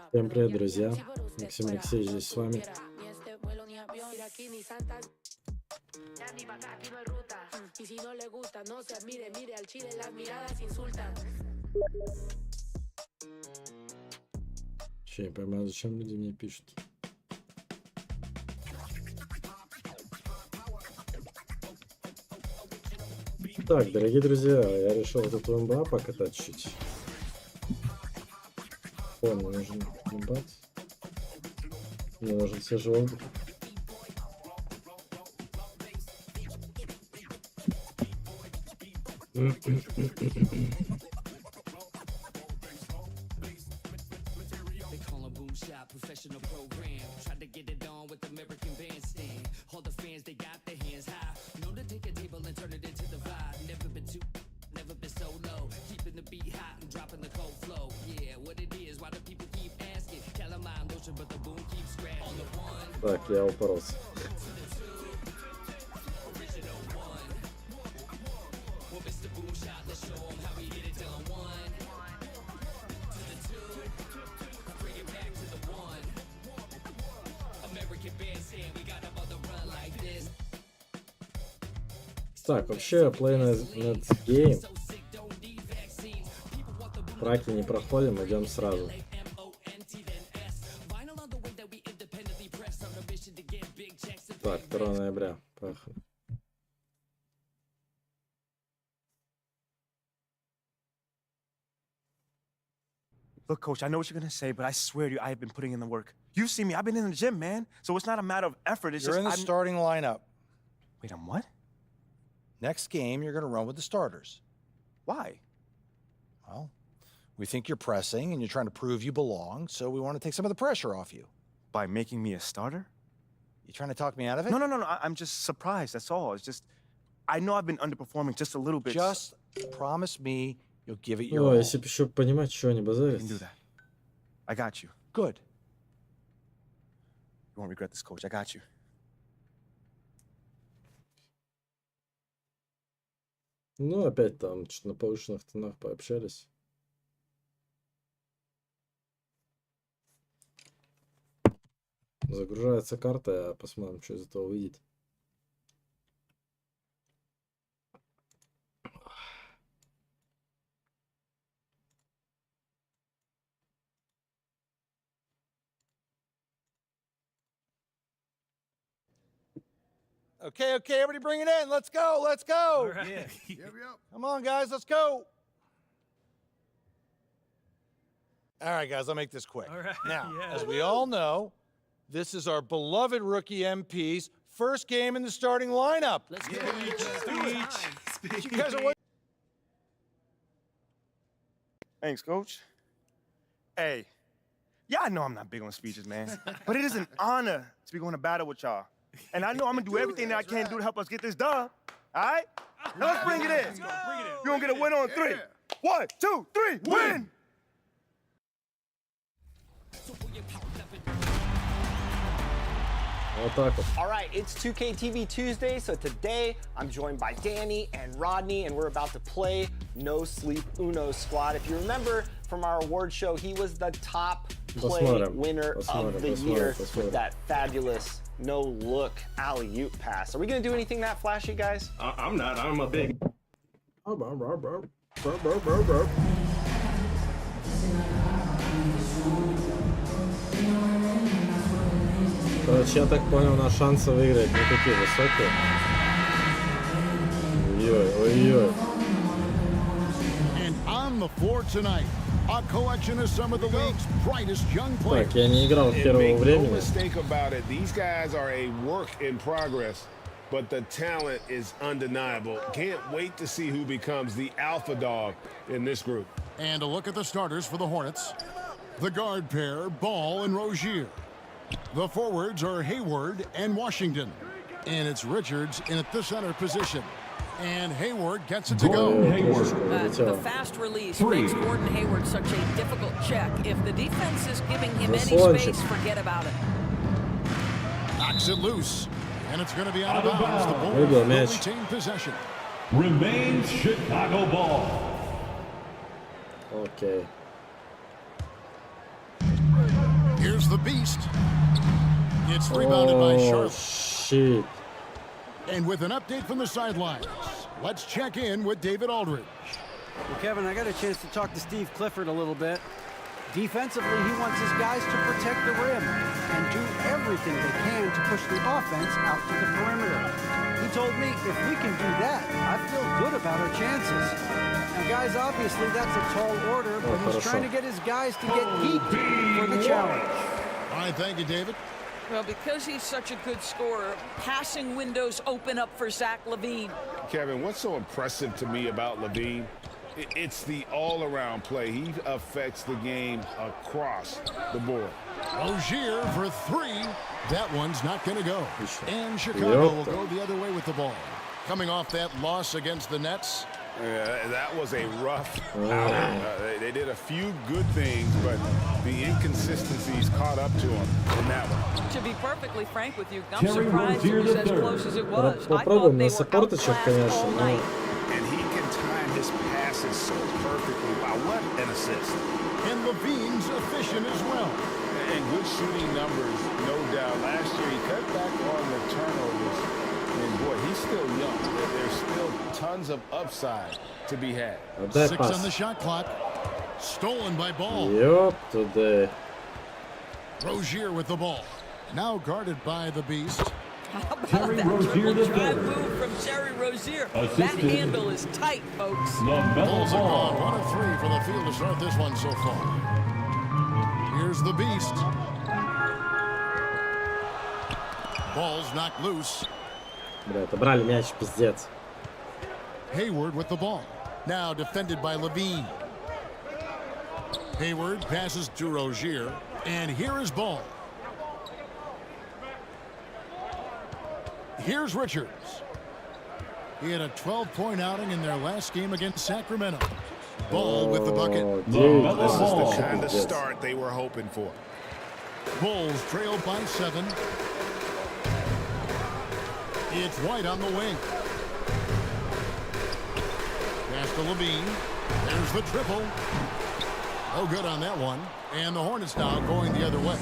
Всем привет, друзья. Максим Алексеевич здесь с вами. Че, я поймаю, зачем люди мне пишут? Так, дорогие друзья, я решил вот эту МБА покатать чуть. О, мне нужен МБА. Мне нужен свежий воздух. Так, я упоролся. Так, вообще, play net game. Траки не проходим, идем сразу. Так, 2 ноября. Поехали. Look, Coach, I know what you're going to say, but I swear to you, I have been putting in the work. You see me, I've been in the gym, man. So it's not a matter of effort, it's You're in the starting lineup. Wait, I'm what? Next game, you're going to run with the starters. Why? Well, we think you're pressing and you're trying to prove you belong, so we want to take some of the pressure off you. By making me a starter? You trying to talk me out of it? No. I'm just surprised, that's all. It's just, I know I've been underperforming just a little bit. Just promise me you'll give it your Ну, all. если бы еще понимать, что они I базарят. can do that. I got you. Good. You won't regret this, Coach. I got you. Ну, опять там что-то на повышенных тонах пообщались. Загружается карта, посмотрим, что из этого выйдет. Okay, everybody bring it in. Let's go, let's go. Right. Yeah. Yep. Come on, guys, let's go. All right, guys, I'll make this quick. All right, Now, yeah. as we all know, this is our beloved rookie MP's first game in the starting lineup. Let's Yeah. go. You guys are waiting. Thanks, Coach. Hey, yeah, I know I'm not big on speeches, man. But it is an honor to be going to battle with y'all. And I know I'm going to do everything that I can do to help us get this done. All right? Now let's bring it in. Let's go. Bring it in. You're going to get a win on 3. 1, 2, 3, win! Вот так вот. All right, it's 2K TV Tuesday, so today I'm joined by Danny and Rodney, and we're about to play No Sleep Uno Squad. If you remember from our award show, he was the top play winner of the year with that fabulous no-look alley-oop pass. Are we going to do anything that flashy, guys? I'm not. I'm a big... Короче, я так понял, на шансы выиграть не такие высокие. Ой-ой-ой. And on the floor tonight, a collection of some of the league's brightest young players. Так, я не играл в первого времени. No mistake about it. These guys are a work in progress, but the talent is undeniable. Can't wait to see who becomes the alpha dog in this group. And a look at the starters for the Hornets. The guard pair, Ball and Rozier. The forwards are Hayward and Washington. And it's Richards in at the center position. And Hayward gets it to go. The fast release makes Gordon Hayward such a difficult check. If the defense is giving him any space, forget about it. Knocks it loose. And it's going to be out of bounds. The Bulls Выбил will мяч. retain possession. Remains Chicago ball. Окей. Here's the beast. It's rebounded by О, Charlotte. щит. And with an update from the sidelines, let's check in with David Aldridge. Well, Kevin, I got a chance to talk to Steve Clifford a little bit. Defensively, he wants his guys to protect the rim and do everything they can to push the offense out to the perimeter. He told me if we can do that, I feel good about our chances. Now, guys, obviously that's a tall order, but he's trying to get his guys to get geeked for the challenge. All right, thank you, David. Well, because he's such a good scorer, passing windows open up for Zach LaVine. Kevin, what's so impressive to me about LaVine? It's the all-around play. He affects the game across the board. Rozier for three. That one's not going to go. And Chicago will go the other way with the ball. Coming off that loss against the Nets. That was a rough outing. They did a few good things, but the inconsistencies caught up to them in that one. To be perfectly frank with you, I'm surprised it was as close as it was. I thought Попробуем they на were саппорточек, outclassed конечно, all но night. And he can time his passes so perfectly. Wow, what an assist. And LaVine's efficient as well. And good shooting numbers, no doubt. Last year, he cut back on the turnovers. And boy, he's still young. There's still tons of upside to be had. отдай 6 пас. on the shot clock. Stolen by Ball. Ёп туда. Rozier with the ball. Now guarded by the beast. How about Terry that Rozier triple the drive third. move from Terry Rozier? That Assisted. handle is tight, folks. LaMelo Bulls are gone. Ball. 1 of 3 for the field to start this one so far. Here's the beast. Ball's knocked loose. Бля, отобрали мяч, пиздец. Hayward with the ball. Now defended by LaVine. Hayward passes to Rozier. And here is Ball. Here's Richards. He had a 12-point outing in their last game against Sacramento. Ball with the bucket. О, 9, This is the вообще kind of пиздец. start they were hoping for. Bulls trail by 7. It's White on the wing. Pass to LaVine. There's the triple. Oh, good on that one. And the Hornets now going the other way.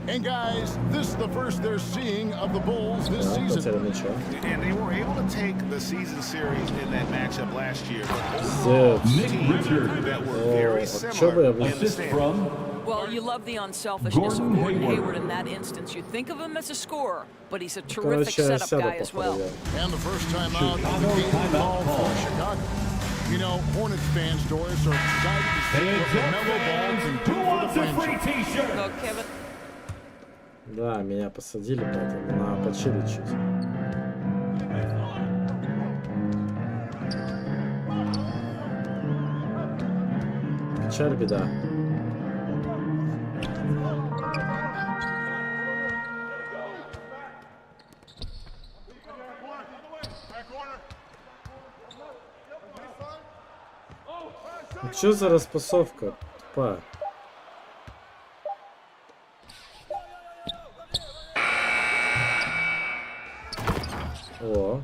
And guys, this is the first they're seeing of the Bulls this Да, season. потеря мяча. And they were able to take the season series in that matchup last year. But Пиздец. Nick Richards. that were О, very а чё бы similar я in the Assist standings. from Well, you love the unselfishness of Gordon Gordon Hayward. Hayward in that instance. You think of him as a scorer, but he's a terrific Короче, setup сяду guy as well. походу я. And the first time out of the Chicago game timeout call call. for Chicago. You know, Hornets fans, Doris, are excited to see Hey, what LaMelo Ball can do who for wants the a free franchise. t-shirt? So, Kevin, Да, меня посадили, поэтому надо почилить чуть. Печаль, беда. Что за распасовка? Тупая. О,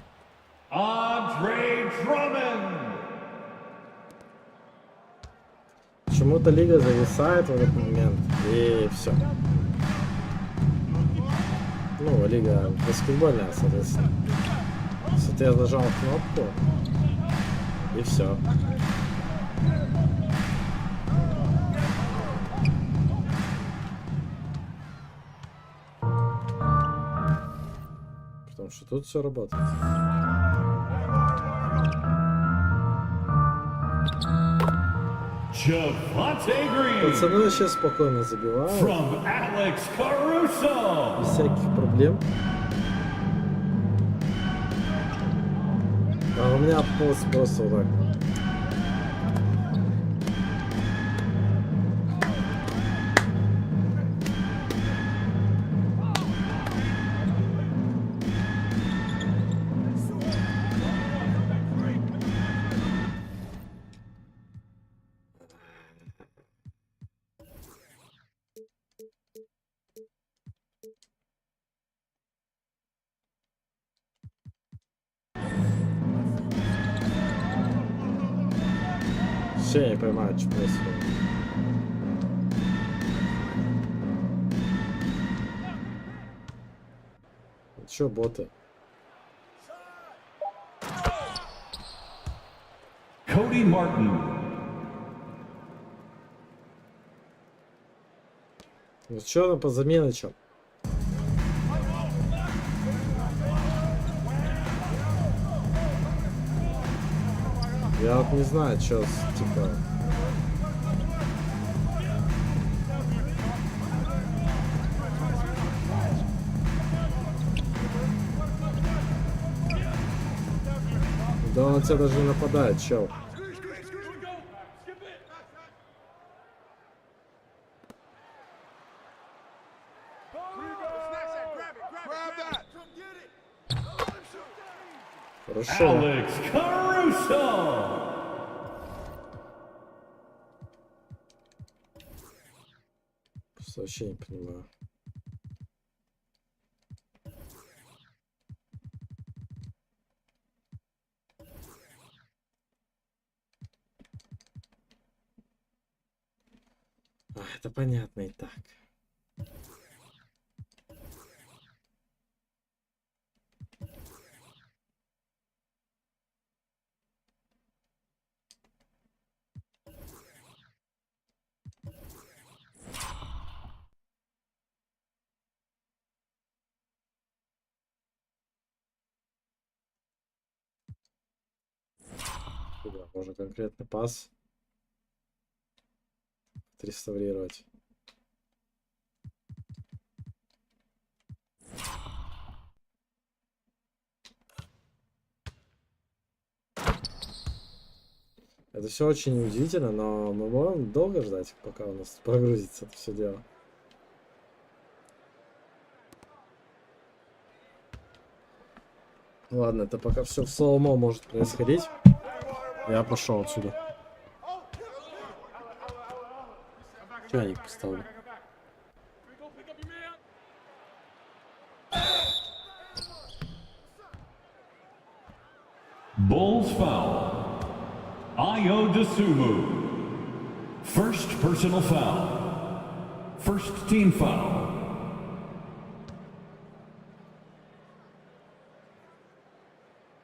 Andre Drummond. почему-то лига зависает в этот момент, и все. Ну, лига баскетбольная, соответственно. Если я нажал кнопку, и все. Потому что тут все работает. Javante Green Пацаны сейчас спокойно забивают, from Alex Caruso. без всяких проблем. А у меня полз просто вот так. Вообще я не понимаю, что происходит. Чё, боты? Cody Martin. Ну чё по заменочам? Я вот не знаю, чё, типа... Да он на тебя даже не нападает, чел. Хорошо. Alex Caruso. Просто вообще не понимаю. Это понятно и так. Куда? Можно конкретный пас отреставрировать. Это все очень удивительно, но мы можем долго ждать, пока у нас прогрузится это все дело. Ладно, это пока все в слоумо может происходить. Я пошел отсюда. Чайник поставлю. Bulls foul. Ayo Dosunmu. First personal foul. First team foul.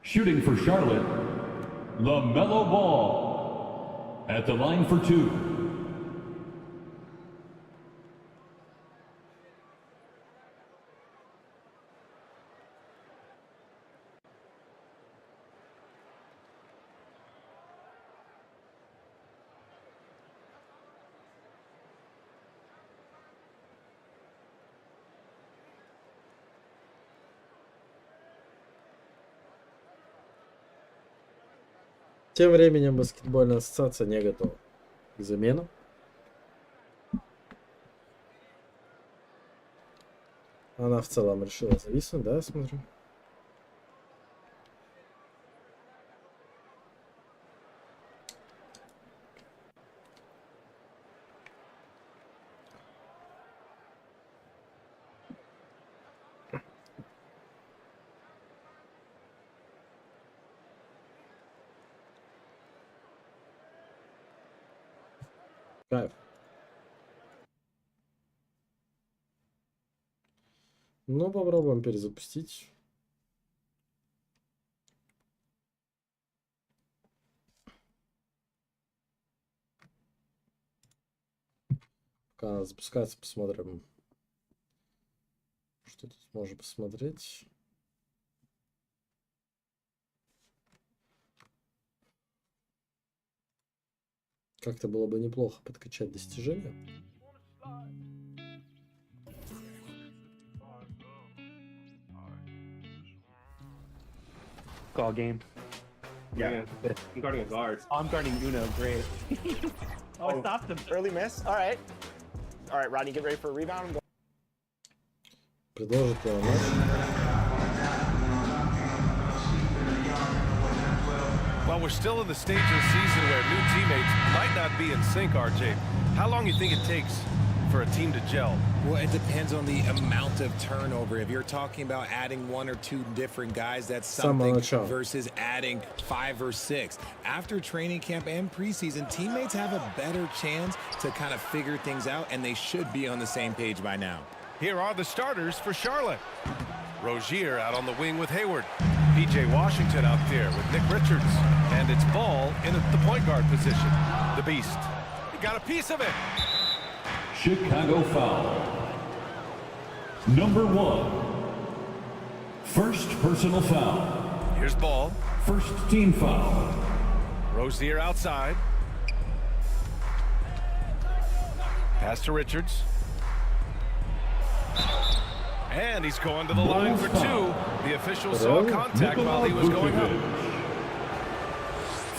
Shooting for Charlotte, LaMelo Ball at the line for two. Тем временем баскетбольная ассоциация не готова к заменам. Она в целом решила зависнуть, да, я смотрю. Кайф. Ну, попробуем перезапустить. Пока она запускается, посмотрим, что тут можно посмотреть. Как-то было бы неплохо подкачать достижения. Call game. Yeah. I'm guarding a guard. Oh, I'm guarding Uno. Great. Oh, I stopped him. Early miss. All right. All right, Rodney, get ready for a rebound. Предложит ли он матч? Well, we're still in the stage of the season where new teammates might not be in sync, RJ. How long do you think it takes for a team to gel? Well, it depends on the amount of turnover. If you're talking about adding 1 or 2 different guys, that's something versus adding 5 or 6. After training camp and preseason, teammates have a better chance to kind of figure things out, and they should be on the same page by now. Here are the starters for Charlotte. Rozier out on the wing with Hayward. P.J. Washington out there with Nick Richards. And it's Ball in at the point guard position. The Beast. He got a piece of it. Chicago foul. Number 1. First personal foul. Here's Ball. First team foul. Rozier outside. Pass to Richards. And he's going to the line for 2. The official saw contact while he was going up.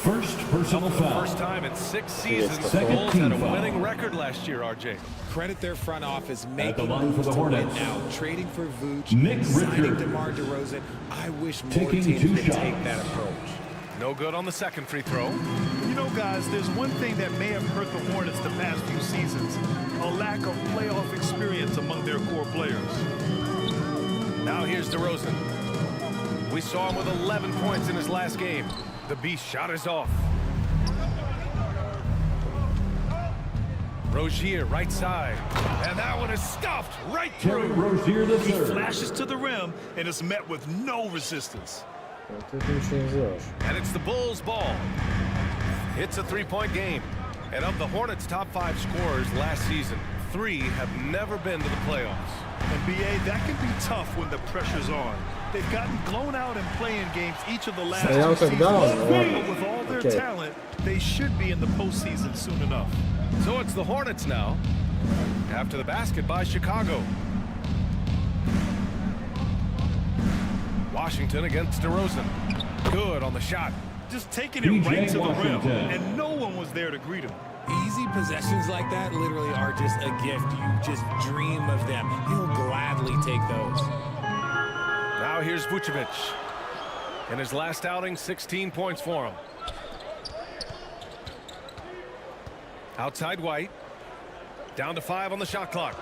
First personal foul. First time in 6 seasons, the Bulls had a winning record last year, RJ. Credit their front office making at the line for moves the to win Hornets. now, trading for Vooch, Nick signing Richards. DeMar DeRozan. I wish more Taking teams 2 would shots. take that approach. No good on the second free throw. You know, guys, there's one thing that may have hurt the Hornets the past few seasons: a lack of playoff experience among their core players. Now here's DeRozan. We saw him with 11 points in his last game. The Beast shot is off. Rozier right side. And that one is stuffed right through. Rozier the He third. flashes to the rim and is met with no resistance. And it's the Bulls' ball. It's a 3-point game. And of the Hornets' top 5 scorers last season, 3 have never been to the playoffs. And BA, that can be tough when the pressure's on. They've gotten blown out in play-in games each of the last 2 seasons. But with all their talent, they should be in the postseason soon enough. So it's the Hornets now. After the basket by Chicago. Washington against DeRozan. Good on the shot. Just taking it right to the rim, and no one was there to greet him. Easy possessions like that literally are just a gift. You just dream of them. He'll gladly take those. Now here's Vucevic. In his last outing, 16 points for him. Outside White. Down to 5 on the shot clock.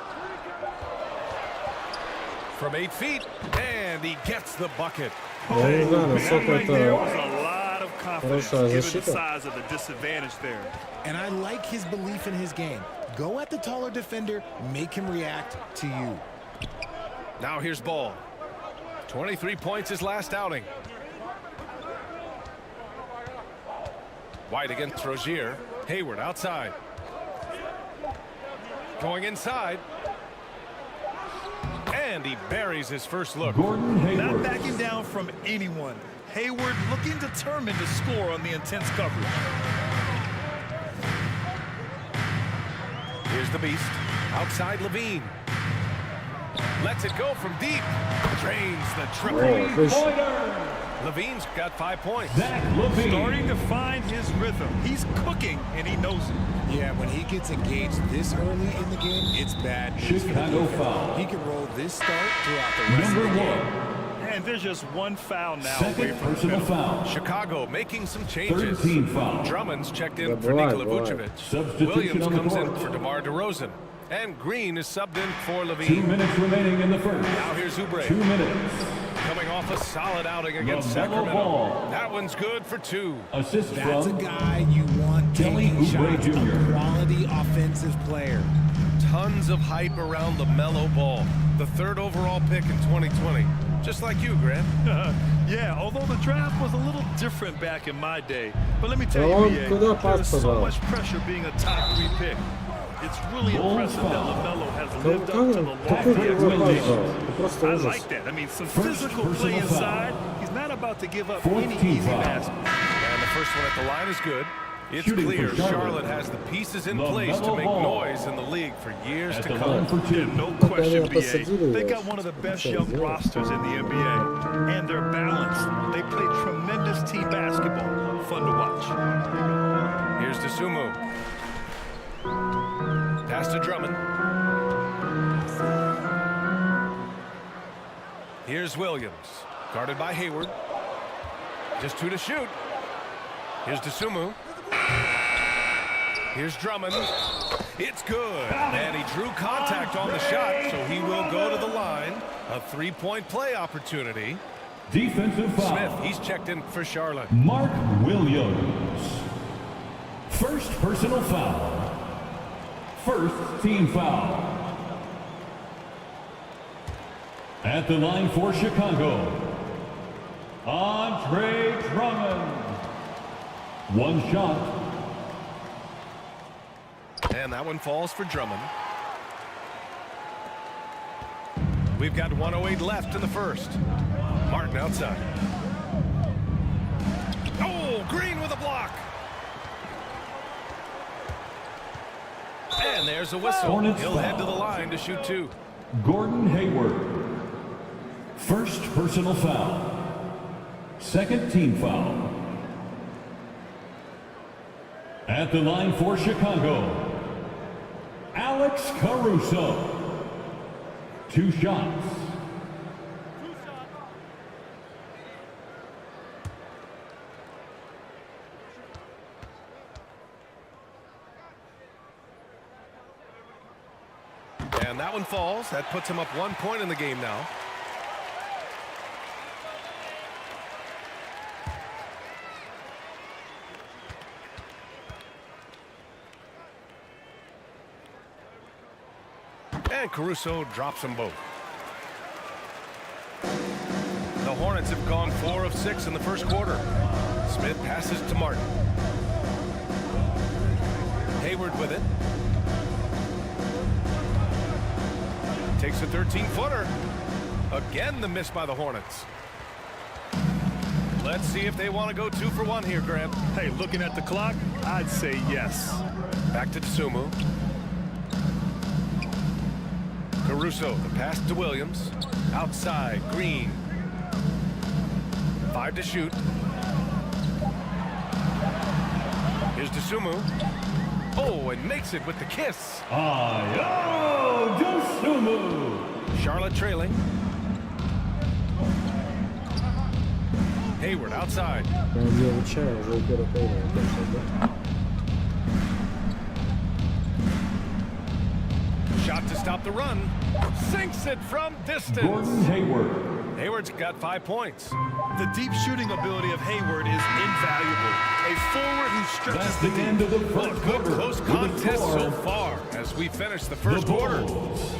From 8 feet, and he gets the bucket. That right there was a lot of confidence given the size of the disadvantage there. And I like his belief in his game. Go at the taller defender, make him react to you. Now here's Ball. 23 points his last outing. White against Rozier. Hayward outside. Going inside. And he buries his first look. Not backing down from anyone. Hayward looking determined to score on the intense coverage. Here's the Beast. Outside Levine. Lets it go from deep. Drains the triple. Levine's got 5 points. Starting to find his rhythm. He's cooking, and he knows it. Yeah, when he gets engaged this early in the game, it's bad news. Chicago foul. He can roll this start throughout the rest of the game. And there's just one foul now away Second from the personal middle. foul. Chicago making some changes. 13 foul. Drummond's checked in for Nikola Vucevic. Substitution Williams on the comes in court. for DeMar DeRozan. And Green is subbed in for 2 Levine. minutes remaining in the first. Now here's Oubre. 2 minutes. Coming off a solid outing against LaMelo Sacramento. Ball. That one's good for 2. Assist That's a from guy you want Kelly taking Oubre shots, Jr. a quality offensive player. Tons of hype around LaMelo Ball, the 3rd overall pick in 2020. Just like you, Grant. Yeah, although the draft was a little different back in my day. But let me tell you, BA, there's so much pressure being a top 3 pick. It's really impressive that LaMelo has lived up to the lofty expectations. I like that. I mean, some physical play inside. He's not about to give up any easy baskets. And the first one at the line is good. It's Shooting clear for Charlotte. Charlotte has the pieces in LaMelo place to make Ball. noise in the league for years At to the come. line for 2. No question, BA. They got one of the best young rosters in the NBA. And they're balanced. They play tremendous team basketball. Fun to watch. Here's DeSumo. Pass to Drummond. Here's Williams. Guarded by Hayward. Just 2 to shoot. Here's DeSumo. Here's Drummond. It's good. And he drew contact on the shot, so he will go to the line. A three-point play opportunity. Defensive foul. Smith, he's checked in for Charlotte. Mark Williams. First personal foul. First team foul. At the line for Chicago, Andre Drummond. One shot. And that one falls for Drummond. We've got 1:08 left in the first. Martin outside. Oh, Green with a block. And there's a whistle. Hornets He'll foul. head to the line to shoot two. Gordon Hayward. First personal foul. Second team foul. At the line for Chicago, Alex Caruso. Two shots. And that one falls. That puts him up 1 point in the game now. And Caruso drops them both. The Hornets have gone 4 of 6 in the first quarter. Smith passes to Martin. Hayward with it. Takes a 13-footer. Again, the miss by the Hornets. Let's see if they want to go 2 for 1 here, Grant. Hey, looking at the clock, I'd say yes. Back to Tsumu. Caruso, the pass to Williams. Outside, Green. 5 to shoot. Here's Tsumu. Oh, and makes it with the kiss. Ayo Dosunmu. Charlotte trailing. Hayward outside. Shot to stop the run. Sinks it from distance. Gordon Hayward. Hayward's got 5 points. The deep shooting ability of Hayward is invaluable. A forward who stretches That's the the end of the Well, first a good quarter. close With the contest score, so far as we finish the first the quarter. Bulls.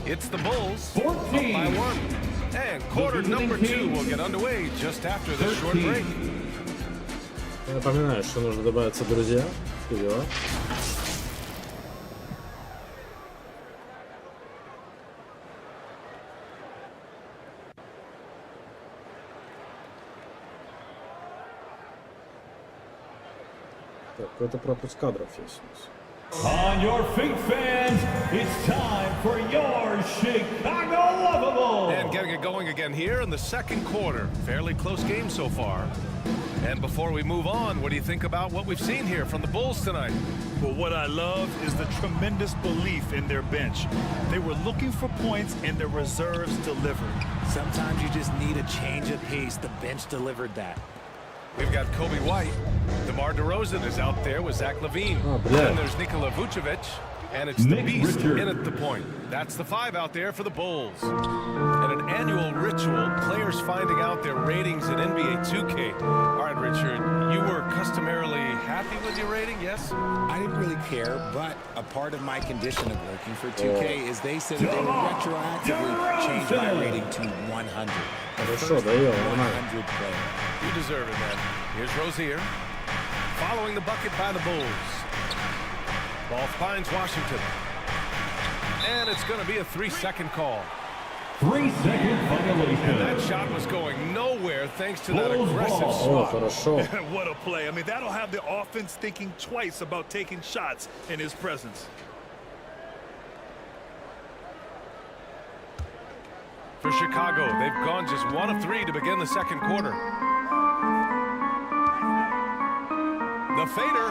It's the Bulls 14. up by 1. And quarter visiting number 2 teams. will get underway just after this short 13. break. Я напоминаю, что нужно добавиться друзья. Вперед. Так, какой-то пропуск кадров есть у нас. On your feet, fans, it's time for your Chicago Lovable. And getting it going again here in the second quarter. Fairly close game so far. And before we move on, what do you think about what we've seen here from the Bulls tonight? Well, what I love is the tremendous belief in their bench. They were looking for points and their reserves delivered. Sometimes you just need a change of pace. The bench delivered that. We've got Kobe White. DeMar DeRozan is out there with Zach LaVine. Then there's Nikola Vucevic. And it's the Nick Beast Richards. in at the point. That's the 5 out there for the Bulls. And an annual ritual, players finding out their ratings in NBA 2K. All right, Richard, you were customarily happy with your rating, yes? I didn't really care, but a part of my condition of working for 2K is they said that they would retroactively change my rating to 100. The Хорошо, first даём, 100 player. You deserve it, man. Here's Rozier. Following the bucket by the Bulls. Ball finds Washington. And it's going to be a 3-second call. 3-second violation. And that shot was going nowhere thanks to that Bulls aggressive ball. О, swat. хорошо. What a play. I mean, that'll have the offense thinking twice about taking shots in his presence. For Chicago, they've gone just 1 of 3 to begin the second quarter. The fader.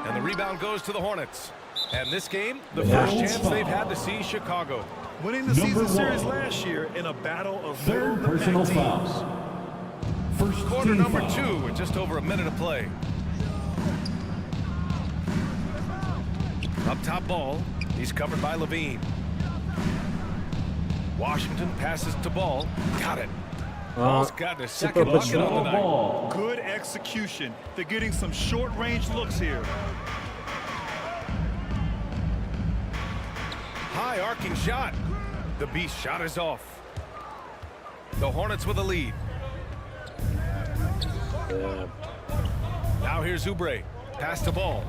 And the rebound goes to the Hornets. And this game, the first chance they've had to see Chicago. Winning the season series last year in a battle of Third personal foul. First Quarter team number foul. 2 with just over a minute of play. Up top ball. He's covered by Levine. Washington passes to Ball. Got it. Ball's gotten a second bucket on the night. Good execution. They're getting some short-range looks here. High arcing shot. The Beast shot is off. The Hornets with a lead. Now here's Oubre. Pass to Ball.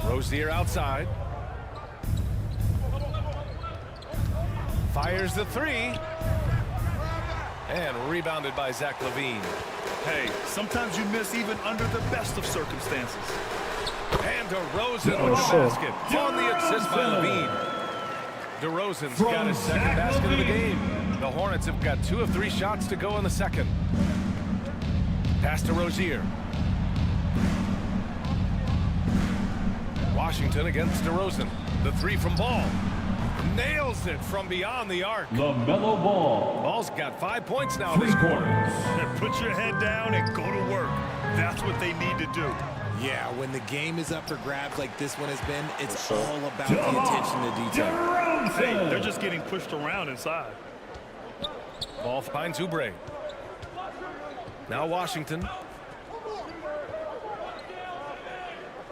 Rozier outside. Fires the three. And rebounded by Zach LaVine. Hey, sometimes you miss even under the best of circumstances. And DeRozan with the basket. On the assist by LaVine. DeRozan's got his second basket of the game. The Hornets have got 2 of 3 shots to go in the second. Pass to Rozier. Washington against DeRozan. The three from Ball. Nails it from beyond the arc. LaMelo Ball. Ball's got 5 points now this quarter. Put your head down and go to work. That's what they need to do. Yeah, when the game is up for grabs like this one has been, it's all about the attention to detail. Hey, they're just getting pushed around inside. Ball finds Oubre. Now Washington.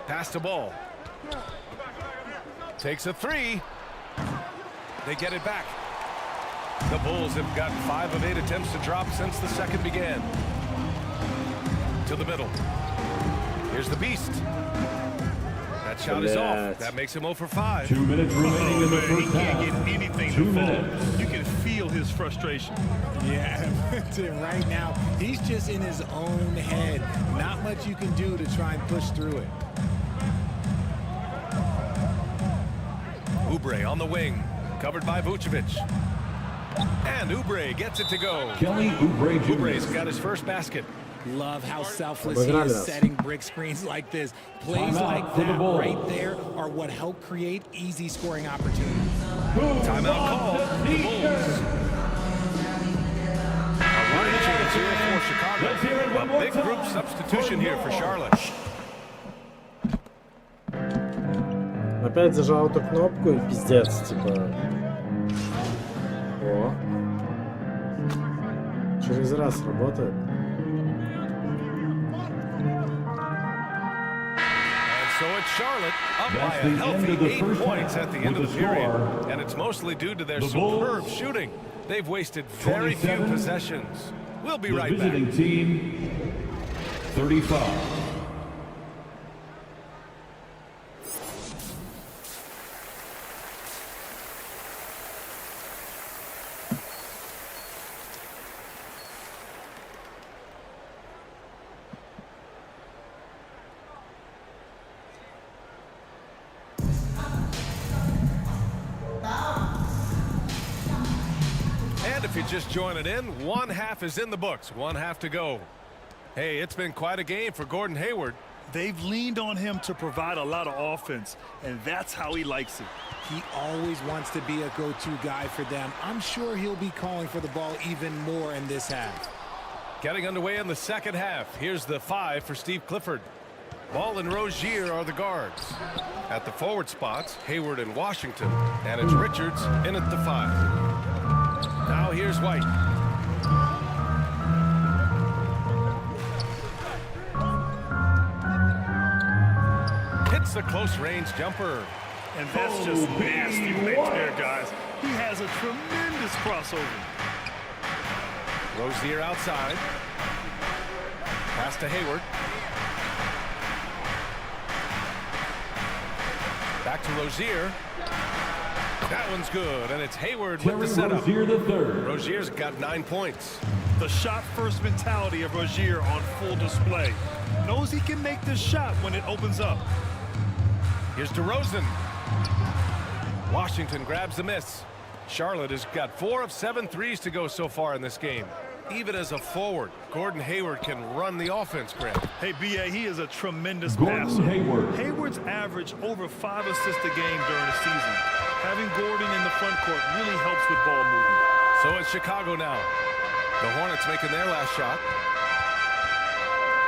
Pass to Ball. Takes a three. They get it back. The Bulls have gotten 5 of 8 attempts to drop since the second began. To the middle. Here's the Beast. That shot is off. That makes him 0 for 5. 2 minutes remaining in the first He can't half. get anything 2 to fall. minutes. You can feel his frustration. Yeah, right now, he's just in his own head. Not much you can do to try and push through it. Oubre on the wing. Covered by Vucevic. And Oubre gets it to go. Kelly Oubre Jr. Oubre's got his first basket. Love how selfless he is setting brick screens like this. Plays like that right there are what help create easy scoring opportunities. Timeout call. The Bulls. A running chance here for Chicago. A big group substitution here for Charlotte. Опять зажал эту кнопку и пиздец, типа. О. Через раз работает. So it's Charlotte up by a healthy 8 points at the end of the period. And it's mostly due to their superb shooting. They've wasted very few possessions. We'll be right back. Visiting team 35. If you're just joining in, 1 half is in the books, 1 half to go. Hey, it's been quite a game for Gordon Hayward. They've leaned on him to provide a lot of offense, and that's how he likes it. He always wants to be a go-to guy for them. I'm sure he'll be calling for the ball even more in this half. Getting underway in the second half. Here's the 5 for Steve Clifford. Ball and Rozier are the guards. At the forward spots, Hayward and Washington. And it's Richards in at the 5. Now here's White. Hits the close-range jumper. And that's just nasty right there, guys. He has a tremendous crossover. Rozier outside. Pass to Hayward. Back to Rozier. That one's good, and it's Hayward with the setup. Rozier the third. Rozier's got 9 points. The shot-first mentality of Rozier on full display. Knows he can make this shot when it opens up. Here's DeRozan. Washington grabs the miss. Charlotte has got 4 of 7 threes to go so far in this game. Even as a forward, Gordon Hayward can run the offense, Grant. Hey, B.A., he is a tremendous Gordon passer. Hayward. Hayward's averaged over 5 assists a game during the season. Having Gordon in the front court really helps with ball movement. So it's Chicago now. The Hornets making their last shot.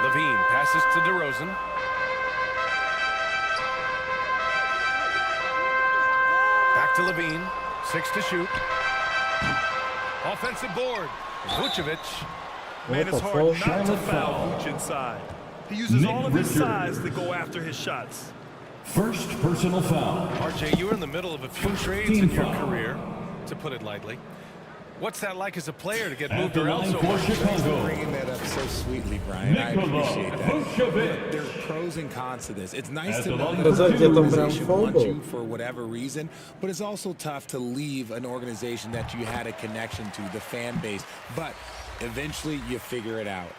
Levine passes to DeRozan. Back to Levine. 6 to shoot. Offensive board. Vucevic. Man, it's hard not to foul Vooch inside. He uses all of his size to go after his shots. First personal foul. RJ, you were in the middle of a few trades in your career, to put it lightly. What's that like as a player to get moved around so much? Thanks for bringing that up so sweetly, Brian. I appreciate that. There are pros and cons to this. It's nice to know that an organization wants you for whatever reason, but it's also tough to leave an organization that you had a connection to, the fan base. But eventually, you figure it out.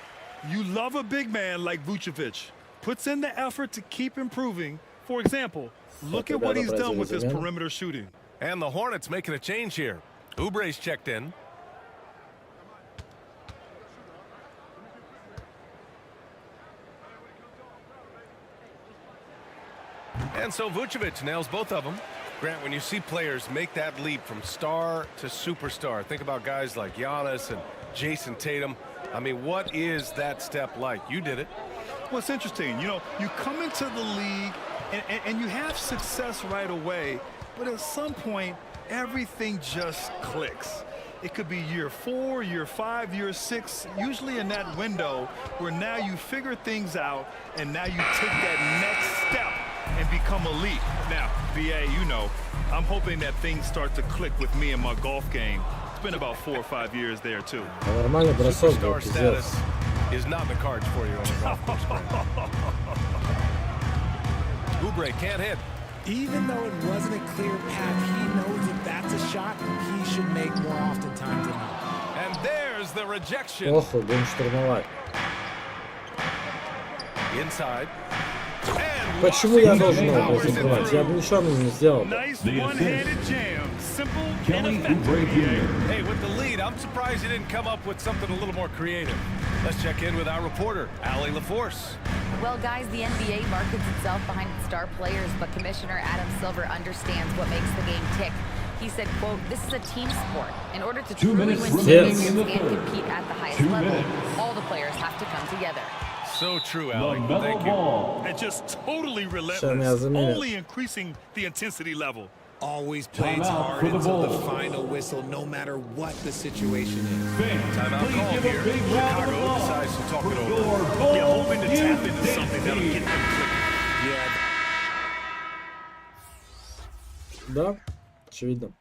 You love a big man like Vucevic. Puts in the effort to keep improving. For example, look at what he's done with his perimeter shooting. And the Hornets making a change here. Oubre's checked in. And so Vucevic nails both of them. Grant, when you see players make that leap from star to superstar, think about guys like Giannis and Jason Tatum. I mean, what is that step like? You did it. Well, it's interesting. You know, you come into the league and you have success right away, but at some point, everything just clicks. It could be year 4, year 5, year 6, usually in that window where now you figure things out and now you take that next step and become elite. Now, BA, you know, I'm hoping that things start to click with me in my golf game. It's been about 4 or 5 years there, too. Superstar status is not in the cards for you on the golf course. Oubre can't hit. Even though it wasn't a clear path, he knows if that's a shot he should make more often times than not. And there's the rejection. Inside. Почему я должен его забивать? Я бы ничего не сделал. Nice one-handed jam. Simple and effective. Hey, with the lead, I'm surprised he didn't come up with something a little more creative. Let's check in with our reporter, Allie LaForce. Well, guys, the NBA markets itself behind its star players, but Commissioner Adam Silver understands what makes the game tick. He said, quote, "This is a team sport. In order to truly win games and compete at the highest level, all the players have to come together." So true, Allie. Thank you. And just totally relentless, only increasing the intensity level. Always plays hard until the final whistle, no matter what the situation is. Timeout call here. Chicago decides to talk it over. Yeah, hoping to tap into something that'll get them clicking. Yeah. Да, очевидно.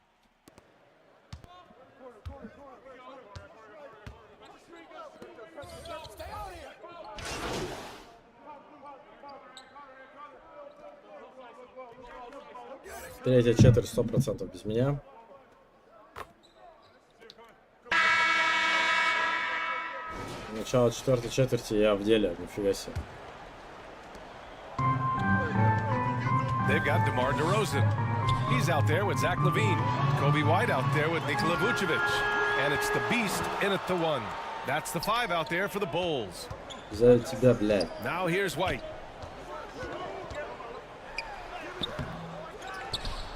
Третья четверть 100% без меня. Начало четвертой четверти я в деле, нифига себе. They've got DeMar DeRozan. He's out there with Zach LaVine. Kobe White out there with Nikola Vucevic. And it's the beast in at the 1. That's the 5 out there for the Bulls. За тебя, блядь. Now here's White.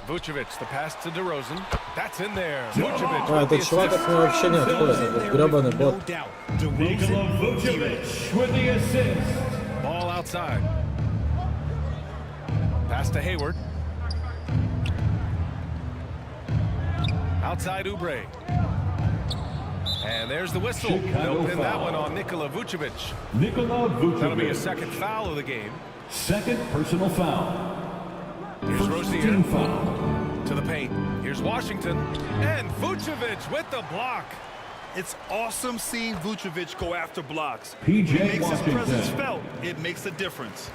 Vucevic, the pass to DeRozan. That's in there. Vucevic. А, этот чувак от меня вообще не отходит. Этот гребаный бот. Nikola Vucevic with the assist. Ball outside. Pass to Hayward. Outside Oubre. And there's the whistle. They'll pin that one on Nikola Vucevic. Nikola Vucevic. That'll be a second foul of the game. Second personal foul. Here's Rozier to the paint. Here's Washington. And Vucevic with the block. It's awesome seeing Vucevic go after blocks. PJ He makes his Washington. presence felt. It makes a difference.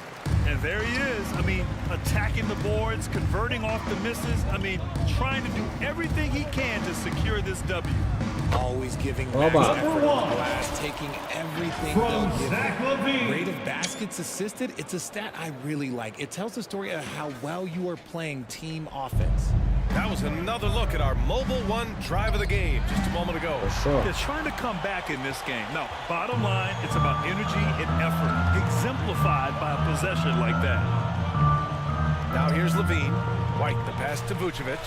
And there he is. I mean, attacking the boards, converting off the misses. I mean, trying to do everything he can to secure this W. Always giving max effort on the glass, taking everything From they'll give Zach him. LaVine. Rate of baskets assisted, it's a stat I really like. It tells the story of how well you are playing team offense. That was another look at our Mobile One drive of the game just a moment ago. They're trying to come back in this game. Now, bottom line, it's about energy and effort, exemplified by a possession like that. Now here's Levine. White, the pass to Vucevic.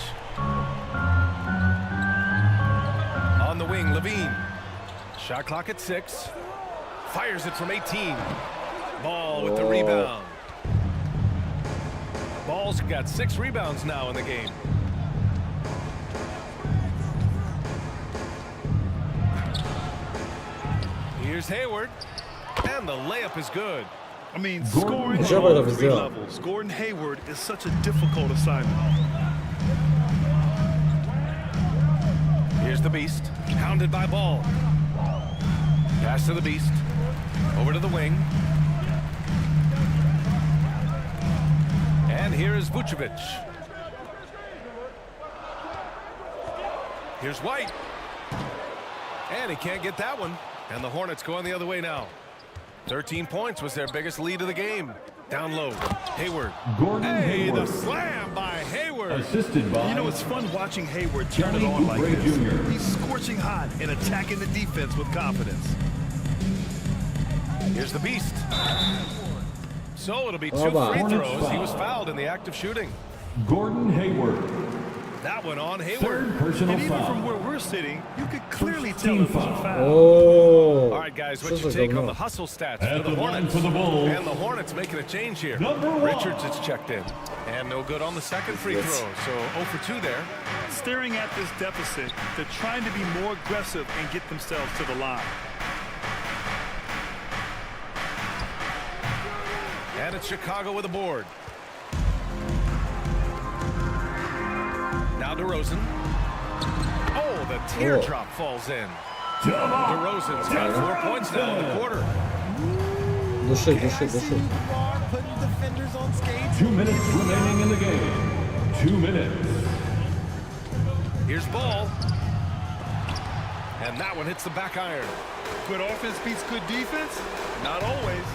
On the wing, Levine. Shot clock at 6. Fires it from 18. Ball with the rebound. Ball's got 6 rebounds now in the game. Here's Hayward, and the layup is good. I mean, scoring at all three levels. Gordon Hayward is such a difficult assignment. Here's the Beast, hounded by Ball. Pass to the Beast, over to the wing. And here is Vucevic. Here's White. And he can't get that one. And the Hornets going the other way now. 13 points was their biggest lead of the game. Down low, Hayward. Hayward. The slam by Hayward. Assisted by... You know, it's fun watching Hayward turn it on like this. Jr. He's scorching hot and attacking the defense with confidence. Here's the Beast. So it'll be 2 free throws. He was fouled in the act of shooting. Gordon Hayward. That one on Hayward. And even from where we're sitting, you could clearly tell it was a foul. Oh. All right, guys, what's your take on the hustle stats for the Hornets? And the Hornets making a change here. Richards is checked in. And no good on the second free throw. So 0 for 2 there. Staring at this deficit, they're trying to be more aggressive and get themselves to the line. And it's Chicago with a board. Now DeRozan. Oh, the teardrop falls in. DeRozan's got 4 points now in the quarter. Души. 2 minutes remaining in the game. 2 minutes. Here's Ball. And that one hits the back iron. Good offense beats good defense? Not always.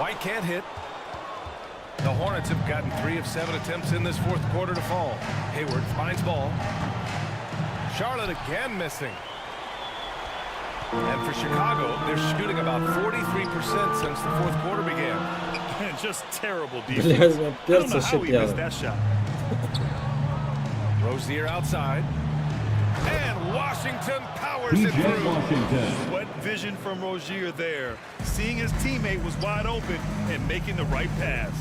White can't hit. The Hornets have gotten 3 of 7 attempts in this fourth quarter to fall. Hayward finds Ball. Charlotte again missing. And for Chicago, they're shooting about 43% since the fourth quarter began. Just terrible defense. I don't know how he missed that shot. Rozier outside. And Washington powers it through. What vision from Rozier there. Seeing his teammate was wide open and making the right pass.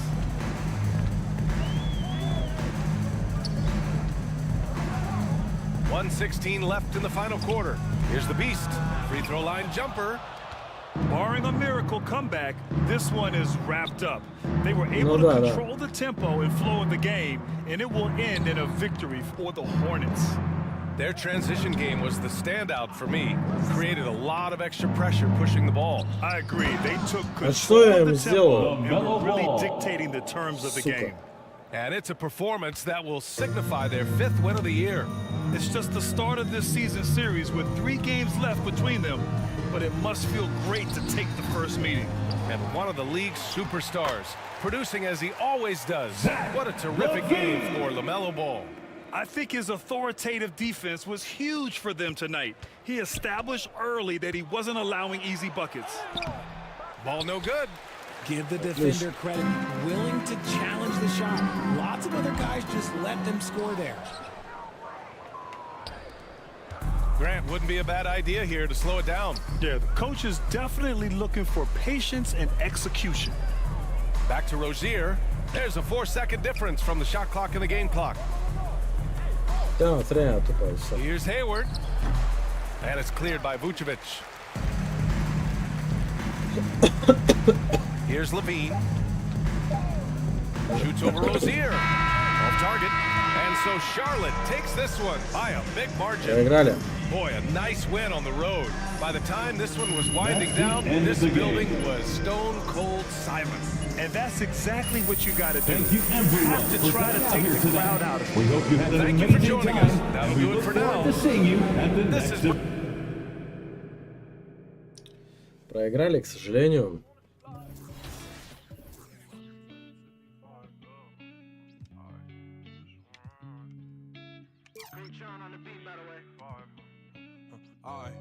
.116 left in the final quarter. Here's the Beast. Free throw line jumper. Barring a miracle comeback, this one is wrapped up. They were able to control the tempo and flow of the game, and it will end in a victory for the Hornets. Their transition game was the standout for me. Created a lot of extra pressure pushing the ball. I agree. They took control of the tempo and were really dictating the terms of the game. And it's a performance that will signify their 5th win of the year. It's just the start of this season series with 3 games left between them, but it must feel great to take the first meeting. And one of the league's superstars, producing as he always does. What a terrific game for LaMelo Ball. I think his authoritative defense was huge for them tonight. He established early that he wasn't allowing easy buckets. Ball no good. Give the defender credit, willing to challenge the shot. Lots of other guys just let them score there. Grant, wouldn't be a bad idea here to slow it down. Yeah, the coach is definitely looking for patience and execution. Back to Rozier. There's a 4-second difference from the shot clock and the game clock. Here's Hayward. And it's cleared by Vucevic. Here's Levine. Shoots over Rozier. Off target. And so Charlotte takes this one by a big margin. Boy, a nice win on the road. By the time this one was winding down, this building was stone cold silent. And that's exactly what you got to do. You have to try to take the crowd out of it. We hope you had an Thank you for joining us. That'll do it for now. Seeing you at the next. Проиграли, к сожалению. I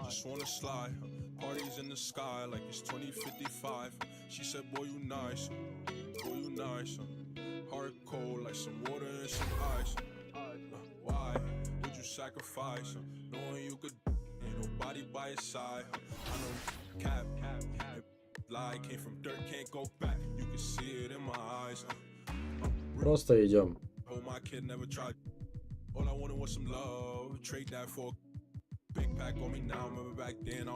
just wanna slide. Parties in the sky like it's 2055. She said, boy, you nice. Boy, you nice. Heart cold like some water and some ice. Why would you sacrifice? Knowing you could, ain't nobody by your side. I know cap, lie came from dirt, can't go back. You can see it in my eyes. Просто идем. Oh, my kid never tried. All I wanted was some love. Trade that for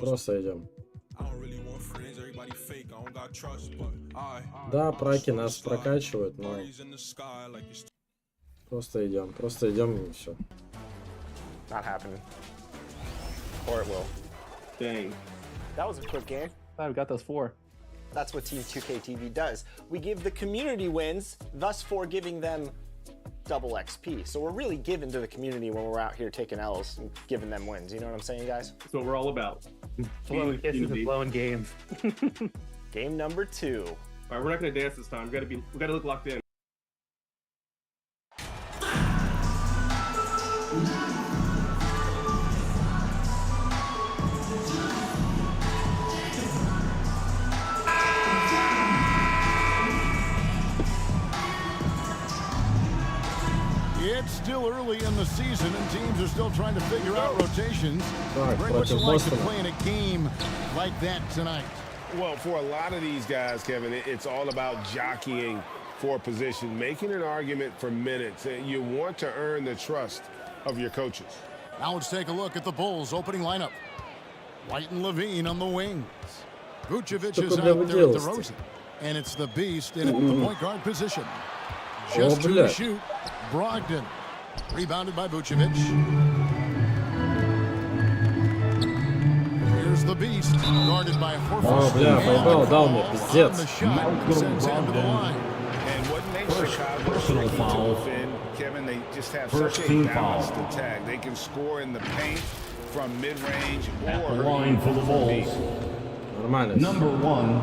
Просто идем. Да, праки нас прокачивают, но просто идем и все. Not happening. Or it will. Dang. That was a quick game. Glad we got those 4. That's what Team 2K TV does. We give the community wins, thus for giving them double XP. So we're really giving to the community when we're out here taking L's and giving them wins. You know what I'm saying, guys? That's what we're all about. Blowing kisses and blowing games. Game number 2. All right, we're not gonna dance this time. We gotta look locked in. It's still early in the season and teams are still trying to figure out rotations. Greg, what's it like to play in a game like that tonight? Well, for a lot of these guys, Kevin, it's all about jockeying for position, making an argument for minutes. You want to earn the trust of your coaches. Now let's take a look at the Bulls' opening lineup. White and Levine on the wings. Vucevic is out there at DeRozan. And it's the Beast in the point guard position. Just to shoot, Brogdon. Rebounded by Vucevic. Here's the Beast, guarded by Horford. The shot sends him to the line. And what makes Chicago tricky to defend, Kevin, they just have such a balanced attack. They can score in the paint from mid-range or the line for the Bulls. Number 1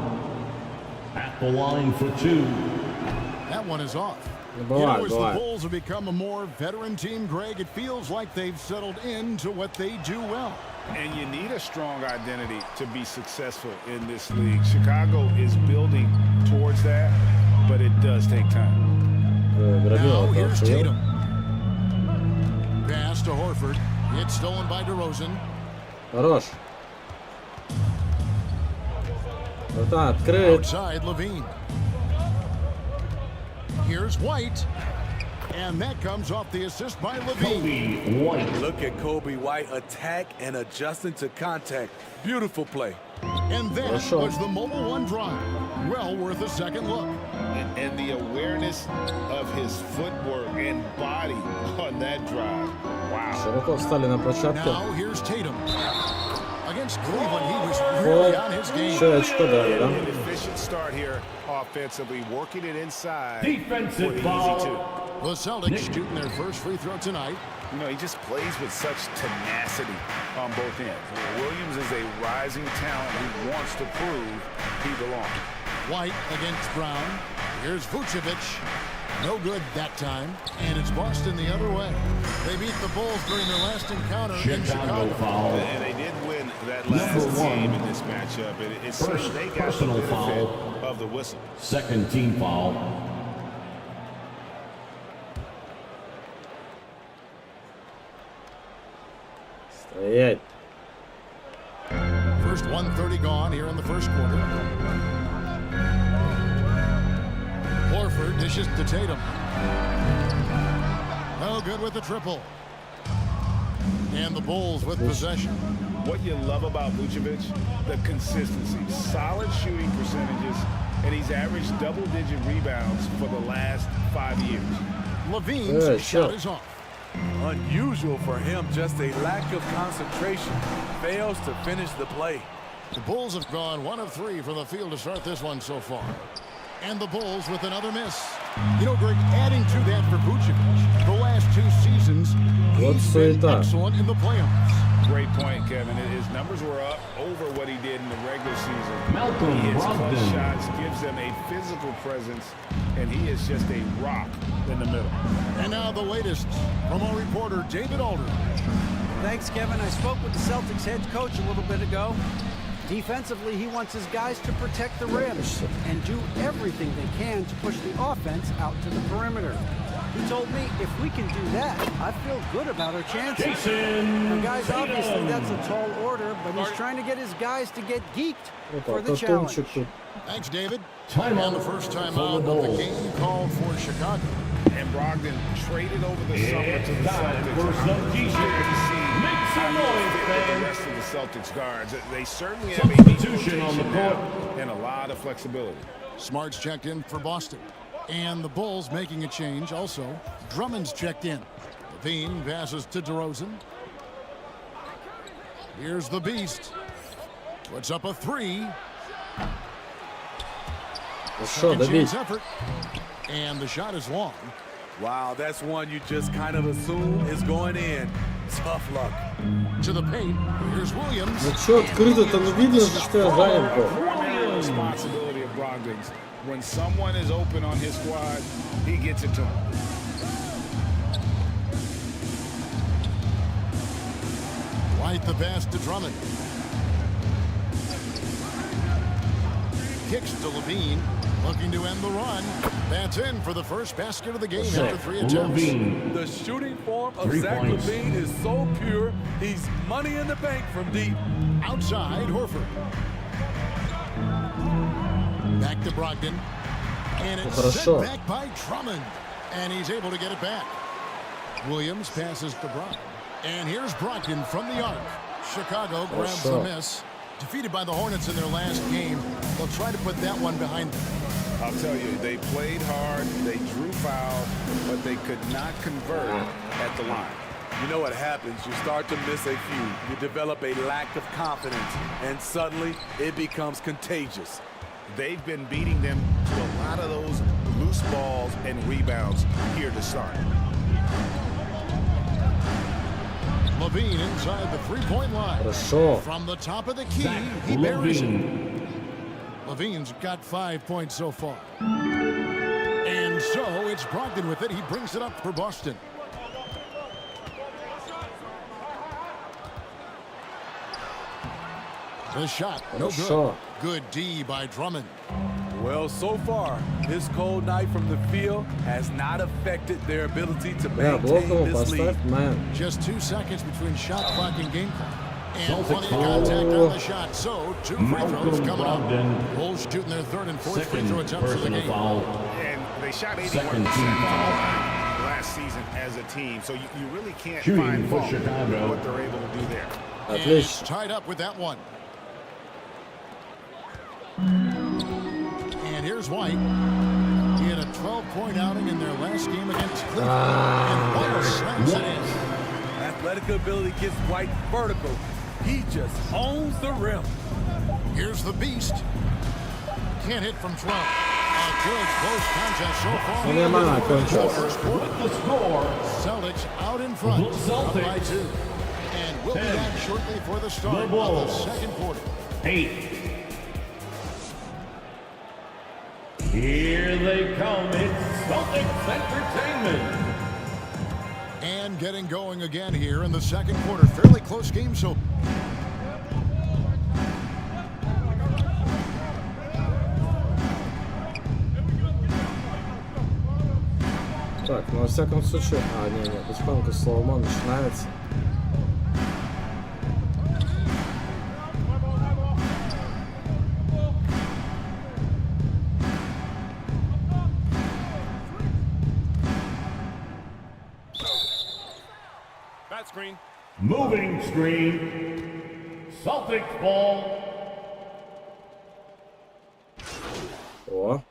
at the line for 2. That one is off. As the Bulls have become a more veteran team, Greg, it feels like they've settled into what they do well. And you need a strong identity to be successful in this league. Chicago is building towards that, but it does take time. Now here's Tatum. Pass to Horford. It's stolen by DeRozan. Хорош. Outside Levine. Here's White. And that comes off the assist by Levine. Look at Kobe White attack and adjusting to contact. Beautiful play. And that was the mobile one drive. Well worth a second look. And the awareness of his footwork and body on that drive. Wow. Now here's Tatum. Against Cleveland, he was really on his game. An efficient start here offensively, working it inside. Defensive foul. The Celtics shooting their first free throw tonight. You know, he just plays with such tenacity on both ends. Williams is a rising talent who wants to prove he belongs. White against Brown. Here's Vucevic. No good that time. And it's Boston the other way. They beat the Bulls during their last encounter in Chicago. Foul. And they did win that last game in this matchup. It's First they got personal the foul of the whistle. Second team foul. Стоять. First 1:30 gone here in the first quarter. Horford dishes to Tatum. No good with the triple. And the Bulls with possession. What you love about Vucevic, the consistency, solid shooting percentages, and he's averaged double-digit rebounds for the last 5 years. Levine's shot is off. Unusual for him, just a lack of concentration. Fails to finish the play. The Bulls have gone 1 of 3 from the field to start this one so far. And the Bulls with another miss. You know, Greg, adding to that for Vucevic, the last 2 seasons, he's been excellent in the playoffs. Great point, Kevin. His numbers were up over what he did in the regular season. Malcolm he hits Brogdon. clutch shots, gives them a physical presence, and he is just a rock in the middle. And now the latest from our reporter, David Aldridge. Thanks, Kevin. I spoke with the Celtics head coach a little bit ago. Defensively, he wants his guys to protect the rim and do everything they can to push the offense out to the perimeter. He told me if we can do that, I feel good about our chances. Now, guys, obviously that's a tall order, but he's trying to get his guys to get geeked for the challenge. Thanks, David. And the first time out of the game called for Chicago. And Brogdon traded over the summer to the Celtics. For some t-shirts, how noise, you fit with the fans. rest of the Celtics guards. They certainly have a deep Substitution on the rotation now court. and a lot of flexibility. Smart's checked in for Boston. And the Bulls making a change also. Drummond's checked in. Levine passes to DeRozan. Here's the Beast. Puts up a three. Second chance effort. And the shot is long. Wow, that's one you just kind of assume is going in. Tough luck. To the paint. Here's Williams. Ну что, открыто-то не видно, что я занят был. Responsibility of Brogdon's. When someone is open on his squad, he gets it to him. White the pass to Drummond. Kicks to Levine. Looking to end the run. That's in for the first basket of the game after 3 attempts. The shooting form of Zach LaVine is so pure, he's money in the bank from deep. Outside, Horford. Back to Brogdon. And it's sent back by Drummond. And he's able to get it back. Williams passes to Brogdon. And here's Brogdon from the arc. Chicago grabs the miss. Defeated by the Hornets in their last game. They'll try to put that one behind them. I'll tell you, they played hard, they drew fouls, but they could not convert at the line. You know what happens? You start to miss a few. You develop a lack of confidence, and suddenly it becomes contagious. They've been beating them to a lot of those loose balls and rebounds here to start. Levine inside the three-point line. From the top of the key, he buries it. Levine's got 5 points so far. And so it's Brogdon with it. He brings it up for Boston. The shot, no good. Good D by Drummond. Well, so far, this cold night from the field has not affected their ability to maintain this lead. Just 2 seconds between shot clock and game clock. And plenty of contact on the shot. So, 2 free throws coming up. Bulls shooting their third and fourth free throw attempts of the game. And they shot 81% last season as a team. So you really can't find fault with what they're able to do there. At least tied up with that one. And here's White. He had a 12-point outing in their last game against Cleveland. And White slams it in. Athletic ability gets White vertical. He just owns the rim. Here's the Beast. Can't hit from 12. A good close contest so far. The score. Celtics out in front. Up by 2. And we'll be back shortly for the start of the second quarter. 8. Here they come. It's Celtics Entertainment. And getting going again here in the second quarter. Fairly close game so. Так, ну во всяком случае... не, потихоньку слоумо начинается. Screen. Moving screen. Celtics ball. О.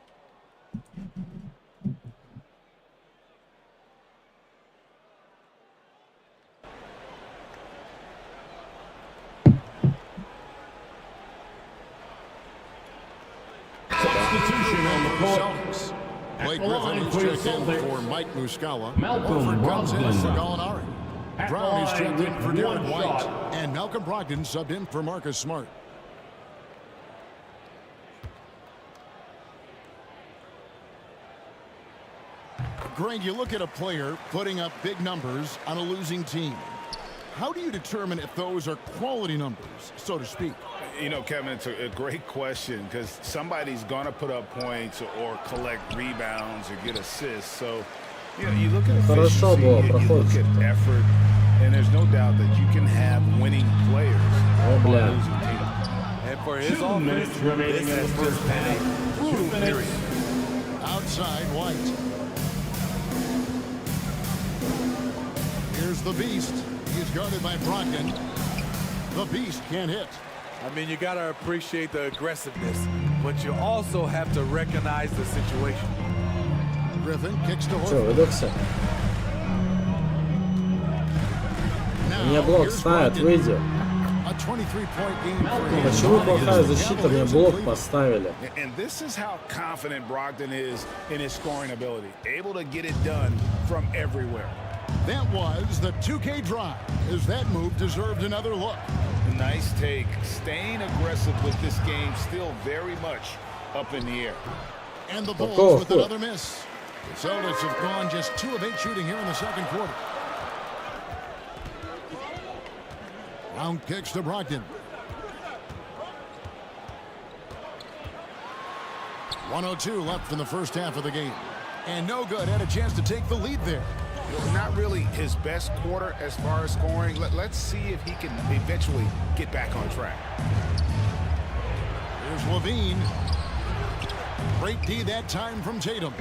Substitution on the court. Blake Griffin is checked in for Mike Muscala. Malcolm comes in for Brogdon. Gallinari. Brown is checked in for Derek White. And Malcolm Brogdon subbed in for Marcus Smart. Greg, you look at a player putting up big numbers on a losing team. How do you determine if those are quality numbers, so to speak? You know, Kevin, it's a great question because somebody's going to put up points or collect rebounds or get assists. So, you know, you look at efficiency, you look at effort, and there's no doubt that you can have winning players on a losing team. And for his offense, this is just a brutal period. Outside White. Here's the Beast. He's guarded by Brogdon. The beast can't hit. I mean, you got to appreciate the aggressiveness, but you also have to recognize the situation. Griffin kicks to Что, Horford. выдохся? Мне блок ставят, выйди. A 23-point game for him. Почему плохая защита? Мне блок поставили. And this is how confident Brogdon is in his scoring ability. Able to get it done from everywhere. That was the 2K drive, as that move deserved another look. Nice take. Staying aggressive with this game, still very much up in the air. And the Bulls with another miss. The Celtics have gone just 2 of 8 shooting here in the second quarter. Round kicks to Brogdon. 1:02 left in the first half of the game. And no good. Had a chance to take the lead there. Not really his best quarter as far as scoring. Let's see if he can eventually get back on track. Here's Levine. Great D that time from Tatum.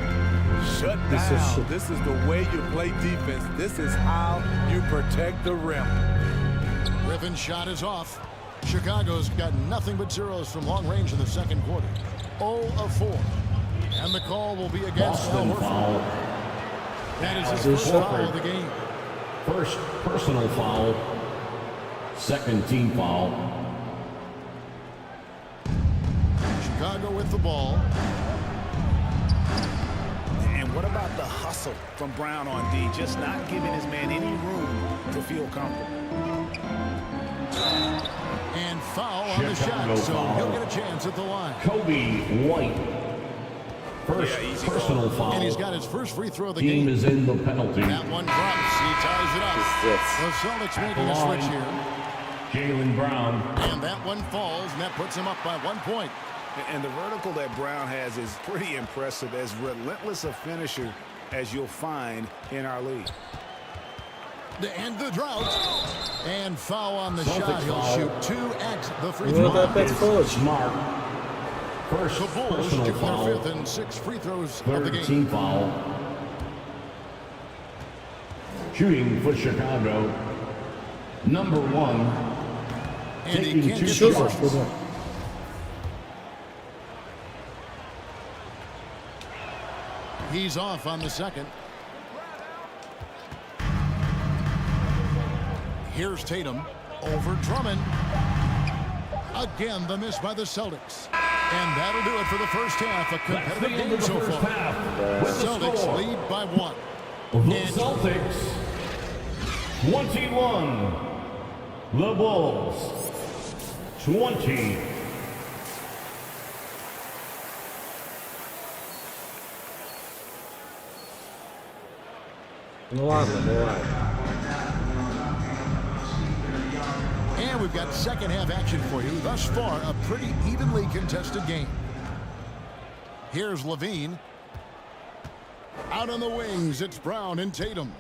Shut down. This is the way you play defense. This is how you protect the rim. Griffin's shot is off. Chicago's got nothing but zeros from long range in the second quarter. 0 of 4. And the call will be against Al Horford. That is his first foul of the game. First personal foul. Second team foul. Chicago with the ball. And what about the hustle from Brown on D? Just not giving his man any room to feel comfortable. And foul on the shot, so he'll get a chance at the line. Kobe White. First personal foul. And he's got his first free throw of the Team game. is in the penalty. That one drops. He ties it up. The Celtics making a switch here. Jaylen Brown. And that one falls, and that puts him up by 1 point. And the vertical that Brown has is pretty impressive, as relentless a finisher as you'll find in our league. To end the drought. And foul on the shot. He'll shoot 2 at the free Ну это throw. опять фолочь. First The Bulls personal shoot their foul. 5th and 6th free throws of the Third game. team foul. Shooting for Chicago. Number 1. And he Taking can't 2 get the shots. first. He's off on the second. Here's Tatum over Drummond. Again, the miss by the Celtics. And that'll do it for the first half. A competitive game so far. The Celtics lead by 1. The Celtics 21. The Bulls 20. Ну ладно, бывает. And we've got second half action for you. Thus far, a pretty evenly contested game. Here's Levine. Out on the wings, it's Brown and Tatum.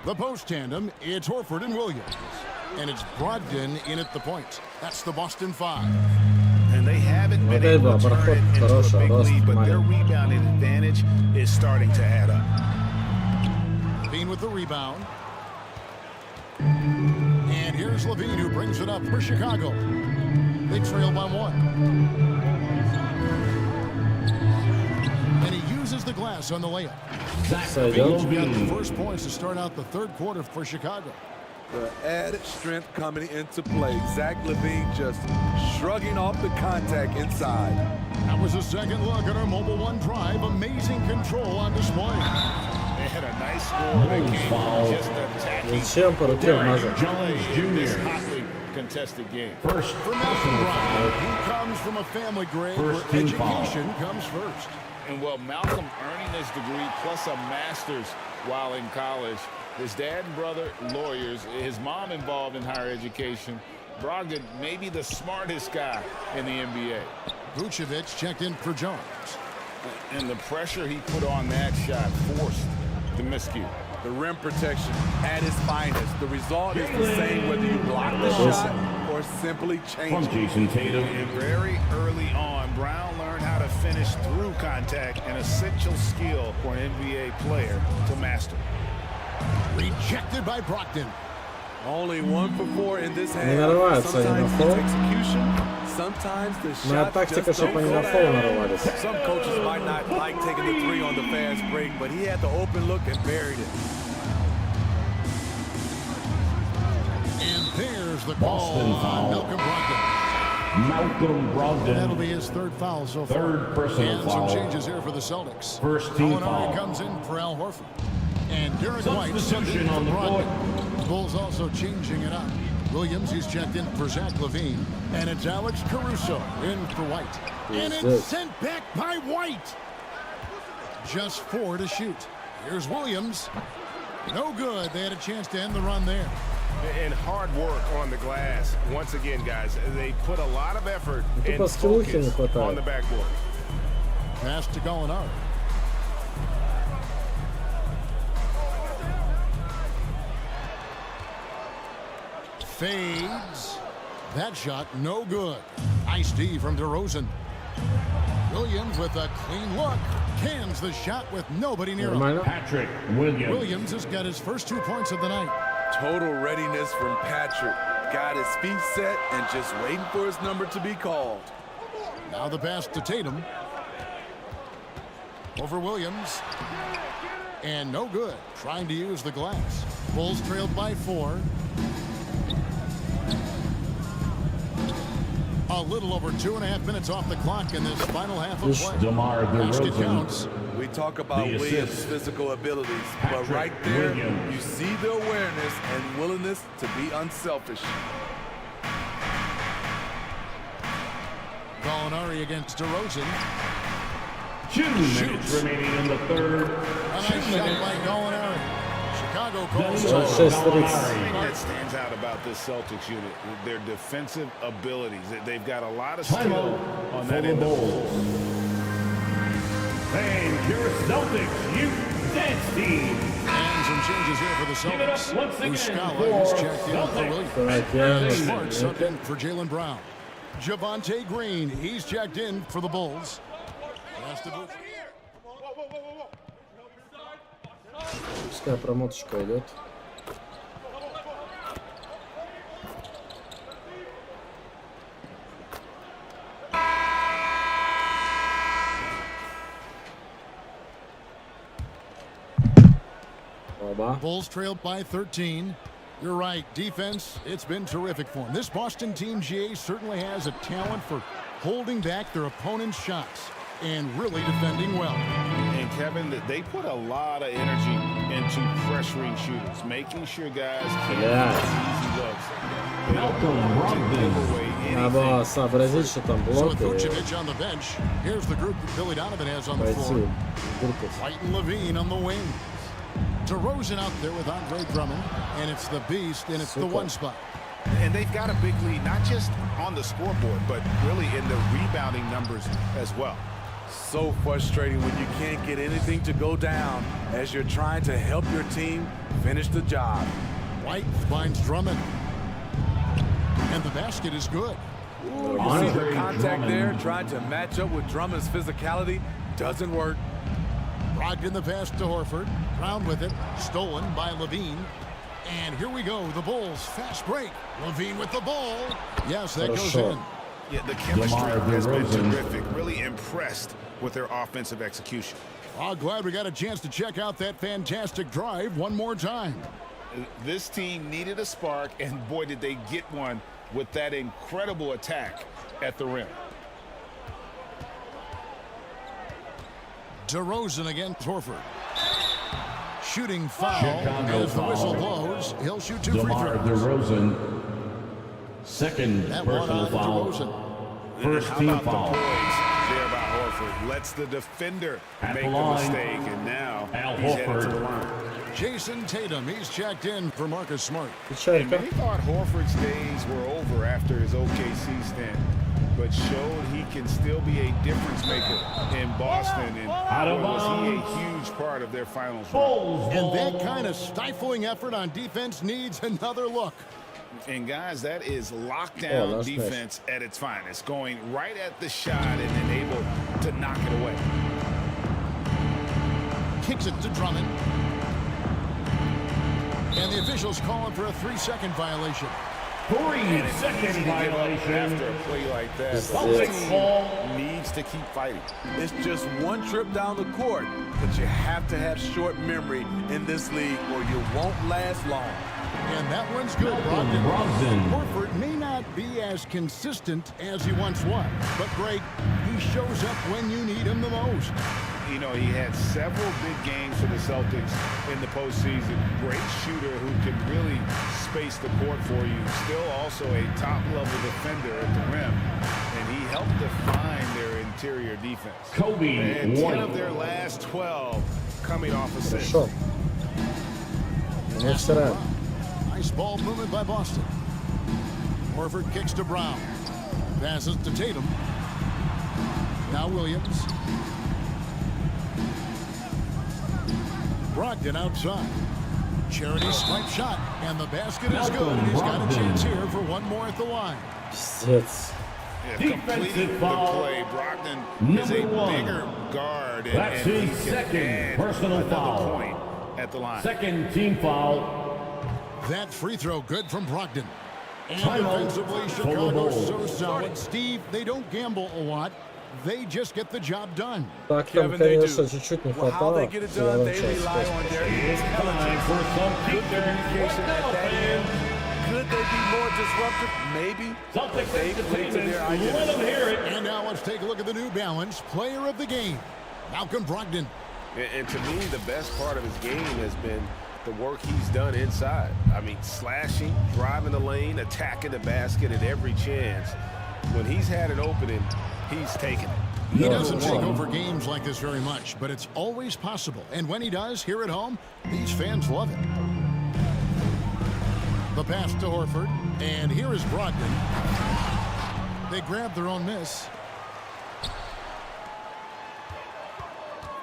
The post tandem, it's Horford and Williams. And it's Brogdon in at the point. That's the Boston 5. And they haven't been able to turn it into a big lead, but their rebounding advantage is starting to add up. Levine with the rebound. And here's Levine, who brings it up for Chicago. They trail by 1. And he uses the glass on the layup. Levine's got the first points to start out the third quarter for Chicago. The added strength coming into play. Zach LaVine just shrugging off the contact inside. That was a second look at our Mobile One drive. Amazing control on display. They had a nice score. They came from just attacking. Зачем поручил Маза? This hotly contested game. First For Malcolm Brogdon, he comes from a family grade where education comes first. And well, Malcolm earning his degree plus a master's while in college. His dad and brother, lawyers. His mom involved in higher education. Brogdon may be the smartest guy in the NBA. Vucevic checked in for Jones. And the pressure he put on that shot forced the miscue. The rim protection at its finest. The result is the same whether you block the shot or simply change From it. Jason Tatum. And very early on, Brown learned how to finish through contact, an essential skill for an NBA player to master. Rejected by Brogdon. Only 1 for 4 in this Не half. нарываются они на фол. Моя тактика, чтобы они на фол нарывались. Some coaches might not like taking the 3 on the fast break, but he had the open look and buried it. And there's the call Boston on foul. Malcolm Brogdon. Malcolm Brogdon. That'll be his 3rd foul so far. 3rd personal and foul. some changes here for the Celtics. First team Gallinari foul. comes in for Al Horford. And Derek White Substitution on the court. Bulls also changing it up. Williams, he's checked in for Zach LaVine. And it's Alex Caruso in for White. And it's sent back by White. Just 4 to shoot. Here's Williams. No good. They had a chance to end the run there. And hard work on the glass. Once again, guys, they put a lot of effort and Тупо скиллухи не focus on хватает. the backboard. Pass to Gallinari. Fades. That shot no good. Nice D from DeRozan. Williams with a clean look. Cans the shot with nobody near him. Patrick Williams. Williams has got his first 2 points of the night. Total readiness from Patrick. Got his feet set and just waiting for his number to be called. Now the pass to Tatum. Over Williams. And no good. Trying to use the glass. Bulls trailed by 4. A little over 2.5 minutes off the clock in this final half of play. DeMar Basket DeRozan. counts. We talk about The Williams' assist. physical abilities, but Patrick right there, Williams. you see the awareness and willingness to be unselfish. Gallinari against DeRozan. 2 minutes remaining in the 3rd. A nice shot by Gallinari. Chicago calls The it. thing that stands out about this Celtics unit, their defensive abilities. They've got a lot of skill on that end of the floor. And your Celtics dance team. And some changes here for the Give it up Celtics. once again Muscala is for checked in for Celtics. Williams. Smart subbed in for Jaylen Brown. Javonte Green, he's checked in for the Bulls. Пускай промоточка идет. Bulls trailed by 13. You're right, defense, it's been terrific for them. This Boston team, GA, certainly has a talent for holding back their opponent's shots and really defending well. And Kevin, they put a lot of energy into pressuring shooters, making sure guys can't get easy looks. Malcolm Brogdon. Надо сообразить, что там So блок. with Vucevic on the bench, here's the group that Billy Donovan has on the floor. White and Levine on the wing. DeRozan out there with Andre Drummond, and it's the beast, and it's the 1 spot. And they've got a big lead, not just on the scoreboard, but really in the rebounding numbers as well. So frustrating when you can't get anything to go down as you're trying to help your team finish the job. White finds Drummond. And the basket is good. You see the contact there, trying to match up with Drummond's physicality, doesn't work. Brogdon the pass to Horford. Brown with it. Stolen by Levine. And here we go. The Bulls. Fast break. Levine with the ball. Yes, that goes in. Yeah, the chemistry has been terrific. Really impressed with their offensive execution. Oh, glad we got a chance to check out that fantastic drive one more time. This team needed a spark, and boy, did they get one with that incredible attack at the rim. DeRozan against Horford. Shooting foul. Chicago As the whistle foul. blows, he'll shoot 2 free DeMar throws. DeRozan. Second That one personal on foul. DeRozan. First How team about foul. the poise there by Horford? Lets the defender At make the the line, mistake, and now Al he's headed to the Horford. line. Jason Tatum, he's checked in for Marcus Smart. And many thought Horford's days were over after his OKC stint, but showed he can still be a difference maker in Boston, and Out of boy, was he a bounds. huge part of their finals run. And that kind of stifling effort on defense needs another look. And guys, that is lockdown that's defense at its finest, going right at the shot and then able to knock it away. Kicks it to Drummond. And the officials calling for a 3-second violation. 3-second violation. After a play like that, the team needs to keep fighting. It's just one trip down the court, but you have to have short memory in this league or you won't last long. And that one's good, Brogdon. Horford may not be as consistent as he once was, but Greg, he shows up when you need him the most. You know, he had several big games for the Celtics in the postseason. Great shooter who can really space the court for you. Still also a top-level defender at the rim. And he helped define their interior defense. Kobe and 10 White. of their last 12 coming off assists. Хорошо. Nice ball movement by Boston. Horford kicks to Brown. Passes to Tatum. Now Williams. Brogdon outside. Charity stripe shot. And the basket is good. He's got a chance here for one more at the line. Пиздец. Completing the play. Brogdon is a bigger guard. That's and his second personal foul. Point at the line. Second team foul. That free throw good from Brogdon. And Timeout defensively, for the Chicago's Bulls. so solid. Steve, they don't gamble a lot. They just get the job done. Так, там, конечно, чуть-чуть не хватало. They rely on their intelligence for some good communication at that end. Could they be more disruptive? Maybe. But they play to their identity. And now let's take a look at the New Balance player of the game, Malcolm Brogdon. And to me, the best part of his game has been the work he's done inside. I mean, slashing, driving the lane, attacking the basket at every chance. When he's had an opening, he's taken it. He doesn't take over games like this very much, but it's always possible. And when he does, here at home, these fans love it. The pass to Horford, and here is Brogdon. They grab their own miss.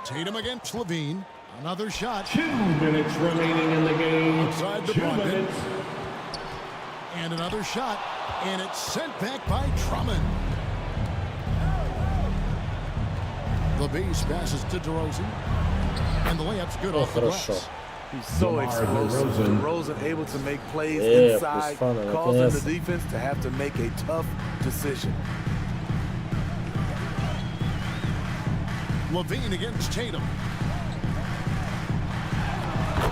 Tatum against Levine. Another shot. 2 minutes remaining in the game. Outside the 2 Brogdon. minutes. And another shot. And it's sent back by Drummond. The base passes to DeRozan. And the layup's good off the glass. He's so explosive. DeRozan able to make plays inside, causing the defense to have to make a tough decision. Levine against Tatum.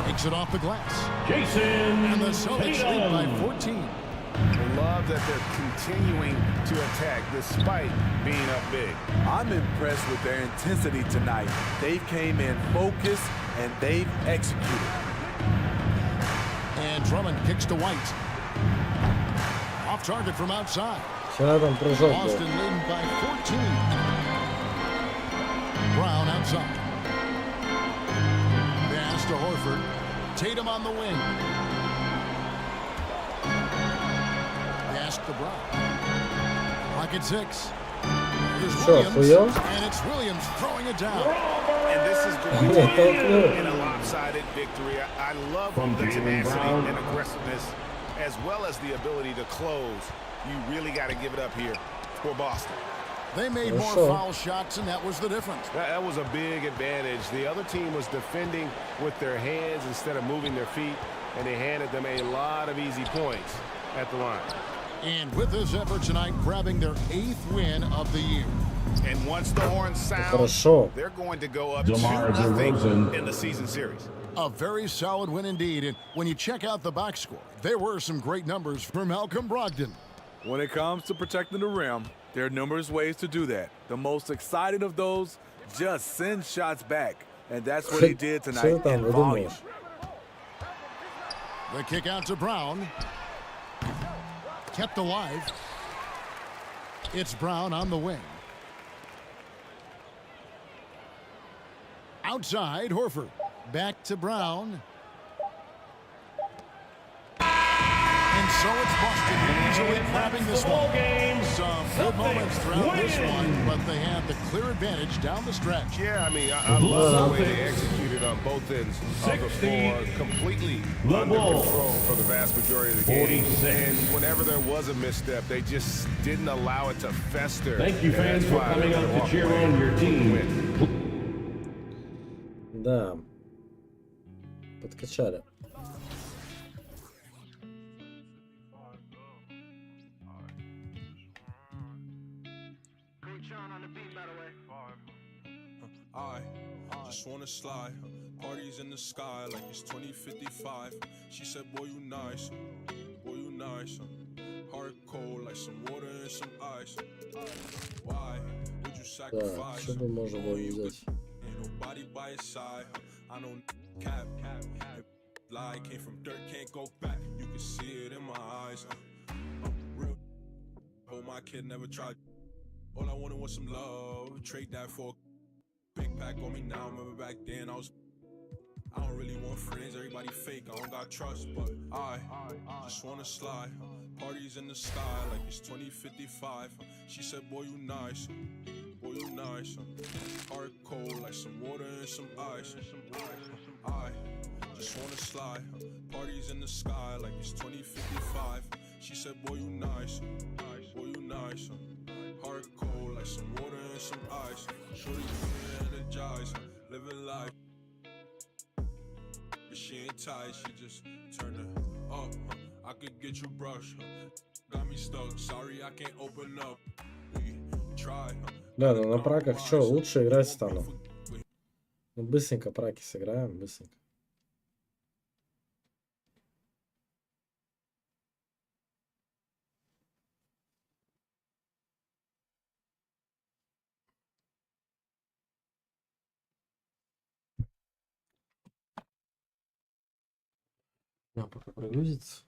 Takes it off the glass. Jason And the Celtics lead by 14. I love that they're continuing to attack despite being up big. I'm impressed with their intensity tonight. They came in focused and they've executed. And Drummond kicks to White. Off target from outside. Бoston Boston leading by 14. Brown outside. Pass to Horford. Tatum on the wing. Pass to Brown. Pocket 6. Here's Williams. And it's Williams throwing it down. And this is going to be in a lopsided victory. I love the tenacity and aggressiveness, as well as the ability to close. You really got to give it up here for Boston. They made more foul shots, and that was the difference. That was a big advantage. The other team was defending with their hands instead of moving their feet, and they handed them a lot of easy points at the line. And with this effort tonight, grabbing their 8th win of the year. And once the horn sounds, they're going to go up 2-0 in the season series. A very solid win indeed. And when you check out the box score, there were some great numbers for Malcolm Brogdon. When it comes to protecting the rim, there are numerous ways to do that. The most exciting of those, just send shots back. And that's what he did tonight in volume. The kick out to Brown. Kept alive. It's Brown on the wing. Outside, Horford. Back to Brown. And so it's Boston easily grabbing this one. Some good moments throughout this one, but they had the clear advantage down the stretch. Yeah, I mean, I love the way they executed on both ends of the floor, completely under control for the vast majority of the game. And whenever there was a misstep, they just didn't allow it to fester. Thank you, fans, for coming out to cheer on your team. Да. Подкачали. I just wanna slide. Parties in the sky like it's 2055. She said, boy, you nice. Boy, you nice. Heart cold like some water and some ice. Why would you sacrifice? Что бы можно было взять? Ain't nobody by his side. I don't cap. Lie came from dirt, can't go back. You can see it in my eyes. Real. Oh, my kid never tried. All I wanted was some love. Trade that for a big pack on me now. Remember back then I don't really want friends. Everybody fake. I don't got trust, but I just wanna slide. Parties in the sky like it's 2055. She said, boy, you nice. Boy, you nice. Heart cold like some water and some ice. I just wanna slide. Parties in the sky like it's 2055. She said, boy, you nice. Boy, you nice. Heart cold like some water and some ice. Shorty feeling energized, living life. But she ain't tight, she just turned it up. I could get you brush. Got me stuck, sorry I can't open up. We try. Да, но на праках что, лучше играть стану. Ну, быстренько праки сыграем, быстренько. А, пока прогрузится.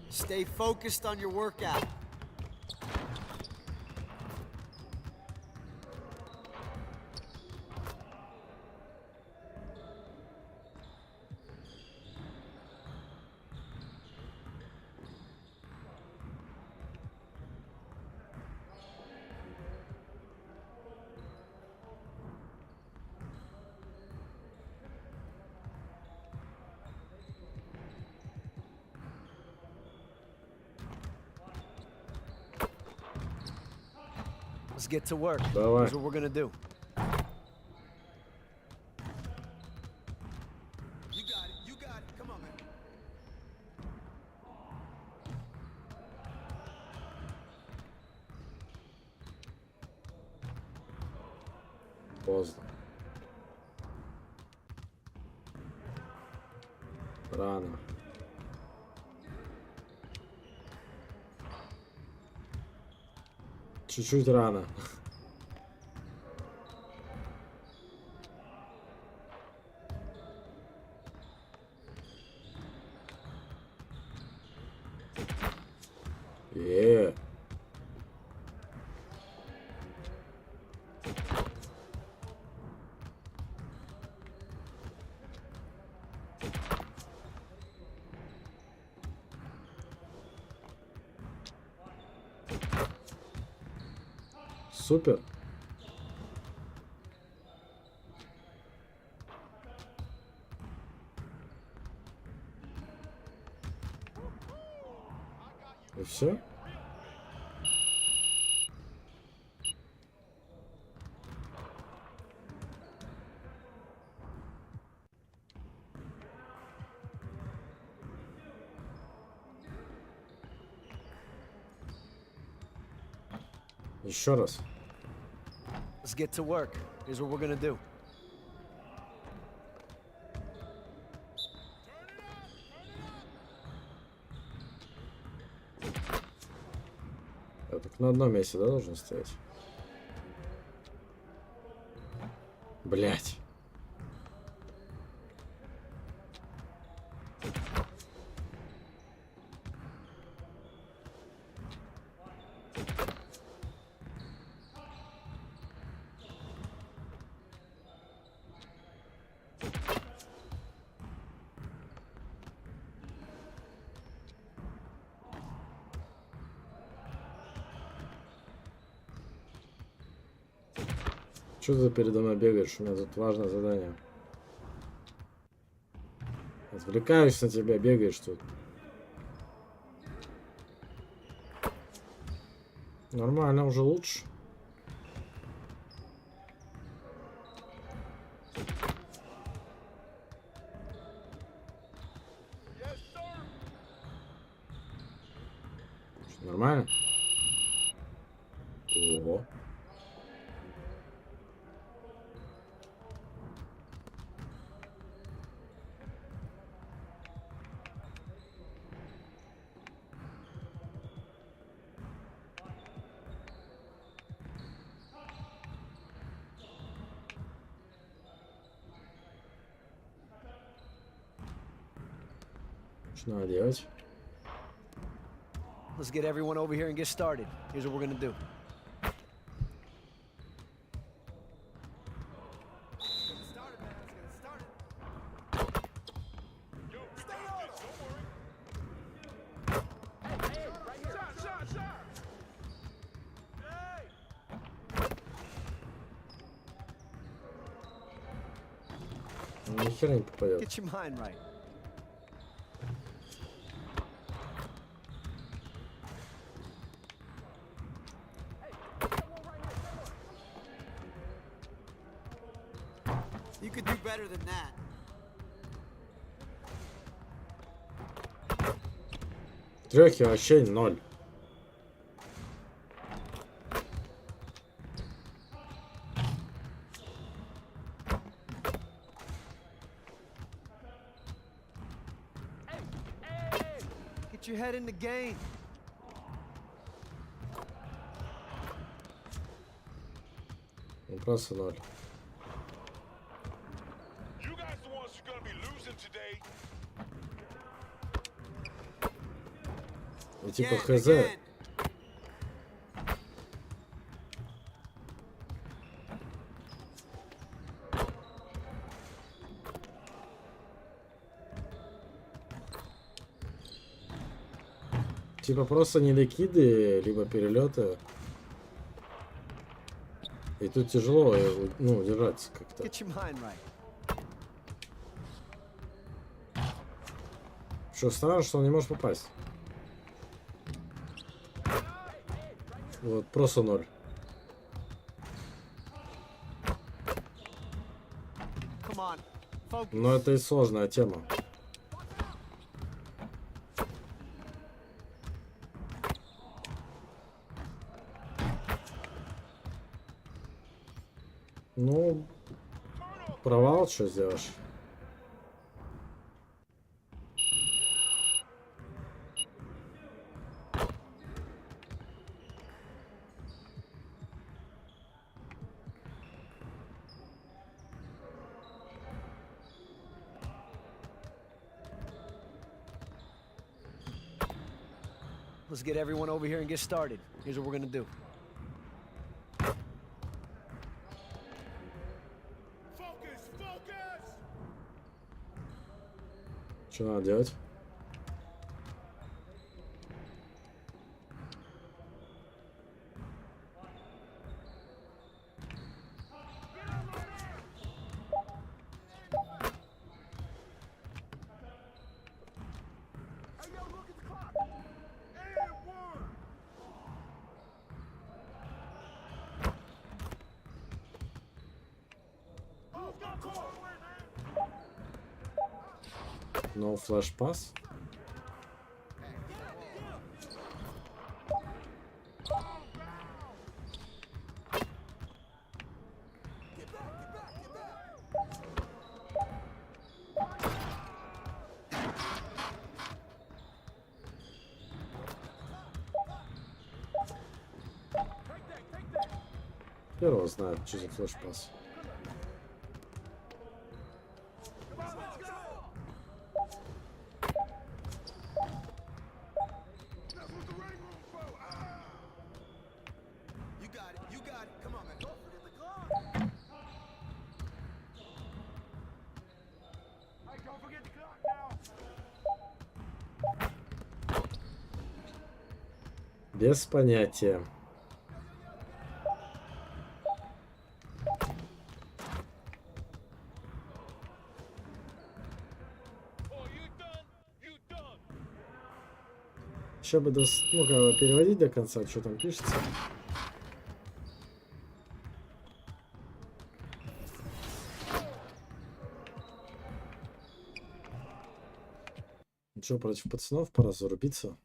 Stay focused on your workout. Let's get to work. Давай. Here's what we're gonna do. You got it. You got it. Come on, man. Поздно. Рано. Чуть-чуть рано. Супер. И все? Еще раз. Let's get to work. Here's what we're gonna do. Я так на одном месте, да, должен стоять? Блять. Что ты передо мной бегаешь? У меня тут важное задание. Отвлекаюсь на тебя, бегаешь тут. Нормально, уже лучше. Нормально? Ого. Что надо делать? Let's get everyone over here and get started. Here's what we're gonna do. Ни хера не попадет. Get your mind right. You could do better than that. Трёхи вообще 0. Get your head in the game. Ну, просто 0. И типа хз. Типа просто недокиды, либо перелеты. И тут тяжело, ну, удержаться как-то. Get your mind right. Что странно, что он не может попасть. Вот, просто 0. Но это и сложная тема. Ну, провал, что сделаешь? Let's get everyone over here and get started. Here's what we're gonna do. Что надо делать? No flash pass. Первого знает, что за флеш пас. Без понятия. Еще бы ну-ка переводить до конца, что там пишется. Что, против пацанов пора зарубиться.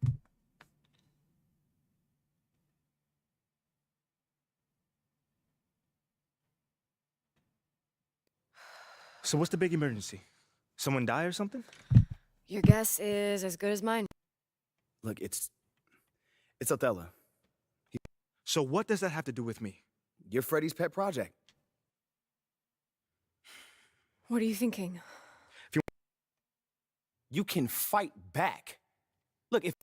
So what's the big emergency? Someone die or something? Your guess is as good as mine. Look, it's Othello. So what does that have to do with me? You're Freddy's pet project. What are you thinking? You can fight back. Look, if...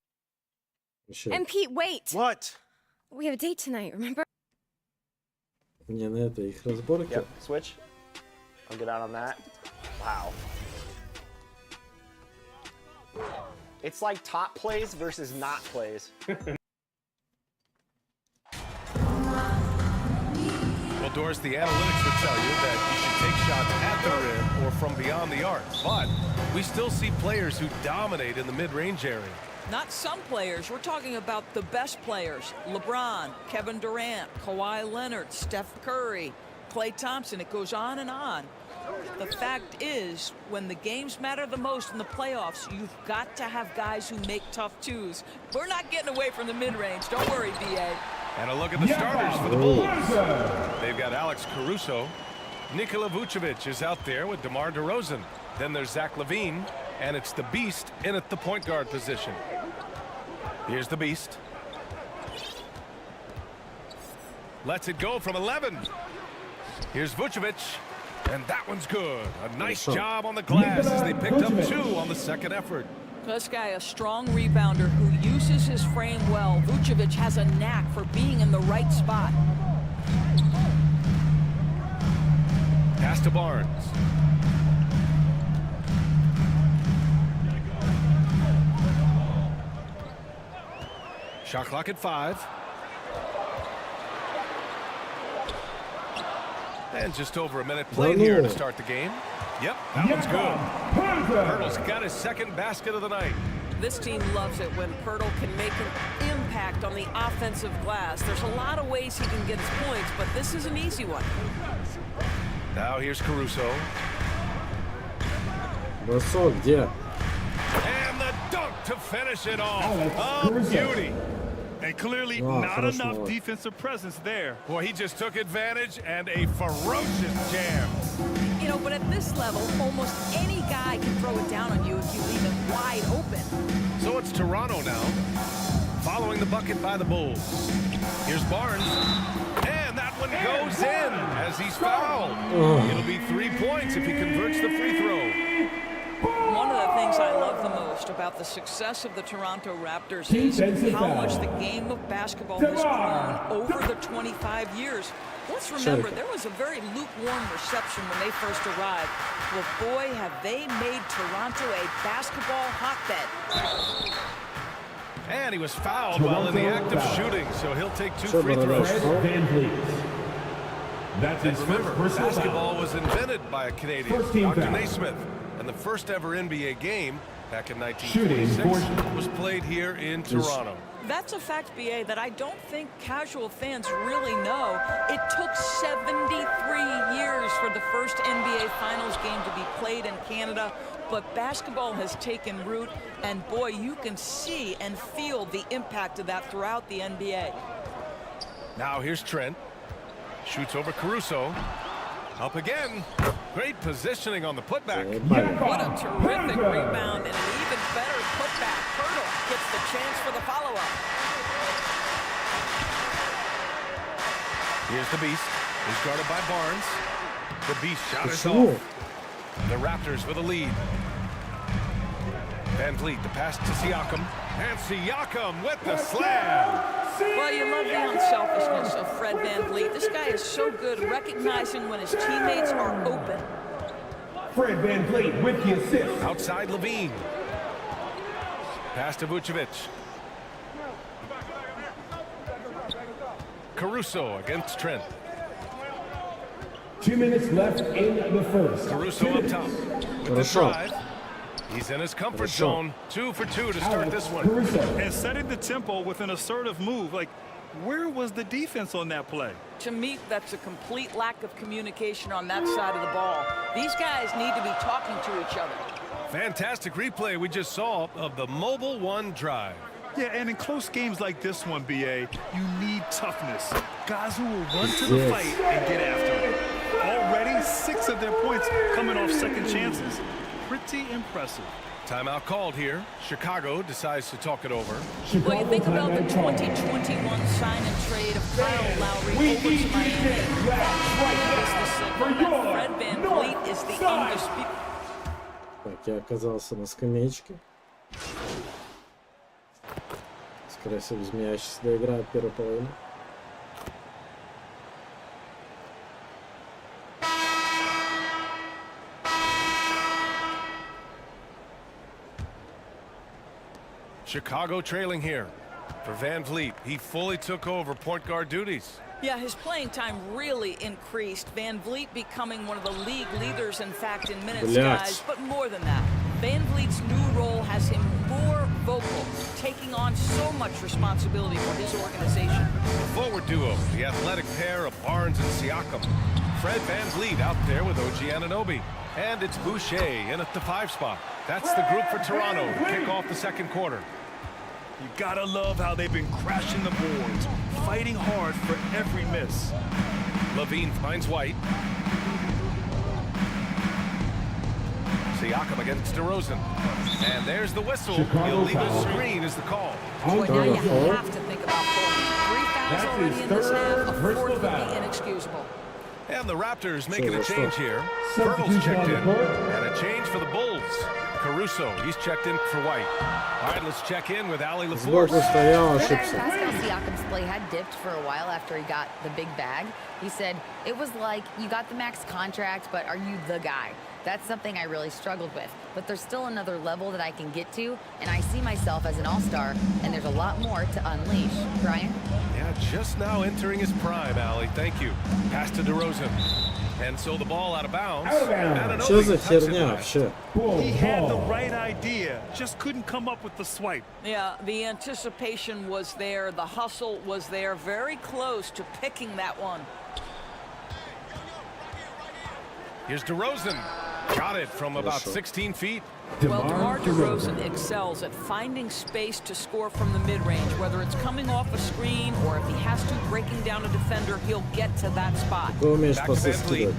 And Pete, wait! What? We have a date tonight, remember? Не, на это их разборки. Yep, switch. I'll get out on that. Wow. It's like top plays versus not plays. Well, Doris, the analytics would tell you that you should take shots at the rim or from beyond the arc, but we still see players who dominate in the mid-range area. Not some players. We're talking about the best players. LeBron, Kevin Durant, Kawhi Leonard, Steph Curry, Klay Thompson. It goes on and on. The fact is, when the games matter the most in the playoffs, you've got to have guys who make tough twos. We're not getting away from the mid-range. Don't worry, BA. And a look at the starters for the Bulls. They've got Alex Caruso. Nikola Vucevic is out there with DeMar DeRozan. Then there's Zach LaVine, and it's the Beast in at the point guard position. Here's the Beast. Lets it go from 11. Here's Vucevic. And that one's good. A nice job on the glass as they picked up 2 on the second effort. This guy, a strong rebounder who uses his frame well. Vucevic has a knack for being in the right spot. Pass to Barnes. Shot clock at 5. And just over a minute played here to start the game. Yep, that one's good. Pirtle's got his second basket of the night. This team loves it when Pirtle can make an impact on the offensive glass. There's a lot of ways he can get his points, but this is an easy one. Now here's Caruso. Бросок где? And the dunk to finish it off. A beauty. And clearly not enough defensive presence there. Boy, he just took advantage and a ferocious jam. You know, but at this level, almost any guy can throw it down on you if you leave him wide open. So it's Toronto now, following the bucket by the Bulls. Here's Barnes, and that one goes in as he's fouled. It'll be 3 points if he converts the free throw. One of the things I love the most about the success of the Toronto Raptors is how much the game of basketball has grown over the 25 years. Let's remember, there was a very lukewarm reception when they first arrived. Well, boy, have they made Toronto a basketball hotbed. And he was fouled while in the act of shooting, so he'll take 2 free throws. That's his remember, first basketball was invented by a Canadian, Dr. Naismith, and the first ever NBA game back in 1946 was played here in Toronto. That's a fact, BA, that I don't think casual fans really know. It took 73 years for the first NBA Finals game to be played in Canada, but basketball has taken root, and boy, you can see and feel the impact of that throughout the NBA. Now here's Trent. Shoots over Caruso. Up again. Great positioning on the putback. What a terrific rebound and an even better putback. Pirtle gets the chance for the follow-up. Here's the Beast. He's guarded by Barnes. The Beast shot is off. The Raptors with a lead. Van Vliet, the pass to Siakam. And Siakam with the slam. Well, you love the unselfishness of Fred Van Vliet. This guy is so good recognizing when his teammates are open. Fred Van Vliet with the assist. Outside LaVine. Pass to Vucevic. Caruso against Trent. 2 minutes left in the first. Caruso up top with the drive. He's in his comfort zone. 2 for 2 to start this one. And setting the tempo with an assertive move. Like, where was the defense on that play? To me, that's a complete lack of communication on that side of the ball. These guys need to be talking to each other. Fantastic replay we just saw of the Mobile One drive. Yeah, and in close games like this one, BA, you need toughness. Guys who will run to the fight and get after it. Already 6 of their points coming off second chances. Pretty impressive. Timeout called here. Chicago decides to talk it over. Well, you think about the 2021 sign and trade of Kyle Lowry over to Miami. Fred VanVleet is the undisputed. Так, я оказался на скамеечке. Скорее всего, без меня сейчас доиграют первую половину. Chicago trailing here. For VanVleet, he fully took over point guard duties. Yeah, his playing time really increased. VanVleet becoming one of the league leaders, in fact, in minutes, guys. But more than that, VanVleet's new role has him more vocal, taking on so much responsibility for his organization. The forward duo, the athletic pair of Barnes and Siakam. Fred VanVleet out there with OG Anunoby. And it's Boucher in at the 5 spot. That's the group for Toronto to kick off the second quarter. You gotta love how they've been crashing the boards, fighting hard for every miss. Levine finds White. Siakam against DeRozan. And there's the whistle. He'll leave a screen is the call. Boy, now you have to think about Portland. 3 fouls already in this half. A 4th would be inexcusable. And the Raptors making a change here. Pirtle's checked in. And a change for the Bulls. Caruso, he's checked in for White. All right, let's check in with Ali LaForce. Pascal Siakam's play had dipped for a while after he got the big bag. He said, it was like, you got the max contract, but are you the guy? That's something I really struggled with. But there's still another level that I can get to, and I see myself as an all-star, and there's a lot more to unleash. Brian? Yeah, just now entering his prime, Ali. Thank you. Pass to DeRozan. And so the ball out of bounds. Что за херня вообще? He had the right idea, just couldn't come up with the swipe. Yeah, the anticipation was there, the hustle was there, very close to picking that one. Here's DeRozan. Got it from about 16 feet. Well, DeMar DeRozan excels at finding space to score from the mid-range, whether it's coming off a screen or if he has to breaking down a defender, he'll get to that spot. Back to VanVleet.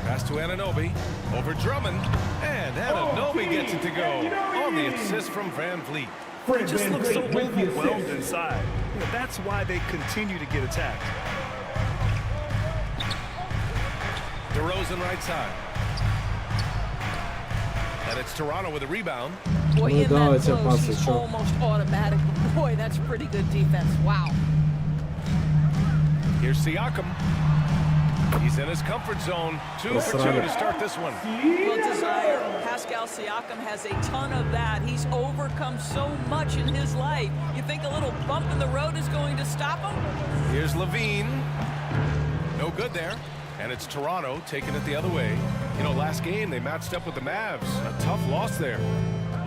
Pass to Anunoby. Over Drummond. And Anunoby gets it to go on the assist from VanVleet. He just looks so overwhelmed inside. That's why they continue to get attacked. DeRozan right side. And it's Toronto with a rebound. Boy, in that close, he's almost automatic. Boy, that's pretty good defense. Wow. Here's Siakam. He's in his comfort zone. 2 for 2 to start this one. Well, desire. Pascal Siakam has a ton of that. He's overcome so much in his life. You think a little bump in the road is going to stop him? Here's Levine. No good there. And it's Toronto taking it the other way. You know, last game they matched up with the Mavs. A tough loss there.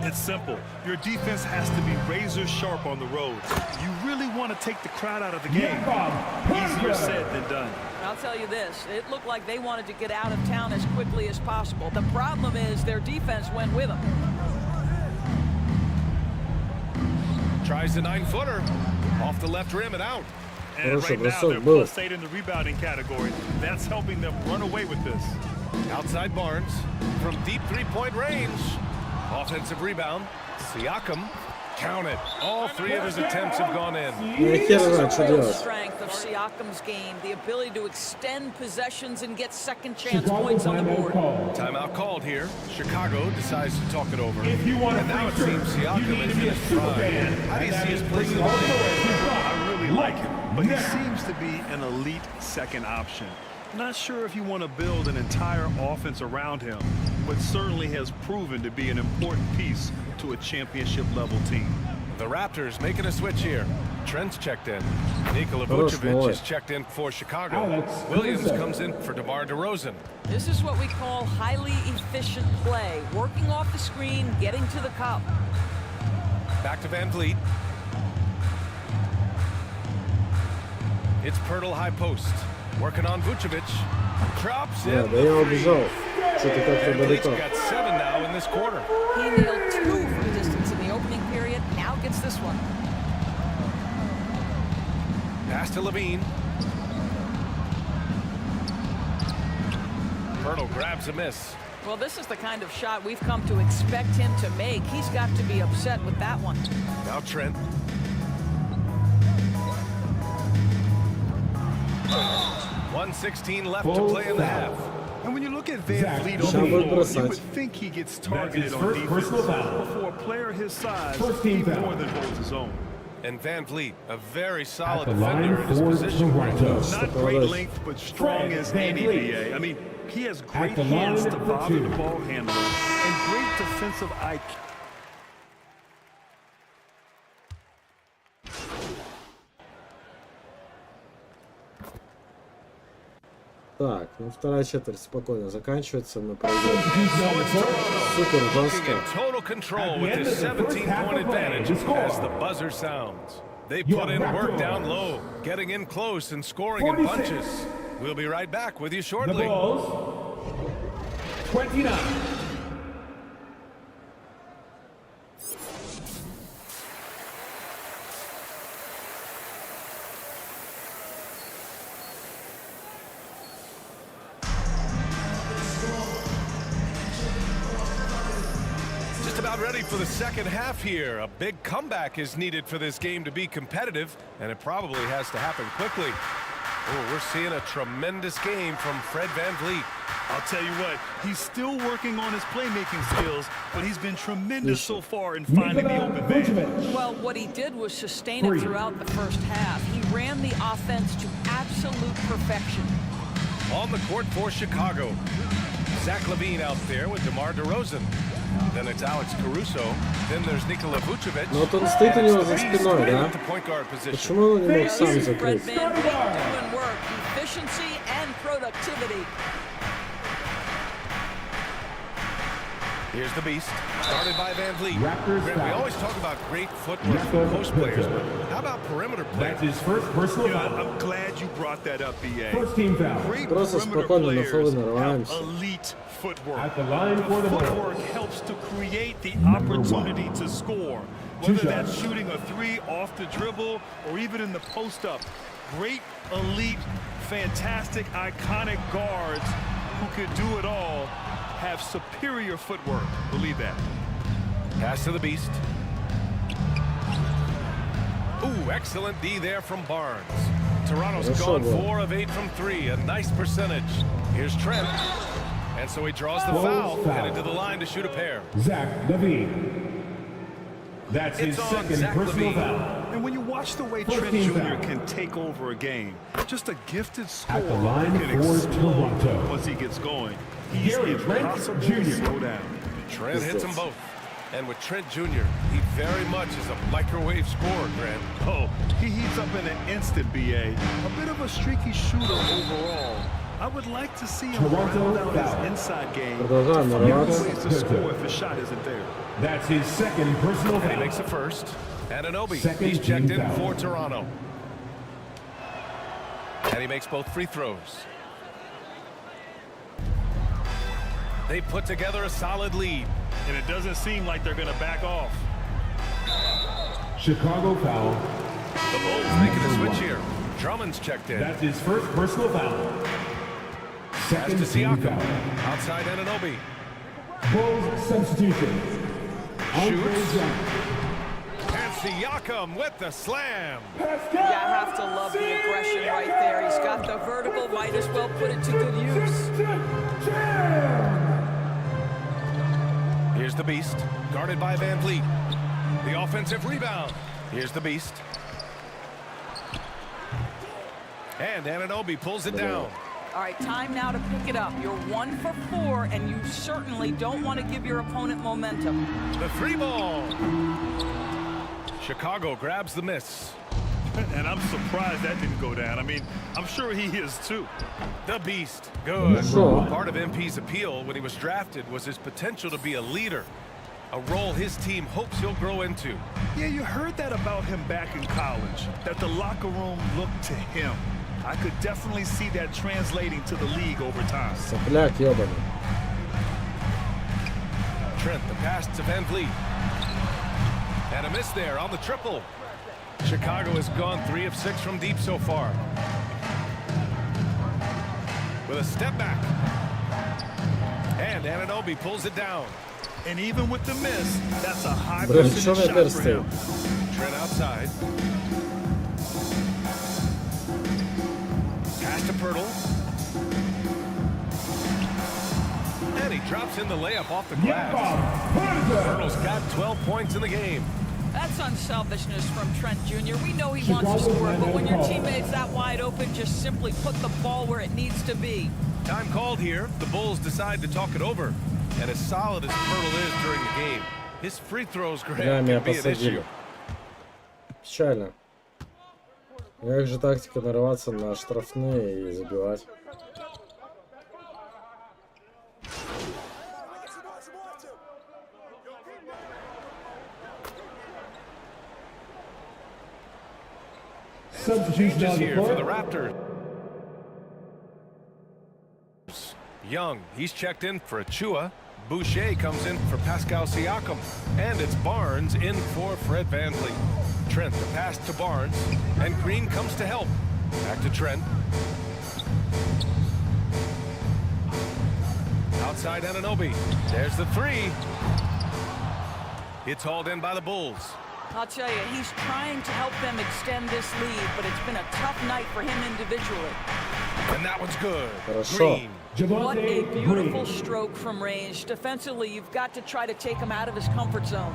It's simple. Your defense has to be razor sharp on the road. You really want to take the crowd out of the game. Easier said than done. I'll tell you this, it looked like they wanted to get out of town as quickly as possible. The problem is their defense went with them. Tries the 9-footer. Off the left rim and out. And right now, they're +8 in the rebounding category. That's helping them run away with this. Outside Barnes from deep 3-point range. Offensive rebound. Siakam. Count it. All 3 of his attempts have gone in. This is the real strength of Siakam's game, the ability to extend possessions and get second chance points on the board. Timeout called here. Chicago decides to talk it over. And now it seems Siakam is in his prime. How do you see his place in the league? I really like him, but he seems to be an elite second option. Not sure if you want to build an entire offense around him, but certainly has proven to be an important piece to a championship-level team. The Raptors making a switch here. Trent's checked in. Nikola Vucevic is checked in for Chicago. Williams comes in for DeMar DeRozan. This is what we call highly efficient play. Working off the screen, getting to the cup. Back to Van Vliet. It's Pirtle high post. Working on Vucevic. Drops in. Да я убежал. Что-то как-то далеко. Got 7 now in this quarter. He nailed 2 from distance in the opening period. Now gets this one. Pass to Levine. Pirtle grabs a miss. Well, this is the kind of shot we've come to expect him to make. He's got to be upset with that one. Now Trent. .116 left to play in the half. And when you look at Van Vliet on the floor, you would think he gets targeted on defense. But for a player his size, he more than holds his own. And Van Vliet, a very solid defender in his position. Not great length, but strong as any BA. I mean, he has great hands to bother the ball handler and great defensive IQ. Так, ну вторая четверть спокойно заканчивается, мы пройдем супер жестко. Total control with his 17-point advantage as the buzzer sounds. They put in work down low, getting in close and scoring in bunches. We'll be right back with you shortly. The Bulls, 29. Ready for the second half here. A big comeback is needed for this game to be competitive, and it probably has to happen quickly. Oh, we're seeing a tremendous game from Fred Van Vliet. I'll tell you what, he's still working on his playmaking skills, but he's been tremendous so far in finding the open man. Well, what he did was sustain it throughout the first half. He ran the offense to absolute perfection. On the court for Chicago, Zach Levine out there with DeMar DeRozan. Then it's Alex Caruso. Then there's Nikola Vucevic. Но вот он стоит у него за спиной, да? Почему он не мог сам закрыть? Here's the beast, started by Van Vliet. We always talk about great footwork from post players, but how about perimeter play? That's his first personal foul. I'm glad you brought that up, BA. First team foul. Great Просто спокойно на фолы нарываемся. Elite footwork. At the line for the footwork helps to create the opportunity to score. Whether that's shooting a 3 off the dribble or even in the post up. Great, elite, fantastic, iconic guards who could do it all have superior footwork. Believe that. Pass to the beast. Ooh, excellent D there from Barnes. Toronto's gone 4 of 8 from 3, a nice percentage. Here's Trent. And so he draws the foul, headed to the line to shoot a pair. Zach Levine. That's his second personal foul. And when you watch the way Trent Jr. can take over a game, just a gifted scorer at the line can for explode Toronto. once he gets going. He's impossible to slow down. Trent hits them both. And with Trent Jr., he very much is a microwave scorer, Grant. Oh, he heats up in an instant, BA. A bit of a streaky shooter overall. I would like to see him round out his inside game to find ways to score if his shot isn't there. That's his second personal foul. He makes the first. Anunoby, he's checked in for Toronto. And he makes both free throws. They put together a solid lead. And it doesn't seem like they're going to back off. Chicago foul. The Bulls making a switch here. Drummond's checked in. That's his first personal foul. Second to Siakam. Outside Anunoby. Bulls substitution. Shoots. And Siakam with the slam. You have to love the aggression right there. He's got the vertical, might as well put it to good use. Here's the beast, guarded by Van Vliet. The offensive rebound. Here's the beast. And Anunoby pulls it down. All right, time now to pick it up. You're 1 for 4, and you certainly don't want to give your opponent momentum. The 3 ball. Chicago grabs the miss. And I'm surprised that didn't go down. I mean, I'm sure he is too. The beast. Good. Sure. Part of MP's appeal when he was drafted was his potential to be a leader. A role his team hopes he'll grow into. Yeah, you heard that about him back in college, that the locker room looked to him. I could definitely see that translating to the league over time. Сопляк ёбаный. Trent, the pass to Van Vliet. And a miss there on the triple. Chicago has gone 3 of 6 from deep so far. With a step back. And Anunoby pulls it down. And even with the miss, that's a high percentage shot for him. Trent outside. Pass to Pirtle. And he drops in the layup off the glass. Pirtle's got 12 points in the game. That's unselfishness from Trent Jr. We know he wants to score, but when your teammate's that wide open, just simply put the ball where it needs to be. Time called here. The Bulls decide to talk it over. And as solid as Pirtle is during the game, his free throws, Graham, can be an issue. Печально. Как же тактика нарваться на штрафные и забивать? Changes here for the Raptors. Young, he's checked in for Achua. Boucher comes in for Pascal Siakam. And it's Barnes in for Fred VanVleet. Trent, the pass to Barnes. And Green comes to help. Back to Trent. Outside Anunoby. There's the three. It's hauled in by the Bulls. I'll tell you, he's trying to help them extend this lead, but it's been a tough night for him individually. And that one's good. Хорошо. Green. What a beautiful stroke from range. Defensively, you've got to try to take him out of his comfort zone.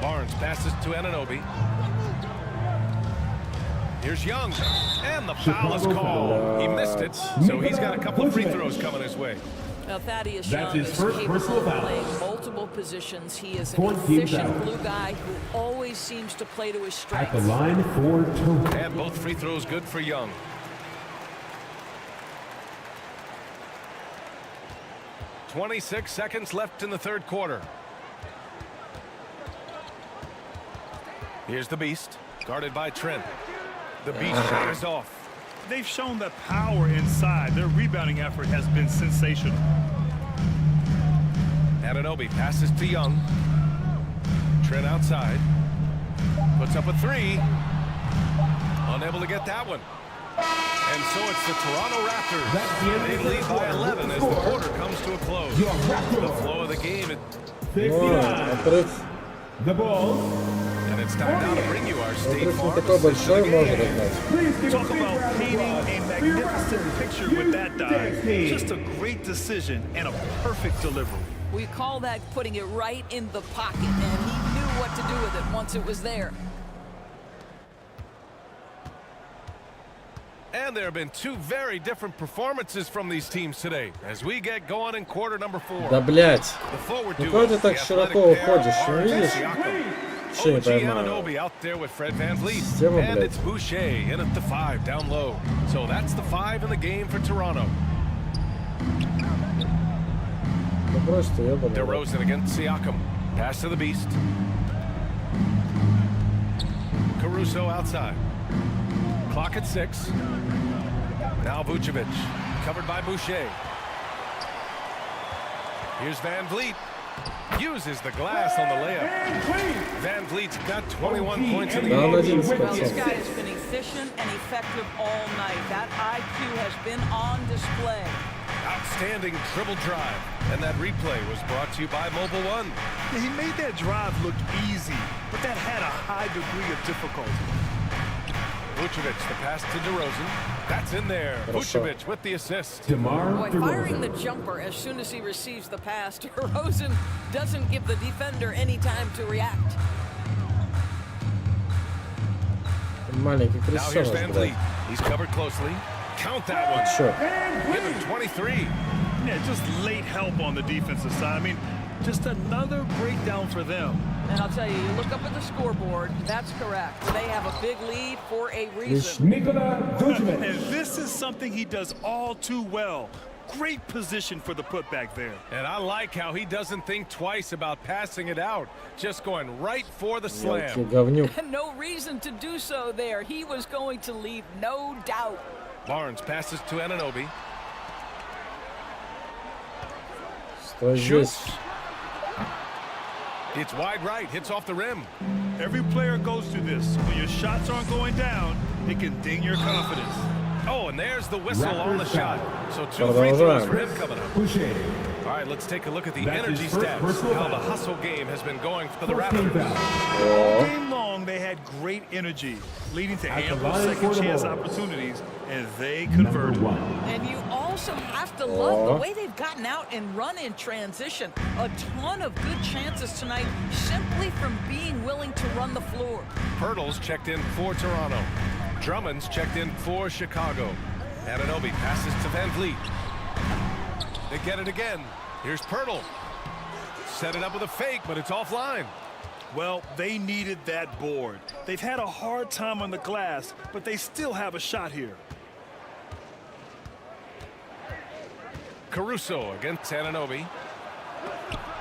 Barnes passes to Anunoby. Here's Young. And the foul is called. He missed it, so he's got a couple of free throws coming his way. Now, Thaddeus Young is capable of playing multiple positions. He is an efficient blue guy who always seems to play to his strengths. At the line for two. And both free throws good for Young. "26 seconds left in the third quarter. Here's the Beast, guarded by Trent. The Beast shot is off. They've shown that power inside. Their rebounding effort has been sensational. Anunoby passes to Young. Trent outside. Puts up a three. Unable to get that one. And so it's the Toronto Raptors. They lead by 11 as the quarter comes to a close. The flow of the game. The ball. And it's time now to bring you our State Farm. Talk about painting a magnificent picture with that dive. Just a great decision and a perfect delivery. We call that putting it right in the pocket, and he knew what to do with it once it was there. And there have been two very different performances from these teams today as we get going in quarter number 4. Да блять. Ну как ты так широко уходишь, не видишь? Вообще не поймаю. Anunoby out there with Fred VanVleet. Система, And блядь. it's Boucher in at the 5 down low. So that's the 5 in the game for Toronto. Ну просто ёбаный. DeRozan against Siakam. Pass to the Beast. Caruso outside. Clock at 6. Now Vucevic, covered by Boucher. Here's VanVleet. Uses the glass on the layup. VanVleet's got 21 points in the game. This guy has been efficient and effective all night. That IQ has been on display. Outstanding dribble drive. And that replay was brought to you by Mobile One. Yeah, he made that drive look easy, but that had a high degree of difficulty. Vucevic, the pass to DeRozan. That's in there. Vucevic with the assist. Boy, firing the jumper as soon as he receives the pass, DeRozan doesn't give the defender any time to react. Маленький Now here's крестёныш, VanVleet. блядь. He's covered closely. Count that one. Sure. Give him 23. Yeah, just late help on the defensive side. I mean, Just another breakdown for them. And I'll tell you, you look up at the scoreboard, that's correct. They have a big lead for a reason. And this is something he does all too well. Great position for the putback there. And I like how he doesn't think twice about passing it out, just going right for the slam. No reason to do so there. He was going to leave no doubt. Barnes passes to Anunoby. Shoots. It's wide right, hits off the rim. Every player goes through this. When your shots aren't going down, it can ding your confidence. Oh, and there's the whistle on the shot. So 2 free throws for him coming up. All right, let's take a look at the energy stats. How the hustle game has been going for the Raptors. All game long, they had great energy, leading to ample second chance opportunities, and they converted. And you also have to love the way they've gotten out and run in transition. A ton of good chances tonight simply from being willing to run the floor. Pirtle's checked in for Toronto. Drummond's checked in for Chicago. Anunoby passes to Van Vliet. They get it again. Here's Pirtle. Set it up with a fake, but it's offline. Well, they needed that board. They've had a hard time on the glass, but they still have a shot here. Caruso against Anunoby.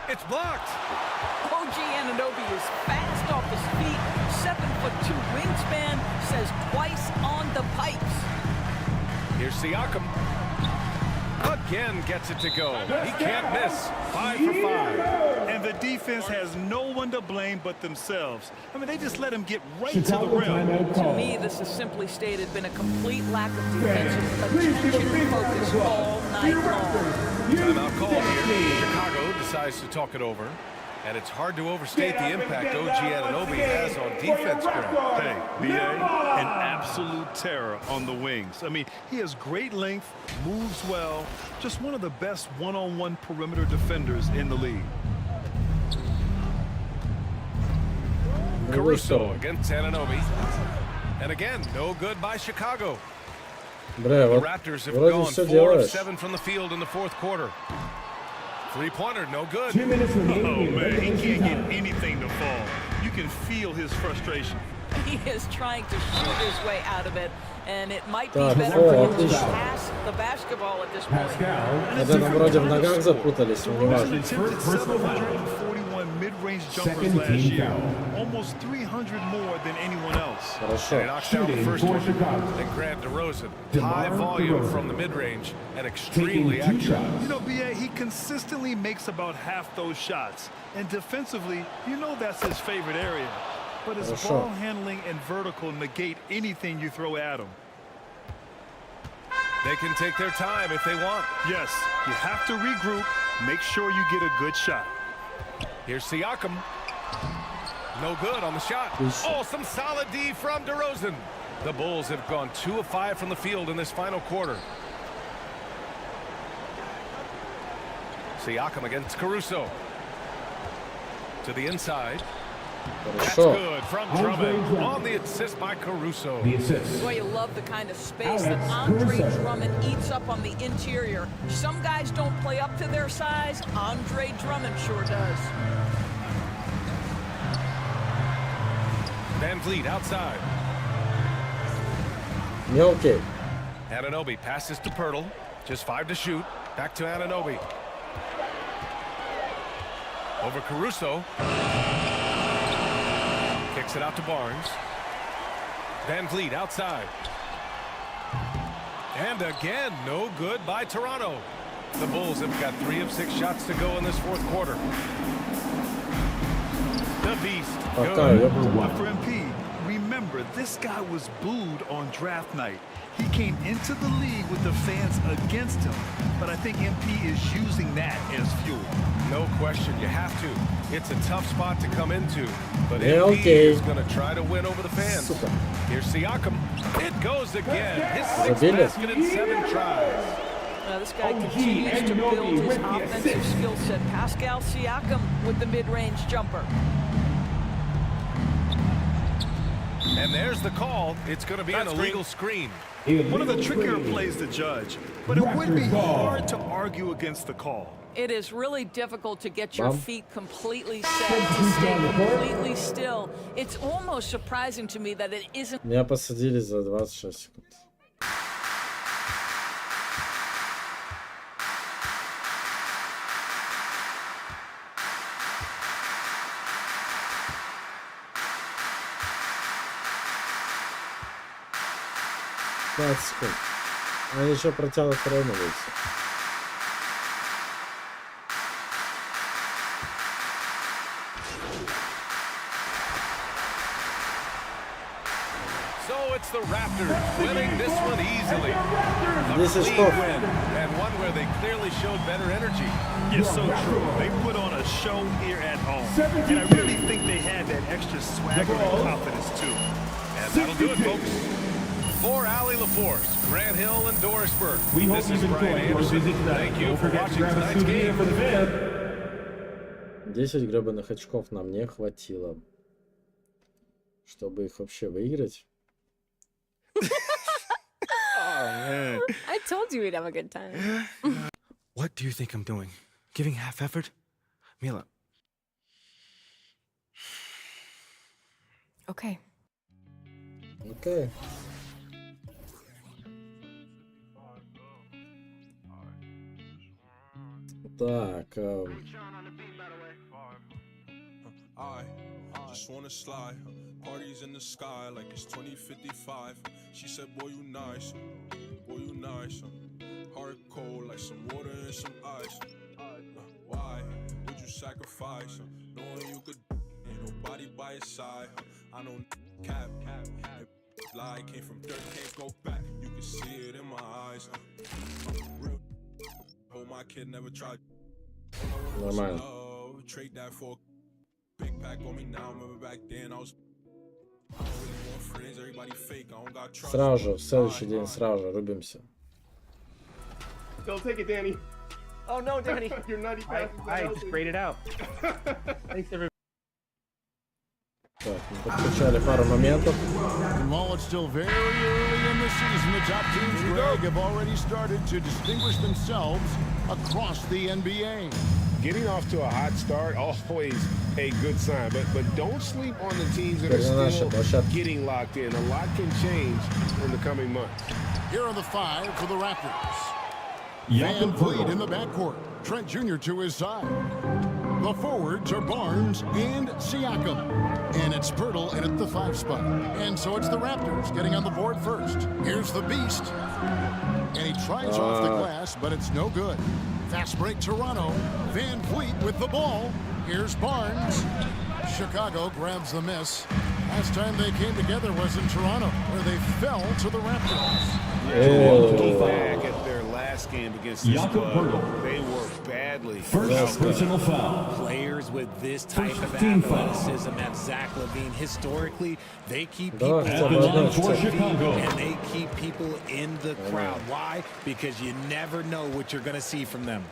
It's blocked. OG Anunoby is fast off his feet. 7'2" wingspan, says twice on the pipes. Here's Siakam. Again gets it to go. He can't miss. 5 for 5. And the defense has no one to blame but themselves. I mean, they just let him get right to the rim. To me, this has simply stated been a complete lack of defensive attention and focus all night long. Timeout call here. Chicago decides to talk it over. And it's hard to overstate the impact OG Anunoby has on defense. Hey, B.A., an absolute terror on the wings. I mean, he has great length, moves well, just one of the best one-on-one perimeter defenders in the league. Caruso against Anunoby. And again, no good by Chicago. The Raptors have gone 4 of 7 from the field in the fourth quarter. Three-pointer, no good. 2 minutes remaining. Oh, man, he can't get anything to fall. You can feel his frustration. He is trying to shoot his way out of it, and it might be better for him to pass the basketball at this point. Когда там вроде в ногах запутались, но не важно. 741 mid-range jumpers last year. Almost 300 more than anyone else. They knocked down the first one. Then Grant DeRozan. High volume from the mid-range and extremely accurate. You know, B.A., he consistently makes about half those shots. And defensively, you know that's his favorite area. But his ball handling and vertical negate anything you throw at him. They can take their time if they want. Yes, you have to regroup. Make sure you get a good shot. Here's Siakam. No good on the shot. Oh, some solid D from DeRozan. The Bulls have gone 2 of 5 from the field in this final quarter. Siakam against Caruso. To the inside. That's good from Drummond on the assist by Caruso. Boy, you love the kind of space that Andre Drummond eats up on the interior. Some guys don't play up to their size. Andre Drummond sure does. Van Vliet outside. Мелкий. Anunoby passes to Pirtle. Just 5 to shoot. Back to Anunoby. Over Caruso. Kicks it out to Barnes. Van Vliet outside. And again, no good by Toronto. The Bulls have got 3 of 6 shots to go in this fourth quarter. The Beast. Good. For MP, remember, this guy was booed on draft night. He came into the league with the fans against him, but I think MP is using that as fuel. No question, you have to. It's a tough spot to come into, but MP is going to try to win over the fans. Here's Siakam. It goes again. His 6th basket in 7 tries. This guy continues to build his offensive skill set. Pascal Siakam with the mid-range jumper. And there's the call. It's going to be an illegal screen. One of the trickier plays to judge, but it would be hard to argue against the call. It is really difficult to get your feet completely set, to stay completely still. It's almost surprising to me that it isn't. Меня посадили за 26 секунд. Они еще протянут коронавируса. So it's the Raptors winning this one easily. This is clean win, and one where they clearly showed better energy. Yes, so true. They put on a show here at home. And I really think they had that extra swagger and confidence too. And that'll do it, folks. For Allie LaForce, Grant Hill, and Dorisburg. This is Brian Anderson. Thank you for watching tonight's game. 10 гребаных очков нам не хватило, чтобы их вообще выиграть. I told you we'd have a good time. What do you think I'm doing? Giving half effort? Mila. Okay. Okay. Так. I just wanna slide. Parties in the sky like it's 2055. She said, boy, you nice. Boy, you nice. Heart cold like some water and some ice. Why would you sacrifice? Knowing you could, ain't nobody by your side. I know cap. Lie came from dirt, can't go back. You can see it in my eyes. Real. Hold my kid, never tried. Нормально. Trade that for a big pack on me now. Remember back then I was. Сразу же, в следующий день сразу же рубимся. Don't take it, Danny. Oh no, Danny. You're nutty passes. I just sprayed it out. Thanks, everybody. Так, мы подключали пару моментов. And while it's still very early in the season, the top teams, Greg, have already started to distinguish themselves across the NBA. Getting off to a hot start, always a good sign. But don't sleep on the teams that are still getting locked in. A lot can change in the coming months. Here are the 5 for the Raptors. Van Vliet in the backcourt. Trent Jr. to his side. The forwards are Barnes and Siakam. And it's Pirtle in at the 5 spot. And so it's the Raptors getting on the board first. Here's the Beast. And he tries off the glass, but it's no good. Fast break Toronto. Van Vliet with the ball. Here's Barnes. Chicago grabs the miss. Last time they came together was in Toronto, where they fell to the Raptors. Back at their last game against this club, they were badly. First personal foul. Players with this type of athleticism at Zach LaVine, historically, they keep people and they keep people in the crowd. Why? Because you never know what you're going to see from them.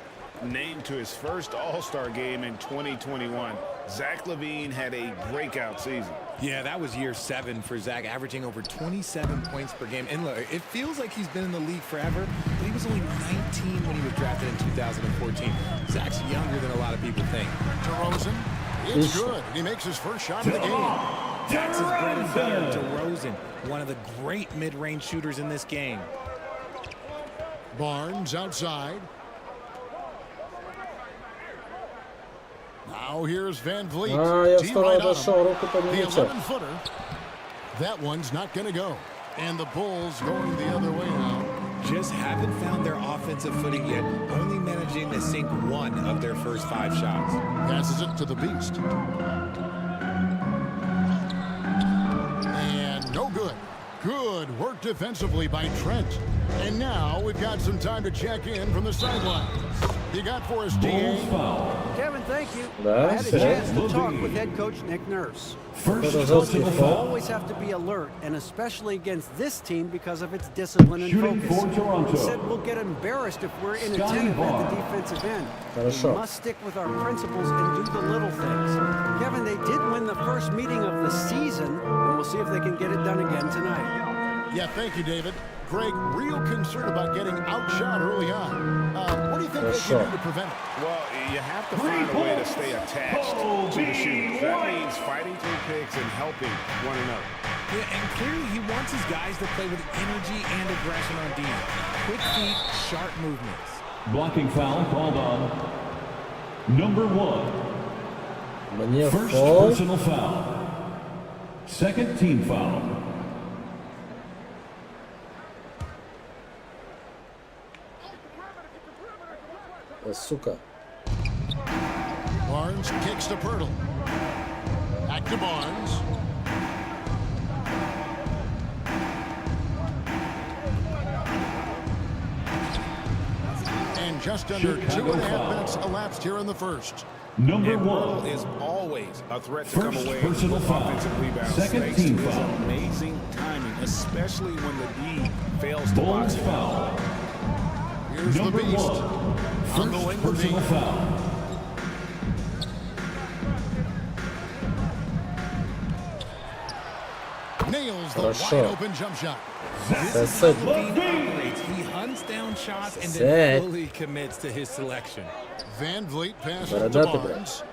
Named to his first All-Star game in 2021, Zach LaVine had a breakout season. Yeah, that was year 7 for Zach, averaging over 27 points per game. And look, it feels like he's been in the league forever, but he was only 19 when he was drafted in 2014. Zach's younger than a lot of people think. DeRozan, it's good. He makes his first shot of the game. That's his bread and butter. DeRozan, one of the great mid-range shooters in this game. Barnes outside. Now here's Van Vliet. Right the 11-footer. That one's not going to go. And the Bulls going the other way now. Just haven't found their offensive footing yet, only managing to sink 1 of their first 5 shots. Passes it to the Beast. And no good. Good work defensively by Trent. And now we've got some time to check in from the sidelines. You got for us, DA? Kevin, thank you. I had a chance to talk with head coach Nick Nurse. First always have to be alert, and especially against this team because of its discipline and focus. He said we'll get embarrassed if we're inattentive at the defensive end. We must stick with our principles and do the little things. Kevin, they did win the first meeting of the season, and we'll see if they can get it done again tonight. Yeah, thank you, David. Greg, real concerned about getting outshot early on. What do you think they can do to prevent it? Well, you have to find a way to stay attached to the shooters. That means fighting through picks and helping one another. Yeah, and clearly he wants his guys to play with energy and aggression on D. Quick feet, sharp movements. Blocking foul called on number 1. First personal foul. Second team foul. Сука. Barnes kicks to Pirtle. Back to Barnes. And just under 2.5 minutes elapsed here in the first. Number 1 is always a threat to First come away personal with foul. offensive rebounds. Second Thanks team to his foul. amazing timing, especially when the D fails to Bulls box it. foul. Here's Number the beast. 1 First personal foul. Nails the Хорошо. wide open jump shot. This is how Levine operates. He hunts down shots and then fully commits to his selection. Van Vliet passes to Бородатый, Barnes.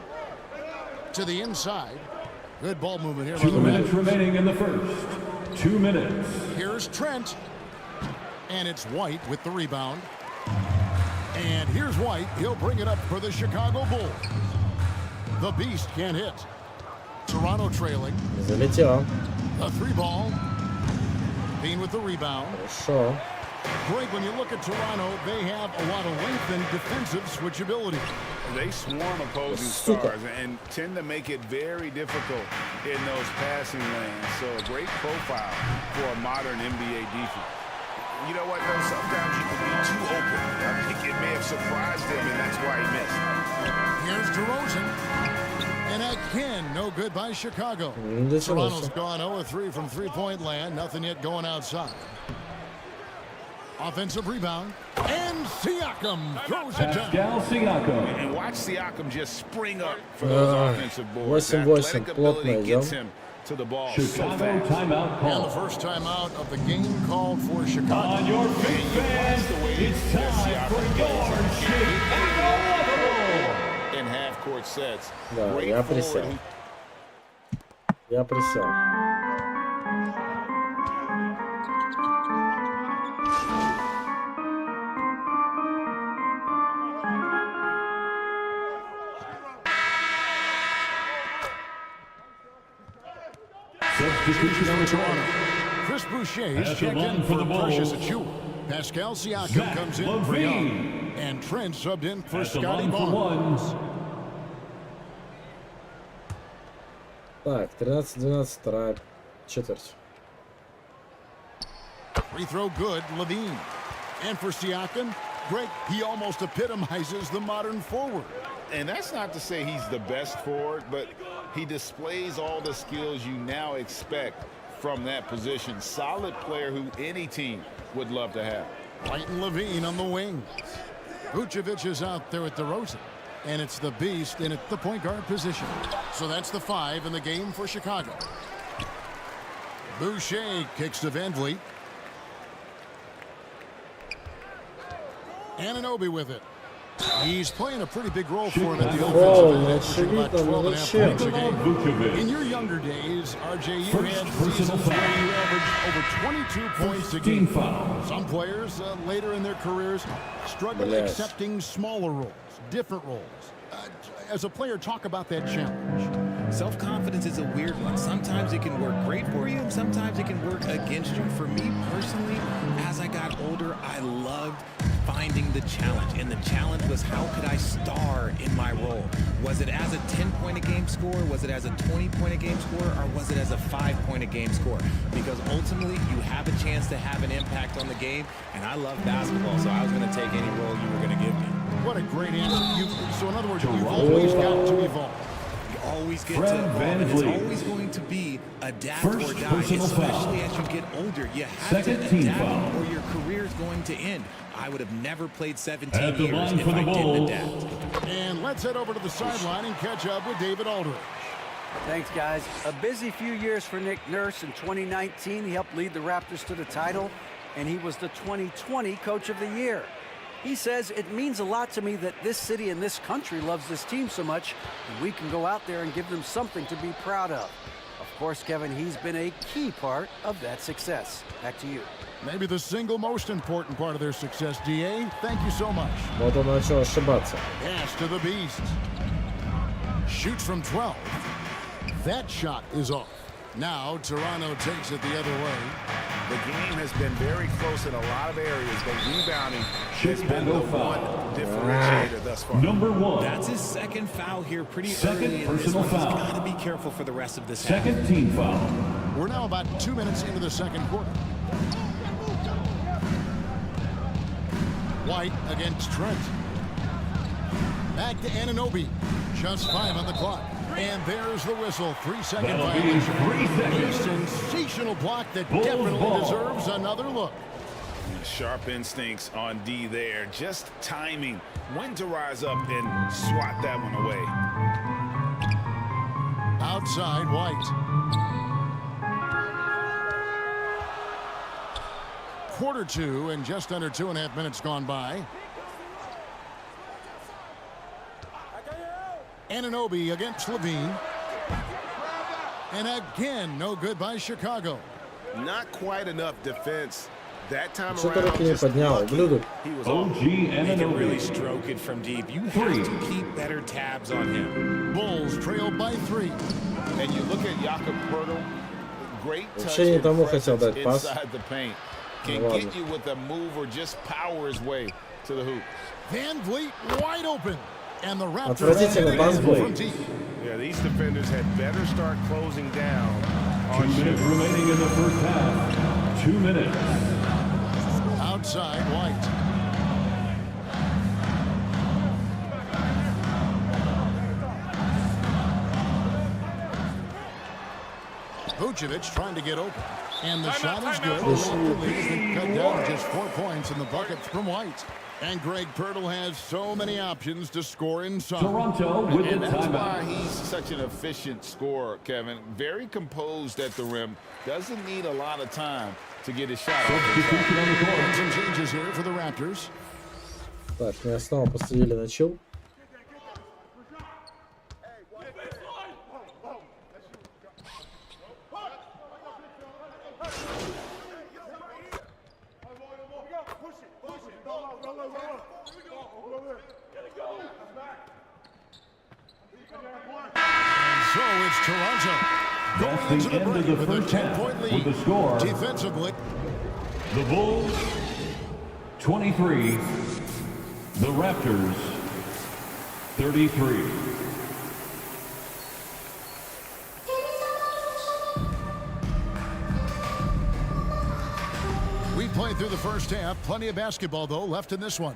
To the inside. Good ball movement here. 2 minutes remaining in the first. 2 minutes. Here's Trent. And it's White with the rebound. And here's White. He'll bring it up for the Chicago Bulls. The Beast can't hit. Toronto trailing. Залетел. A 3-ball. Bean with the rebound. Хорошо. Greg, when you look at Toronto, they have a lot of length and defensive switchability. They swarm opposing stars and tend to make it very difficult in those passing lanes. So a great profile for a modern NBA defense. You know what, though? Sometimes you can be too open. I think it may have surprised him, and that's why he missed. Here's DeRozan. And again, no good by Chicago. Toronto's gone 0-3 from three-point land. Nothing yet going outside. Offensive rebound. And Siakam throws it down. And watch Siakam just spring up for those offensive boards. 8-8, плотно идем. To the ball Chicago so fast. timeout call. And the first timeout of the game called for Chicago. On your big fans, it's time for your Chicago. In half-court sets. Да, я присел. Я присел. Substitution on Toronto. Chris Boucher's checked in for Precious Achiuwa. Pascal Siakam comes in for Young. And Trent subbed in for Scotty Barnes. Так, 13-12, вторая четверть. Free throw good, Levine. And for Siakam, Greg, he almost epitomizes the modern forward. And that's not to say he's the best forward, but he displays all the skills you now expect from that position. Solid player who any team would love to have. White and Levine on the wing. Vucevic is out there at DeRozan. And it's the Beast in at the point guard position. So that's the 5 in the game for Chicago. Boucher kicks to Van Vliet. Anunoby with it. He's playing a pretty big role for him at the offensive end, about 12.5 points a game. In your younger days, RJ, you had seasons where you averaged over 22 points a game. Some players later in their careers struggle accepting smaller roles, different roles. As a player, talk about that challenge. Self-confidence is a weird one. Sometimes it can work great for you, and sometimes it can work against you. For me personally, as I got older, I loved finding the challenge. And the challenge was, how could I star in my role? Was it as a 10-point-a-game scorer? Was it as a 20-point-a-game scorer? Or was it as a 5-point-a-game scorer? Because ultimately, you have a chance to have an impact on the game. And I love basketball, so I was going to take any role you were going to give me. What a great answer. So in other words, you've always got to evolve. Always get to evolve, and it's always going to be adapt or die, especially as you get older. You have to adapt or your career is going to end. I would have never played 17 years if I didn't adapt. And let's head over to the sideline and catch up with David Aldridge. Thanks, guys. A busy few years for Nick Nurse. In 2019, he helped lead the Raptors to the title. and he was the 2020 Coach of the Year. He says, it means a lot to me that this city and this country loves this team so much, and we can go out there and give them something to be proud of. Of course, Kevin, he's been a key part of that success. Back to you. Maybe the single most important part of their success, DA. Thank you so much. Вот он начал ошибаться. Pass to the beast. Shoots from 12. That shot is off. Now Toronto takes it the other way. The game has been very close in a lot of areas, but rebounding has been the one differentiator thus far. Number 1. That's his second foul here pretty Second early in this personal one. foul. He's got to be careful for the rest of this Second half. team foul. We're now about 2 minutes into the second quarter. White against Trent. Back to Anunoby. Just 5 on the clock. And there's the whistle. 3-second That'll be violation. 3 seconds. A sensational block that Bulls definitely ball. deserves another look. Sharp instincts on D there. Just timing when to rise up and swat that one away. Outside White. Quarter 2 and just under 2.5 minutes gone by. Anunoby against Levine. And again, no good by Chicago. Not quite enough defense that time Что-то around. руки не Just поднял, lucky. ублюдок. He was OG He can really Anunoby. stroke it from deep. You have to keep better tabs on him. Bulls trail by 3. And you look at Jakob Poeltl, great touch Вообще не and тому хотел presence дать пас. inside the paint. Can Ну get ладно. you with a move or just power his way to the hoop. Van Vliet wide open. And the Raptors Отвратительный пас был. from deep. Yeah, these defenders had better start closing down 2 on minutes shooting. remaining in the first half. 2 minutes. Outside White. Vucevic trying to get open. And the shot is good. The Raptors lead cut down to just 4 points in the bucket from White. And Greg Poeltl has so many options to score inside. Toronto with the And that's why timeout. he's such an efficient scorer, Kevin. Very composed at the rim. Doesn't need a lot of time to get his shot off. Substitution on the court. Some changes here for the Raptors. Так, меня снова посадили на чил. So it's Toronto. Going That's into the the end break of the with a first half 10-point with lead. the score. Defensively. The Bulls 23. The Raptors 33. We played through the first half. Plenty of basketball, though, left in this one.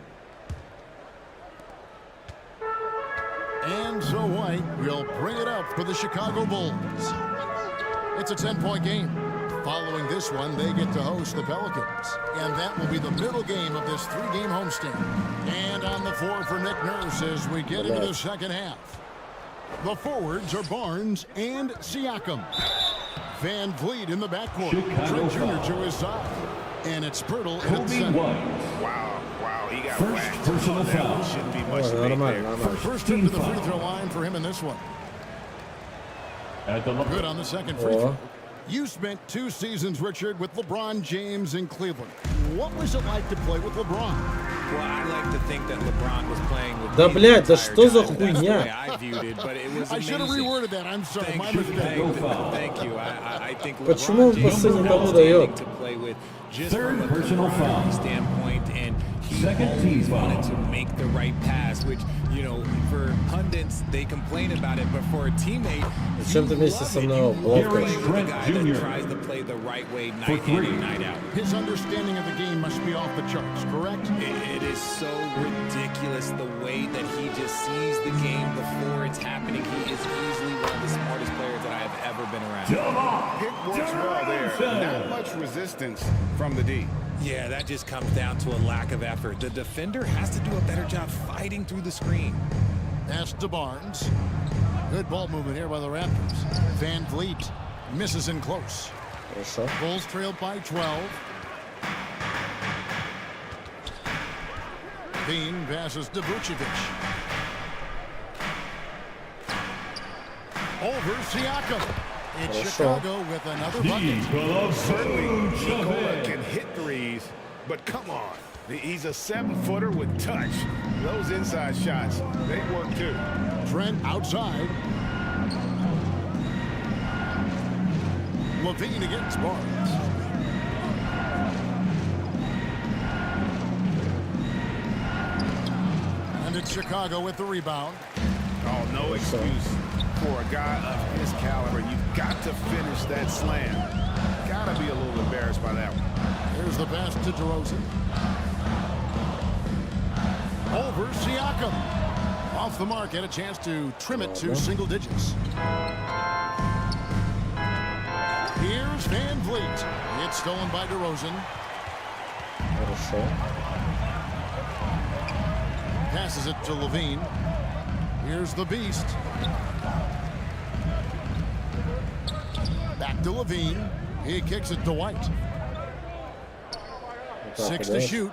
And so White will bring it up for the Chicago Bulls. It's a 10-point game. Following this one, they get to host the Pelicans. And that will be the middle game of this 3-game homestand. And on the floor for Nick Nurse as we get into the second half. The forwards are Barnes and Siakam. Van Vliet in the backcourt. Chicago Trent Jr. foul. to his side. And it's Poeltl at Kobe center. White. Wow, he got First whacked. personal That foul. one shouldn't be much debate Нормально, there. нормально. First trip to the free throw line for him in this one. At the Good on the second free О. throw. You spent 2 seasons, Richard, with LeBron James in Cleveland. What was it like to play with LeBron? Well, I like to think that LeBron was playing with Да, me the блядь, да entire что за time. That's the хуйня? way I viewed it, but it was I should have amazing. reworded that. I'm sorry. My Thank you. mistake. Thank you. I think Почему LeBron он James пасы не was тому outstanding дает? to play with just Third from a personal foul. camaraderie standpoint, and he Second team always foul. wanted to make the right pass, which, you know, for pundits, they complain about it, but for a teammate, Зачем ты вместе со мной play блокаешь? with a guy that tries to play the right way night in and night out. His understanding of the game must be off the charts, correct? It is so ridiculous the way that he just sees the game before it's happening. He is easily one of the smartest players that I have ever been around. Pick works well there. Not much resistance from the D. Yeah, that just comes down to a lack of effort. The defender has to do a better job fighting through the screen. Pass to Barnes. Good ball movement here by the Raptors. Van Vliet misses in close. Хорошо. Bulls trailed by 12. Levine passes to Vucevic. Over Siakam. It's Chicago with another bucket. Certainly, Nikola can hit threes, but come on. He's a 7-footer with touch. Those inside shots, they work too. Trent outside. Levine against Barnes. And it's Chicago with the rebound. Oh, no excuse for a guy of his caliber. You've got to finish that slam. Got to be a little embarrassed by that one. Here's the pass to DeRozan. Over Siakam. Off the mark, had a chance to trim it to single digits. Here's Van Vliet. It's stolen by DeRozan. Passes it to Levine. Here's the Beast. Back to Levine. He kicks it to White. 6 to shoot.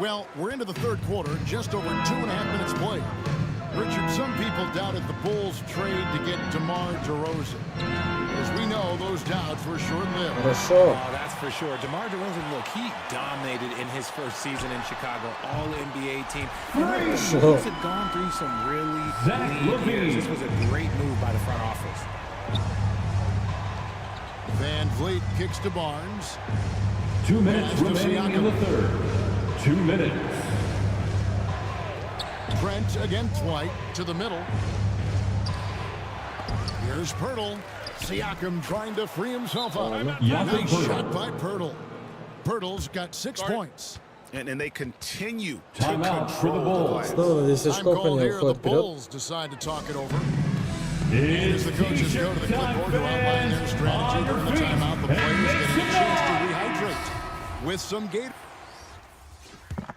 Well, we're into the third quarter, just over 2.5 minutes played. Richard, some people doubted the Bulls' trade to get DeMar DeRozan. As we know, those doubts were short-lived. Oh, that's for sure. DeMar DeRozan, look, he dominated in his first season in Chicago, all-NBA team. The Bulls had gone through some really lean years. This was a great move by the front office. Van Vliet kicks to Barnes. 2 minutes remaining in the third. 2 minutes. Trent against White to the middle. Here's Pirtle. Siakam trying to free himself up. Nice shot by Pirtle. Pirtle's got 6 points. And they continue to Timeout for the Bulls. I'm called here. The Bulls decide to talk it over. As the coaches go to the clipboard to outline their strategy during the timeout, the players get a chance to rehydrate with some Gator.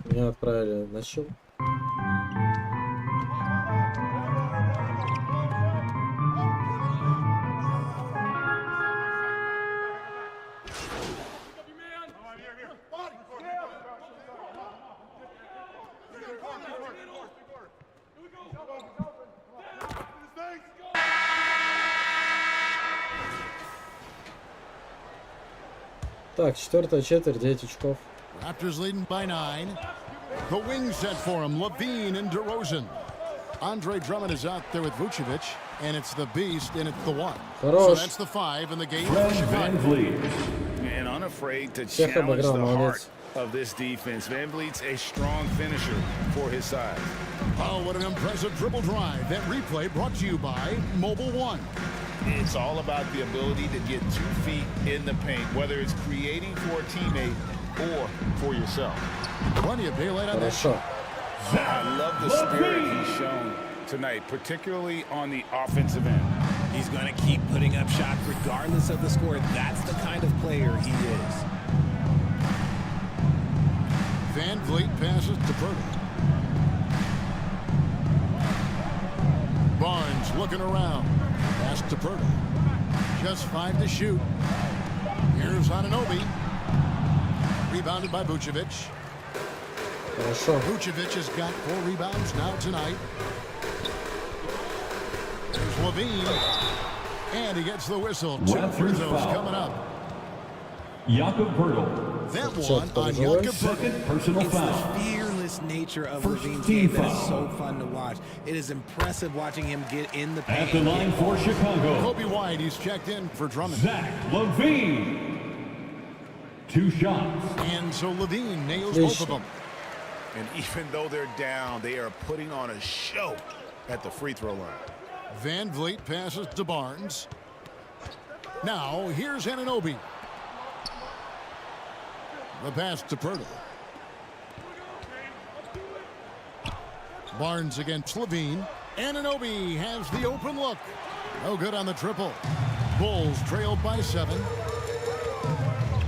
Меня отправили на счет. Так, четвертая четверть, 9 очков. Raptors leading by 9. The wing set for him, Levine and DeRozan. Andre Drummond is out there with Vucevic, and it's the Beast, and it's the 1. So that's the 5 in the game for Chicago. And unafraid to challenge the heart of this defense. Van Vliet's a strong finisher for his side. Oh, what an impressive dribble drive. That replay brought to you by Mobile One. It's all about the ability to get 2 feet in the paint, whether it's creating for a teammate or for yourself. Plenty of daylight on that shot. I love the spirit he's shown tonight, particularly on the offensive end. He's going to keep putting up shots regardless of the score. That's the kind of player he is. Van Vliet passes to Pirtle. Barnes looking around. Pass to Pirtle. Just 5 to shoot. Here's Anunoby. Rebounded by Vucevic. Vucevic has got 4 rebounds now tonight. There's Levine. And he gets the whistle. 2 free throws coming up. Jakob Pirtle. That one on Jakob Second personal It's foul. the fearless nature of Levine's game that is so fun to watch. It is impressive watching him get in the paint. At the line for Chicago. Kobe White, he's checked in for Drummond. Zach Levine. 2 shots. And so Levine nails both of them. And even though they're down, they are putting on a show at the free throw line. Van Vliet passes to Barnes. Now, here's Anunoby. The pass to Pirtle. Barnes against Levine. Anunoby has the open look. No good on the triple. Bulls trailed by 7.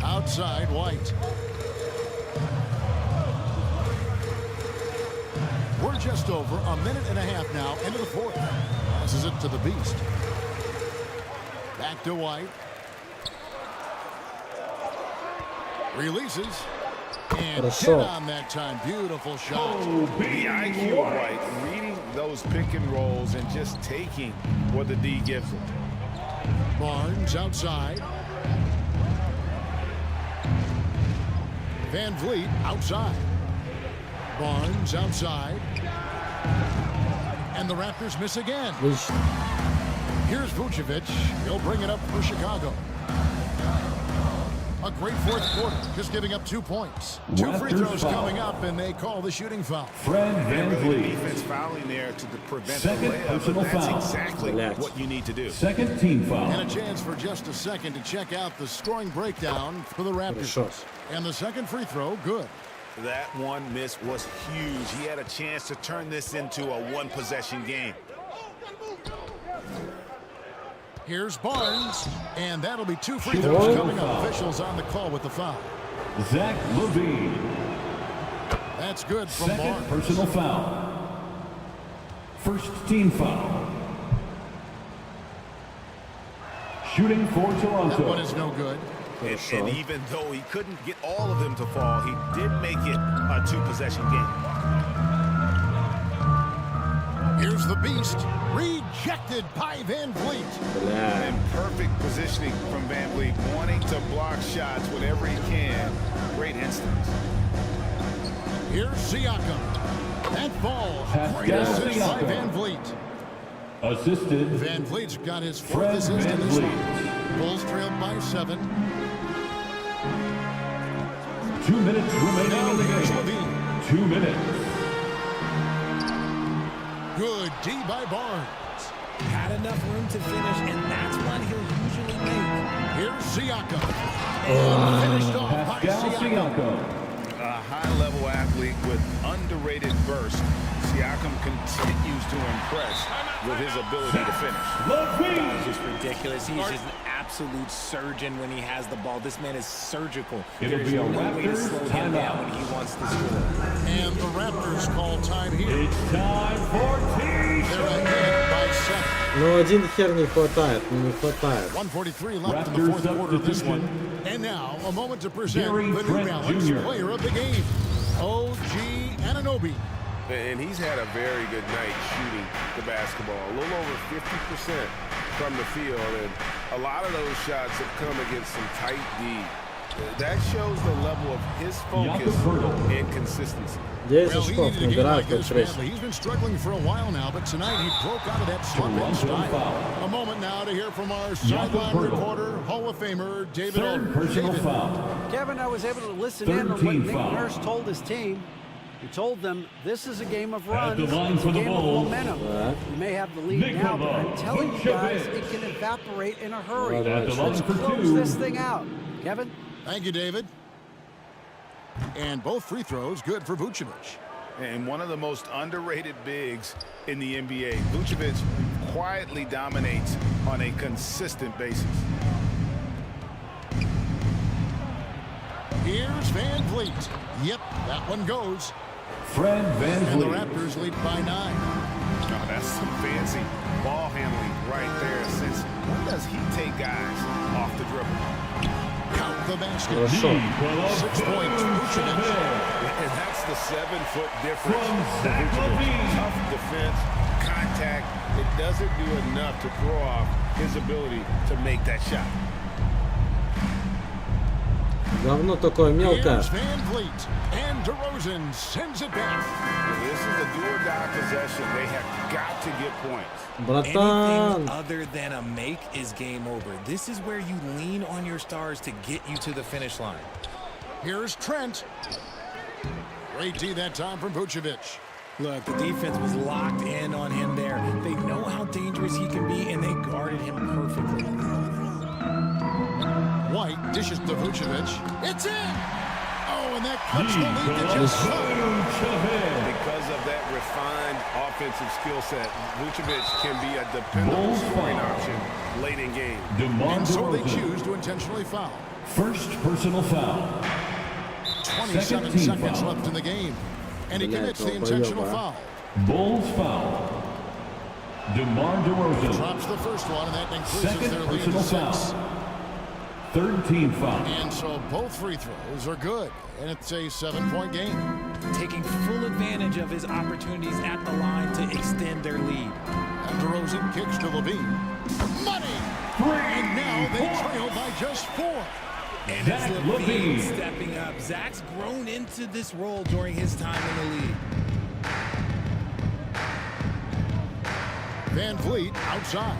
Outside, White. We're just over a minute and a half now into the fourth. Passes it to the Beast. Back to White. Releases. And hit on that time. Beautiful shot. The IQ of White, reading those pick and rolls and just taking what the D gives him. Barnes outside. Van Vliet outside. Barnes outside. And the Raptors miss again. Here's Vucevic. He'll bring it up for Chicago. A great fourth quarter, just giving up 2 points. Two free throws coming up, and they call the shooting foul. Fred Van Vliet. Defense fouling there to prevent Second the layup, personal but that's foul. exactly what you need to do. Second team foul. And a chance for just a second to check out the scoring breakdown for the Raptors. And the second free throw, good. That one miss was huge. He had a chance to turn this into a one-possession game. Here's Barnes, and that'll be 2 free throws coming up. Officials on the call with the foul. Zach LaVine. That's good from Second Barnes. personal foul. First team foul. Shooting for Toronto. That one is no good. And even though he couldn't get all of them to fall, he did make it a 2-possession game. Here's the beast, rejected by Van Vliet. And perfect positioning from Van Vliet, wanting to block shots whenever he can. Great instincts. Here's Siakam. That ball, great Pascal assist by Siakam. Van Vliet. Assisted. Van Vliet's got his 4th Fred assist in Van this Vliet. one. Bulls trailed by 7. 2 minutes remaining in the Here's game. LaVine. 2 minutes. Good D by Barnes. Had enough room to finish, and that's one he'll usually make. Here's Siakam. And finished off by Pascal Siakam. Siakam. A high-level athlete with underrated burst. Siakam continues to impress with his ability to finish. It's just ridiculous. He's just an absolute surgeon when he has the ball. This man is surgical. It'll There's be a no way to Raptors slow him down when he wants to score. And the Raptors call time here. It's time for team. They're ahead by 7. Ну, один хер не хватает, ну не хватает. 1:43 left in the 4th quarter of this one. And now, a moment to present Gary the New Trent Balance Jr. player of the game, OG Anunoby. And he's had a very good night shooting the basketball. A little over 50% from the field. And a lot of those shots have come against some tight D. That shows the level of his focus and consistency. 10 очков набирает под прессом. He's been struggling for a while now, but tonight he broke out of that slump in style. A moment now to hear from our sideline reporter, Hall of Famer David Third personal David. foul. Kevin, I was able to listen Third in on what team Nick foul. Nurse told his team. He told them this is a game of At runs, the line it's a for the game of Bulls. momentum. You may have the lead now, but I'm telling you guys, it can evaporate in a hurry. At the line Let's for close 2. this thing out. Kevin? Thank you, David. And both free throws good for Vucevic. And one of the most underrated bigs in the NBA. Vucevic quietly dominates on a consistent basis. Here's Van Vliet. Yep, that one goes. Fred Van And the Vliet. Raptors lead by 9. Oh, that's some fancy ball handling right there. Since when does he take guys off the dribble? Count the basket. Хорошо. 6 points, Vucevic. And that's the 7-foot difference. From for Zach Vucevic. LaVine. Tough defense, contact. It doesn't do enough to throw off his ability to make that shot. Говно такое мелкое. Here's Van Vliet. And DeRozan sends it back. This is a do-or-die possession. They have got to get points. Братан. Anything other than a make is game over. This is where you lean on your stars to get you to the finish line. Here's Trent. Great D that time from Vucevic. Look, the defense was locked in on him there. They know how dangerous he can be, and they guarded him perfectly. White dishes to Vucevic. It's in! Oh, and that cuts the lead to just so. Because of that refined offensive skill set, Vucevic can be a dependable scoring option late in game. And so they choose to intentionally foul. First personal foul. 27 seconds left in the game. And he commits the intentional foul. Bulls foul. DeMar DeRozan. Drops the first one, and that increases Second their lead personal to 6. foul. Third team foul. And so both free throws are good, and it's a 7-point game. Taking full advantage of his opportunities at the line to extend their lead. And DeRozan kicks to Levine. Money! And now they trail by just 4. And it's Levine stepping up. Zach's grown into this role during his time in the league. Van Vliet outside.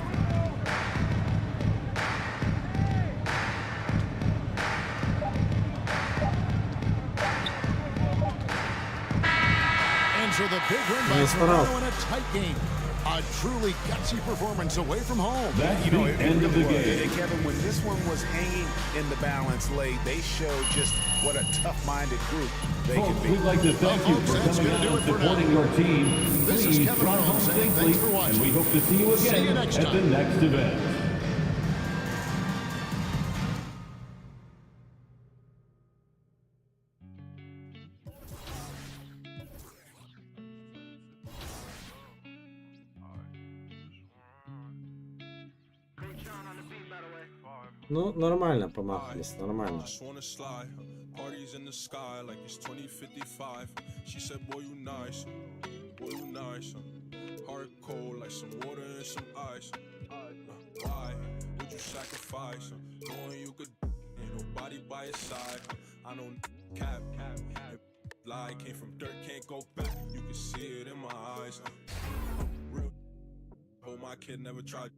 And so the big win by Toronto in a tight game. A truly gutsy performance away from home. That's the end of the game. And Kevin, when this one was hanging in the balance late, they showed just what a tough-minded group they can be. We'd like to thank you for coming out and supporting your team. Please run home safely, and we hope to see you again at the next event. Ну, нормально помахались, нормально. Parties in the sky like it's 2055. She said, boy, you nice. Boy, you nice. Heart cold like some water and some ice. Why would you sacrifice? Knowing you could, ain't nobody by your side. I don't cap. Lie came from dirt, can't go back. You can see it in my eyes. Real. Oh, my kid never tried.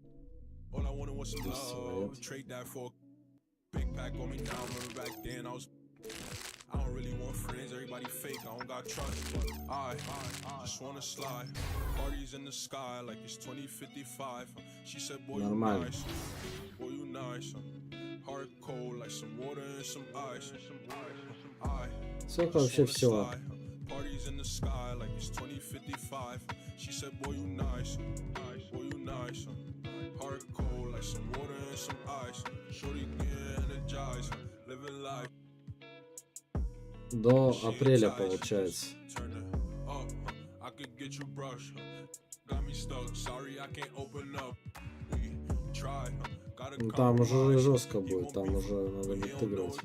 All I wanted was some love. Trade that for a big pack on me now. Remember back then I don't really want friends. Everybody fake. I don't got trust. But I just wanna slide. Parties in the sky like it's 2055. She said, boy, you nice. Boy, you nice. Heart cold like some water and some ice. Сколько вообще всего? Parties in the sky like it's 2055. She said, boy, you nice. Boy, you nice. Heart cold like some water and some ice. Shorty get energized, living life. До апреля получается. I could get you brush. Got me stuck. Sorry, I can't open up. We try. Ну там уже жестко будет, там уже надо отыгрывать.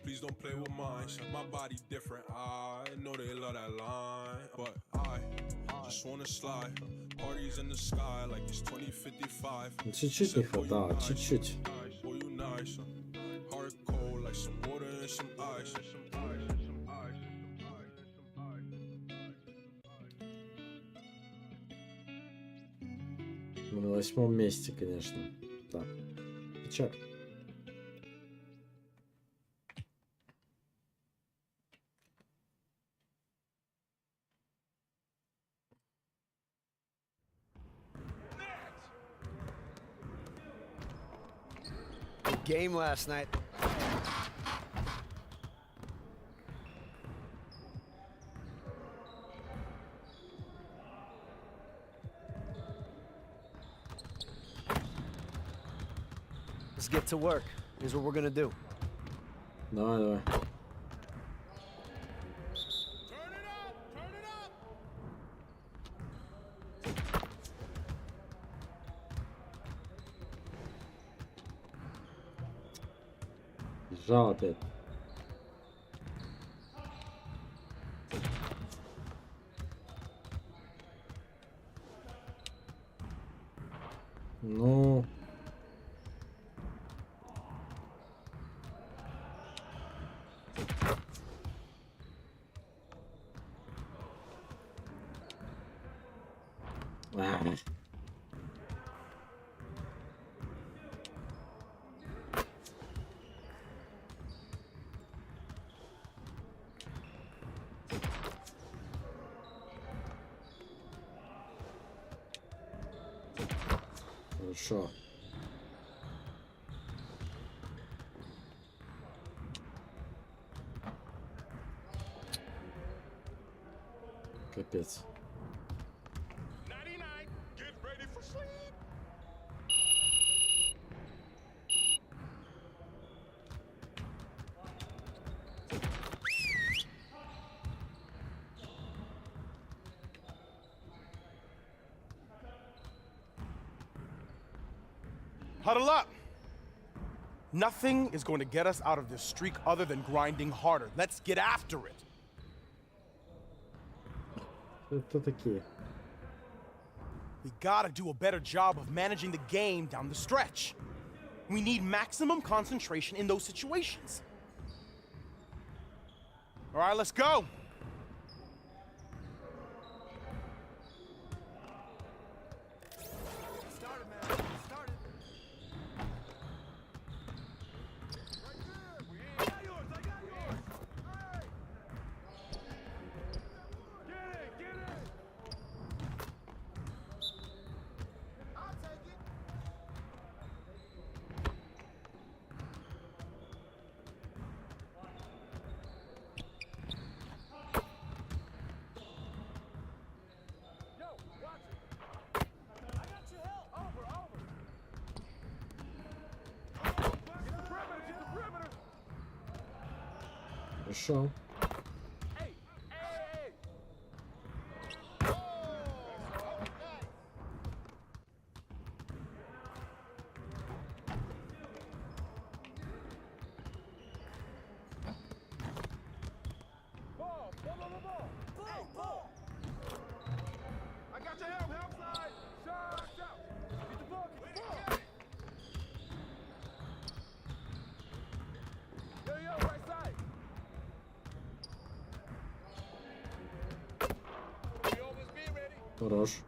Please don't play with mine. My body different. I know they love that line, but I just wanna slide. Parties in the sky like it's 2055. Чуть-чуть не хватало, чуть-чуть. Heart cold like some water and some ice. Мы на 8-м месте, конечно. Так, печаль. Game last night. Let's get to work. Here's what we're gonna do. Давай, давай. Жал опять. Ну... Хорошо. Капец. Huddle up. Nothing is going to get us out of this streak other than grinding harder. Let's get after it. Кто такие? We gotta do a better job of managing the game down the stretch. We need maximum concentration in those situations. All right, let's go. Хорошо. Хорош.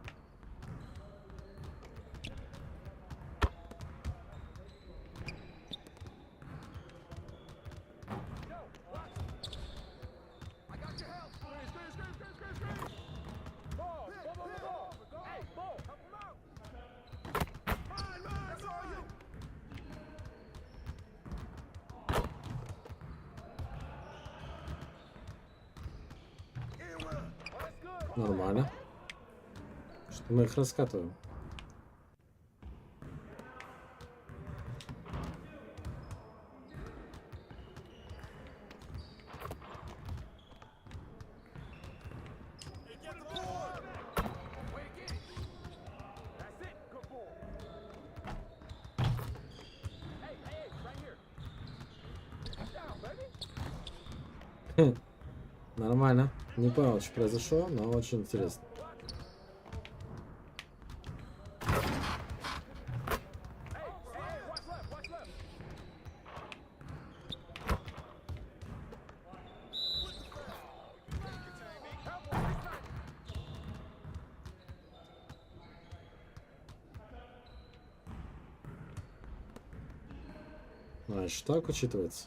Нормально. Что мы их раскатываем. Нормально. Не понял, что произошло, но очень интересно. Значит, так учитывается.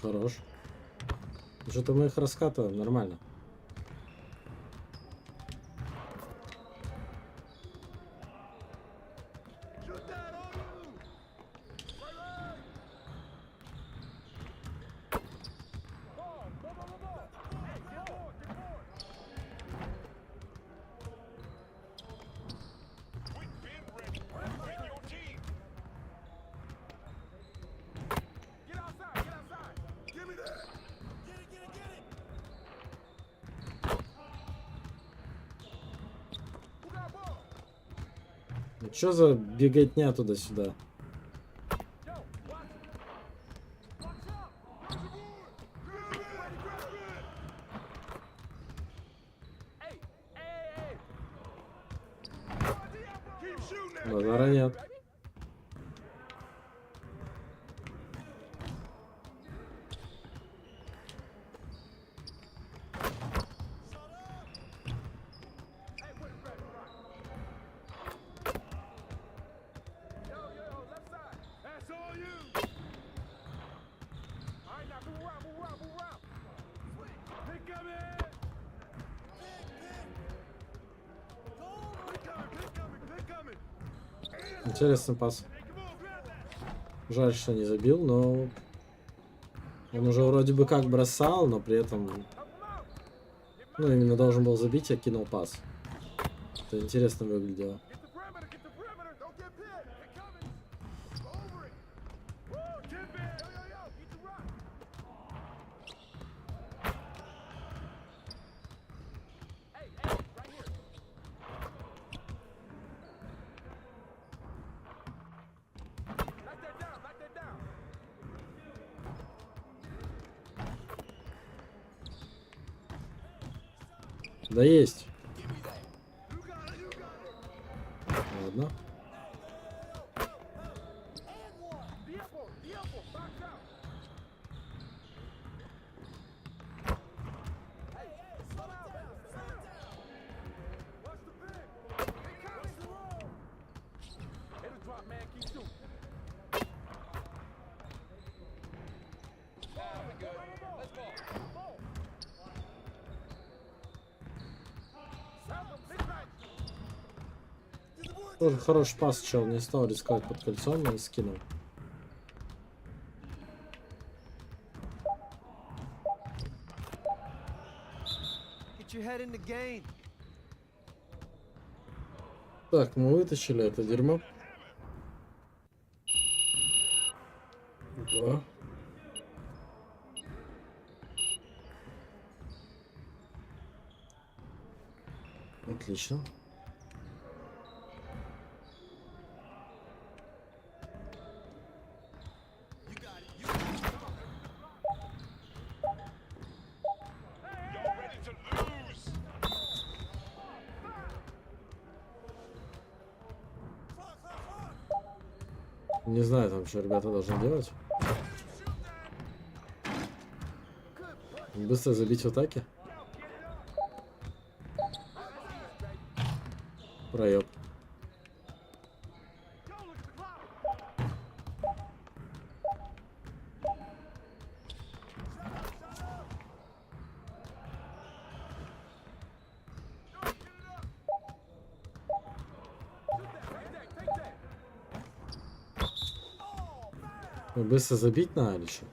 Хорош. Что-то мы их раскатываем, нормально. Что за беготня туда-сюда? Базара нет. Интересный пас. Жаль, что не забил, но он уже вроде бы как бросал, но при этом, ну, именно должен был забить, а кинул пас. Это интересно выглядело. Да есть. Ладно. Тоже хороший пас, чел, не стал рисковать под кольцом, но скинул. Так, мы вытащили это дерьмо. Два. Отлично. Не знаю там, что ребята должны делать. Быстро забить в атаке. Проеб. Быстро забить надо или что?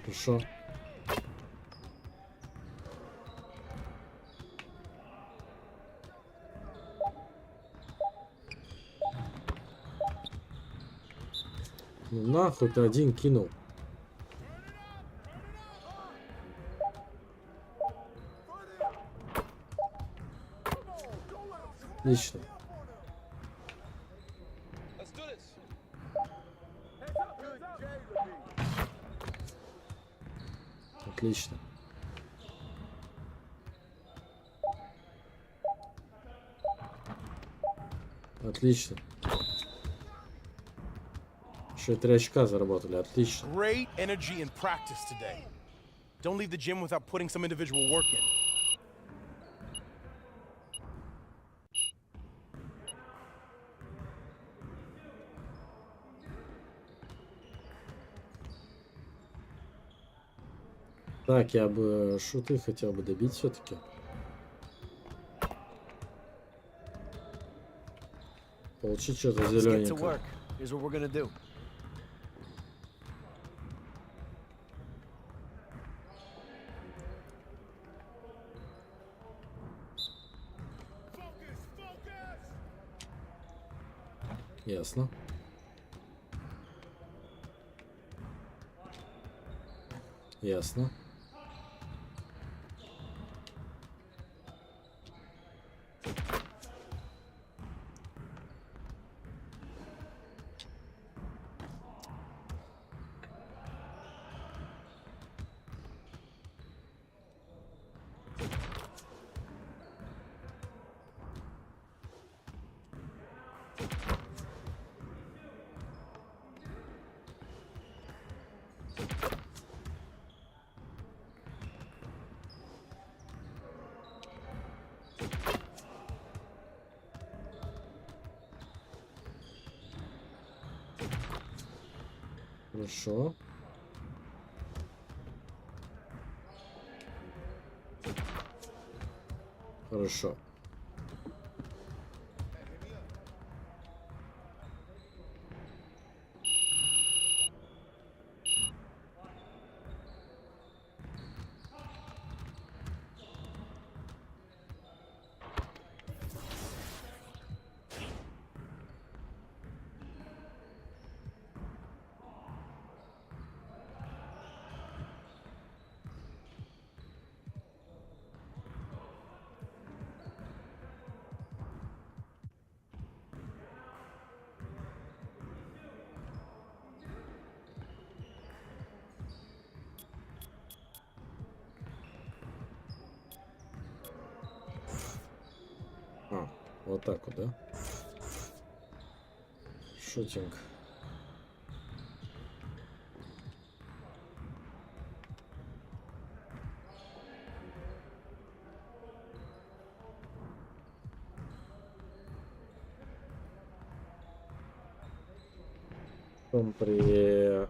Хорошо. Ну нахуй ты один кинул. Отлично. Отлично. Отлично. Еще 3 очка заработали. Отлично. Great energy in practice today. Don't leave the gym without putting some individual work in. Так, я бы шуты хотел бы добить все-таки. Получить что-то зелененькое. Ясно. Ясно. Хорошо. Хорошо. А, вот так вот, да? Шутинг. При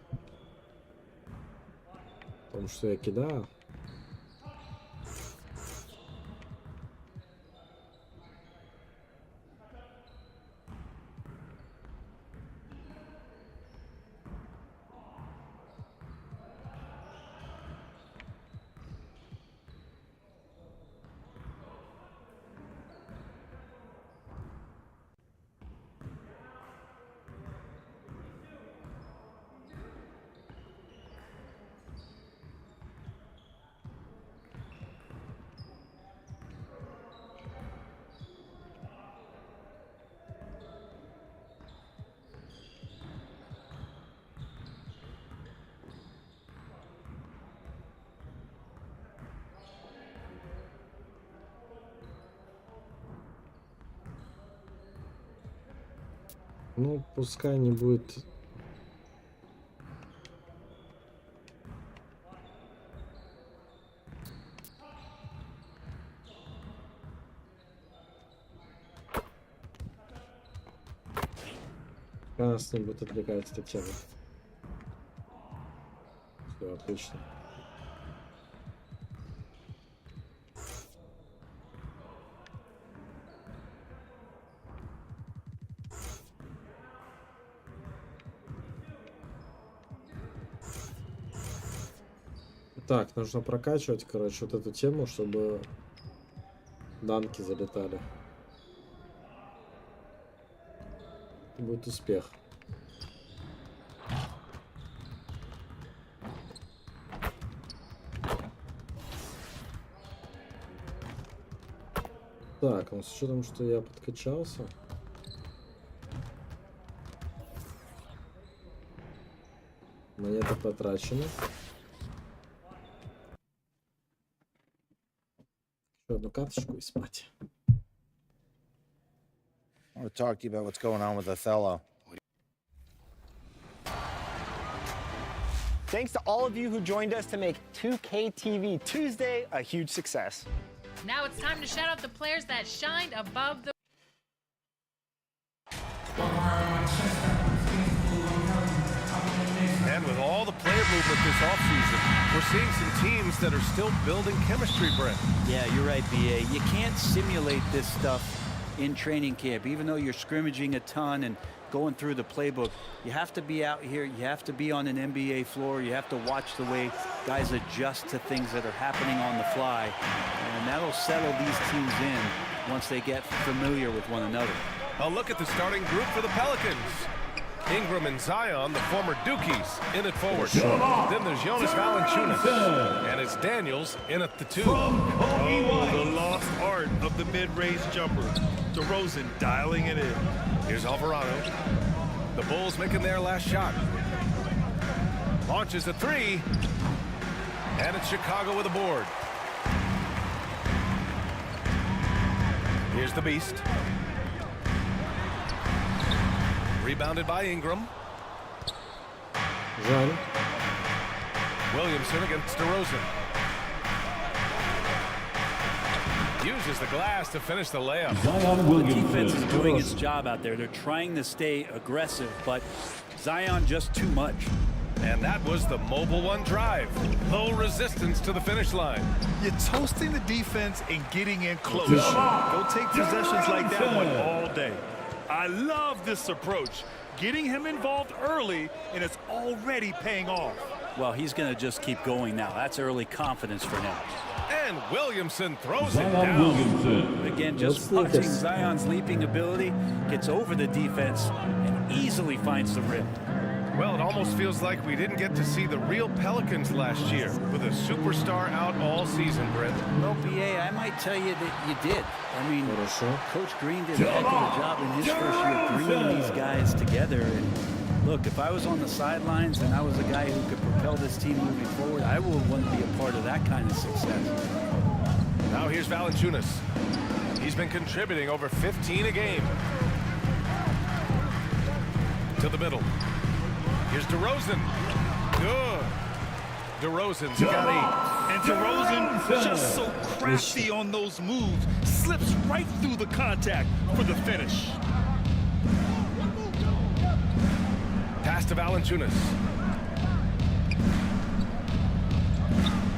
том, что я кидаю. Ну, пускай не будет. Нас не будет отвлекать эта тема. Все, отлично. Так, нужно прокачивать, короче, вот эту тему, чтобы данки залетали. Будет успех. Так, ну с учетом, что я подкачался. Монеты потрачены. Еще одну карточку и спать. I want to talk to you about what's going on with Othello. Thanks to all of you who joined us to make 2K TV Tuesday a huge success. Now it's time to shout out the players that shined above the... And with all the player movement this offseason, we're seeing some teams that are still building chemistry, Brent. Yeah, you're right, BA. You can't simulate this stuff in training camp. Even though you're scrimmaging a ton and going through the playbook, you have to be out here, you have to be on an NBA floor, you have to watch the way guys adjust to things that are happening on the fly, and that'll settle these teams in once they get familiar with one another. A look at the starting group for the Pelicans. Ingram and Zion, the former Dukies, in at forward. Then there's Jonas Valanciunas, and it's Daniels in at the 2. Oh, the lost art of the mid-range jumper. DeRozan dialing it in. Here's Alvarado. The Bulls making their last shot. Launches a 3. And it's Chicago with a board. Here's the Beast. Rebounded by Ingram. Жаль. Williamson against DeRozan. Uses the glass to finish the layup. The defense is doing its job out there. They're trying to stay aggressive, but Zion just too much. And that was the mobile one drive. Low resistance to the finish line. You're toasting the defense and getting in close. Go take possessions like that one all day. I love this approach. Getting him involved early, and it's already paying off. Well, he's going to just keep going now. That's early confidence for him. And Williamson throws it down. Again, just watching Zion's leaping ability, gets over the defense and easily finds the rim. Well, it almost feels like we didn't get to see the real Pelicans last year with a superstar out all season, Brent. Well, BA, I might tell you that you did. I mean, Coach Green did a heck of a job in his first year bringing these guys together. And look, if I was on the sidelines and I was a guy who could propel this team moving forward, I would want to be a part of that kind of success. Now here's Valanciunas. He's been contributing over 15 a game. To the middle. Here's DeRozan. Good. DeRozan's got 8. And DeRozan just so crafty on those moves. Slips right through the contact for the finish. Pass to Valanciunas.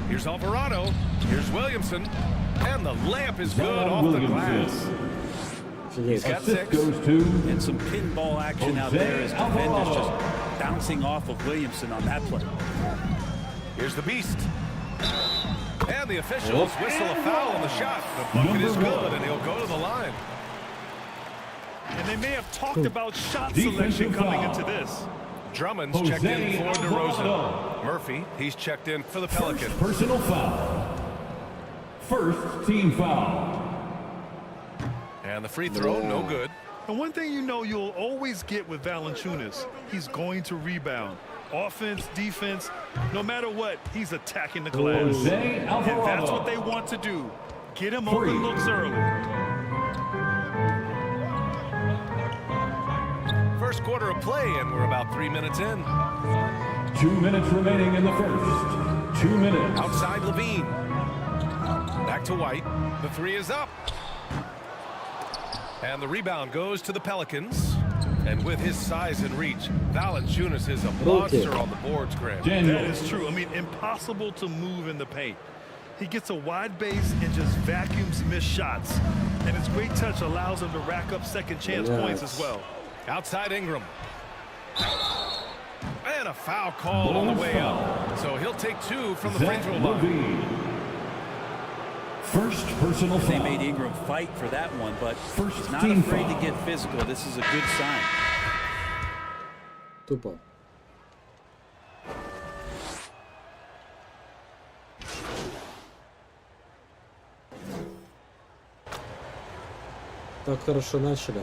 Here's Alvarado. Here's Williamson. And the layup is good off the glass. He's got 6. And some pinball action out there as defenders just bouncing off of Williamson on that play. Here's the beast. And the officials whistle a foul on the shot. The bucket is good, and he'll go to the line. And they may have talked about shot selection coming into this. Drummond's checked in for DeRozan. Murphy, he's checked in for the Pelicans. Personal foul. First team foul. And the free throw, no good. And one thing you know you'll always get with Valanciunas, he's going to rebound. Offense, defense, no matter what, he's attacking the glass. And that's what they want to do. Get him open looks early. First quarter of play, and we're about 3 minutes in. 2 minutes remaining in the first. 2 minutes. Outside Levine. Back to White. The 3 is up. And the rebound goes to the Pelicans. And with his size and reach, Valanciunas is a monster on the boards, Grant. That is true. I mean, impossible to move in the paint. He gets a wide base and just vacuums missed shots. And his great touch allows him to rack up second chance points as well. Outside Ingram. And a foul call on the way up. So he'll take 2 from the free throw line. First personal foul. They made Ingram fight for that one, but he's not afraid to get physical. This is a good sign. Тупо. Так хорошо начали.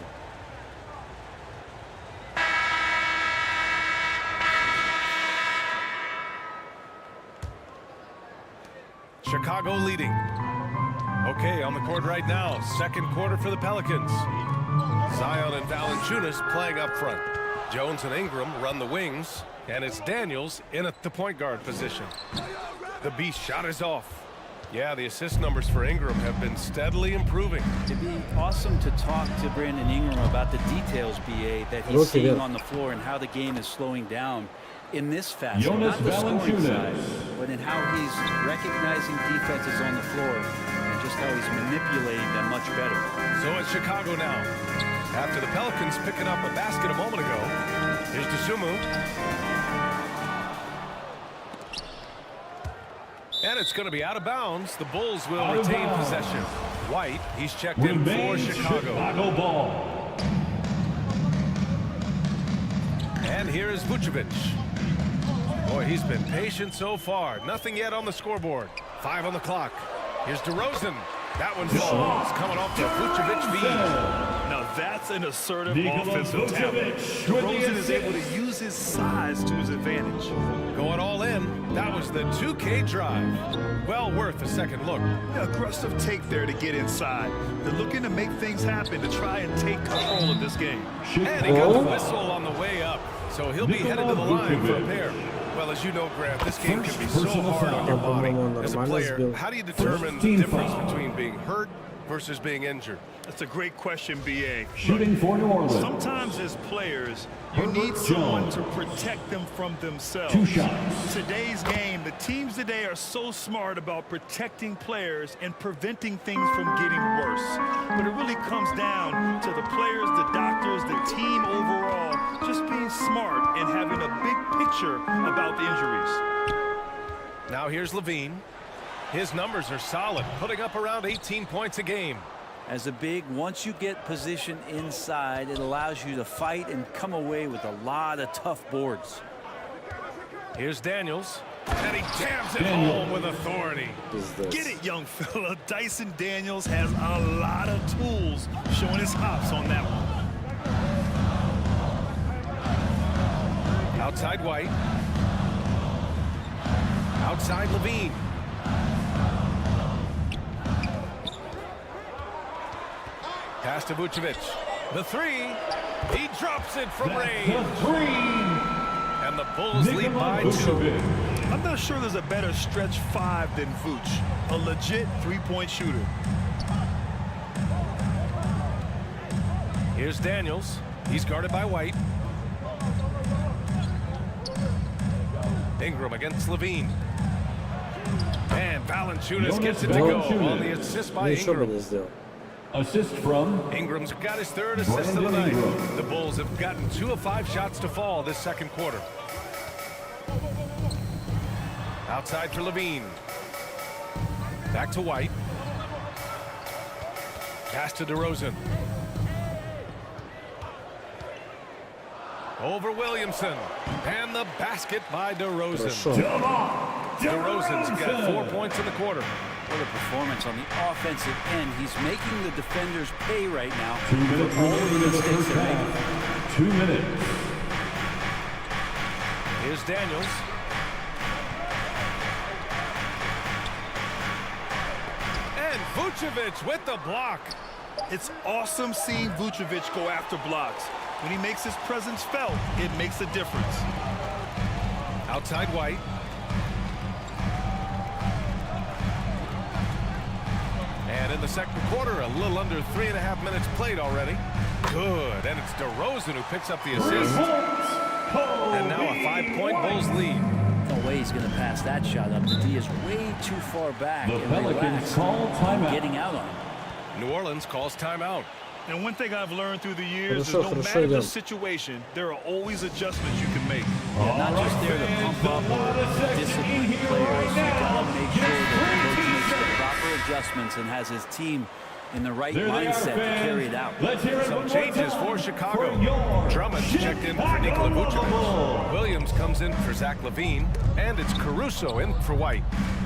Chicago leading. Okay, on the court right now. Second quarter for the Pelicans. Zion and Valanciunas playing up front. Jones and Ingram run the wings. And it's Daniels in at the point guard position. The beast shot is off. Yeah, the assist numbers for Ingram have been steadily improving. It'd be awesome to talk to Brandon Ingram about the details, BA, that he's seeing on the floor and how the game is slowing down in this fashion. Not the scoring side, but in how he's recognizing defenses on the floor and just how he's manipulating them much better. So it's Chicago now. After the Pelicans picking up a basket a moment ago, here's Dosunmu. And it's going to be out of bounds. The Bulls will retain possession. White, he's checked in for Chicago. Ball. And here is Vucevic. Boy, he's been patient so far. Nothing yet on the scoreboard. 5 on the clock. Here's DeRozan. That one falls, coming off the Vucevic feed. Now that's an assertive offensive talent. DeRozan is able to use his size to his advantage. Going all in. That was the 2K drive. Well worth a second look. Aggressive take there to get inside. They're looking to make things happen to try and take control of this game. And he got the whistle on the way up. So he'll be headed to the line for a pair. Well, as you know, Grant, this game can be so hard on your body. As a player, how do you determine the difference between being hurt versus being injured? That's a great question, BA. Shooting for New Orleans. Sometimes as players, you need someone to protect them from themselves. 2 shots. Today's game, the teams today are so smart about protecting players and preventing things from getting worse. But it really comes down to the players, the doctors, the team overall, just being smart and having a big picture about the injuries. Now here's Levine. His numbers are solid, putting up around 18 points a game. As a big, once you get position inside, it allows you to fight and come away with a lot of tough boards. Here's Daniels, and he jams it home with authority. Get it, young fella. Dyson Daniels has a lot of tools, showing his hops on that one. Outside White. Outside Levine. Pass to Vucevic. The three. He drops it from range. And the Bulls lead by 2. I'm not sure there's a better stretch 5 than Vooch. A legit three-point shooter. Here's Daniels. He's guarded by White. Ingram against Levine. And Valanciunas gets it to go on the assist by Ingram. Assist from Ingram's got his 3rd assist of the night. The Bulls have gotten 2 of 5 shots to fall this second quarter. Outside for Levine. Back to White. Pass to DeRozan. Over Williamson. And the basket by DeRozan. DeRozan's got 4 points in the quarter. What a performance on the offensive end. He's making the defenders pay right now. 2 minutes remaining in the first half. 2 minutes. Here's Daniels. And Vucevic with the block. It's awesome seeing Vucevic go after blocks. When he makes his presence felt, it makes a difference. Outside White. And in the second quarter, a little under 3.5 minutes played already. Good. And it's DeRozan who picks up the assist. And now a 5-point Bulls lead. No way he's going to pass that shot up. The D is way too far back. The Pelicans call timeout. Getting out on him. New Orleans calls timeout. And one thing I've learned through the years is no matter the situation, there are always adjustments you can make. Yeah, not just there to pump up or discipline players. You got to make sure that the coach makes the proper adjustments and has his team in the right mindset to carry it out. Some changes for Chicago. Drummond's checked in for Nikola Vucevic. Williams comes in for Zach LaVine. And it's Caruso in for White.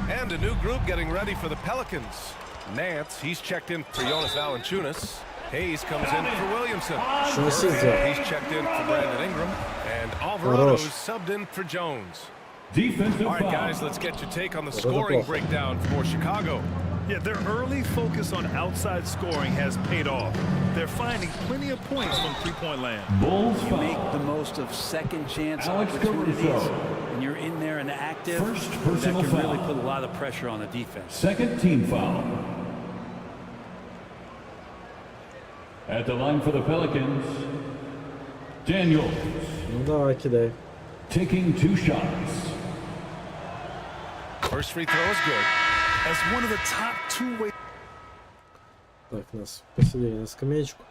And a new group getting ready for the Pelicans. Nance, he's checked in for Jonas Valanciunas. Hayes comes in for Williamson. He's checked in for Brandon Ingram. And Alvarado's subbed in for Jones. Defensive All right, guys, let's get your take on the scoring breakdown for Chicago. Yeah, their early focus on outside scoring has paid off. They're finding plenty of points from three-point land. You make the most of second chance opportunities, and you're in there and active. That can really put a lot of pressure on the defense. Second team foul. At the line for the Pelicans, Daniels. Taking 2 shots. First free throw is good. As one of the top two-way. Так, нас посадили на скамеечку.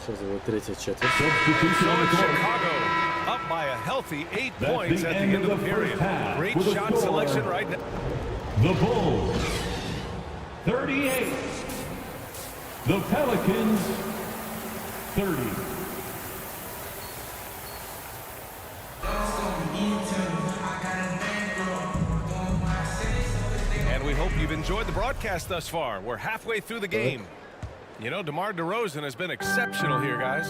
Сейчас будет третья четверть. Chicago up by a healthy 8 points at the end of the period. Great shot selection right now. The Bulls, 38. The Pelicans, 30. And we hope you've enjoyed the broadcast thus far. We're halfway through the game. You know, DeMar DeRozan has been exceptional here, guys.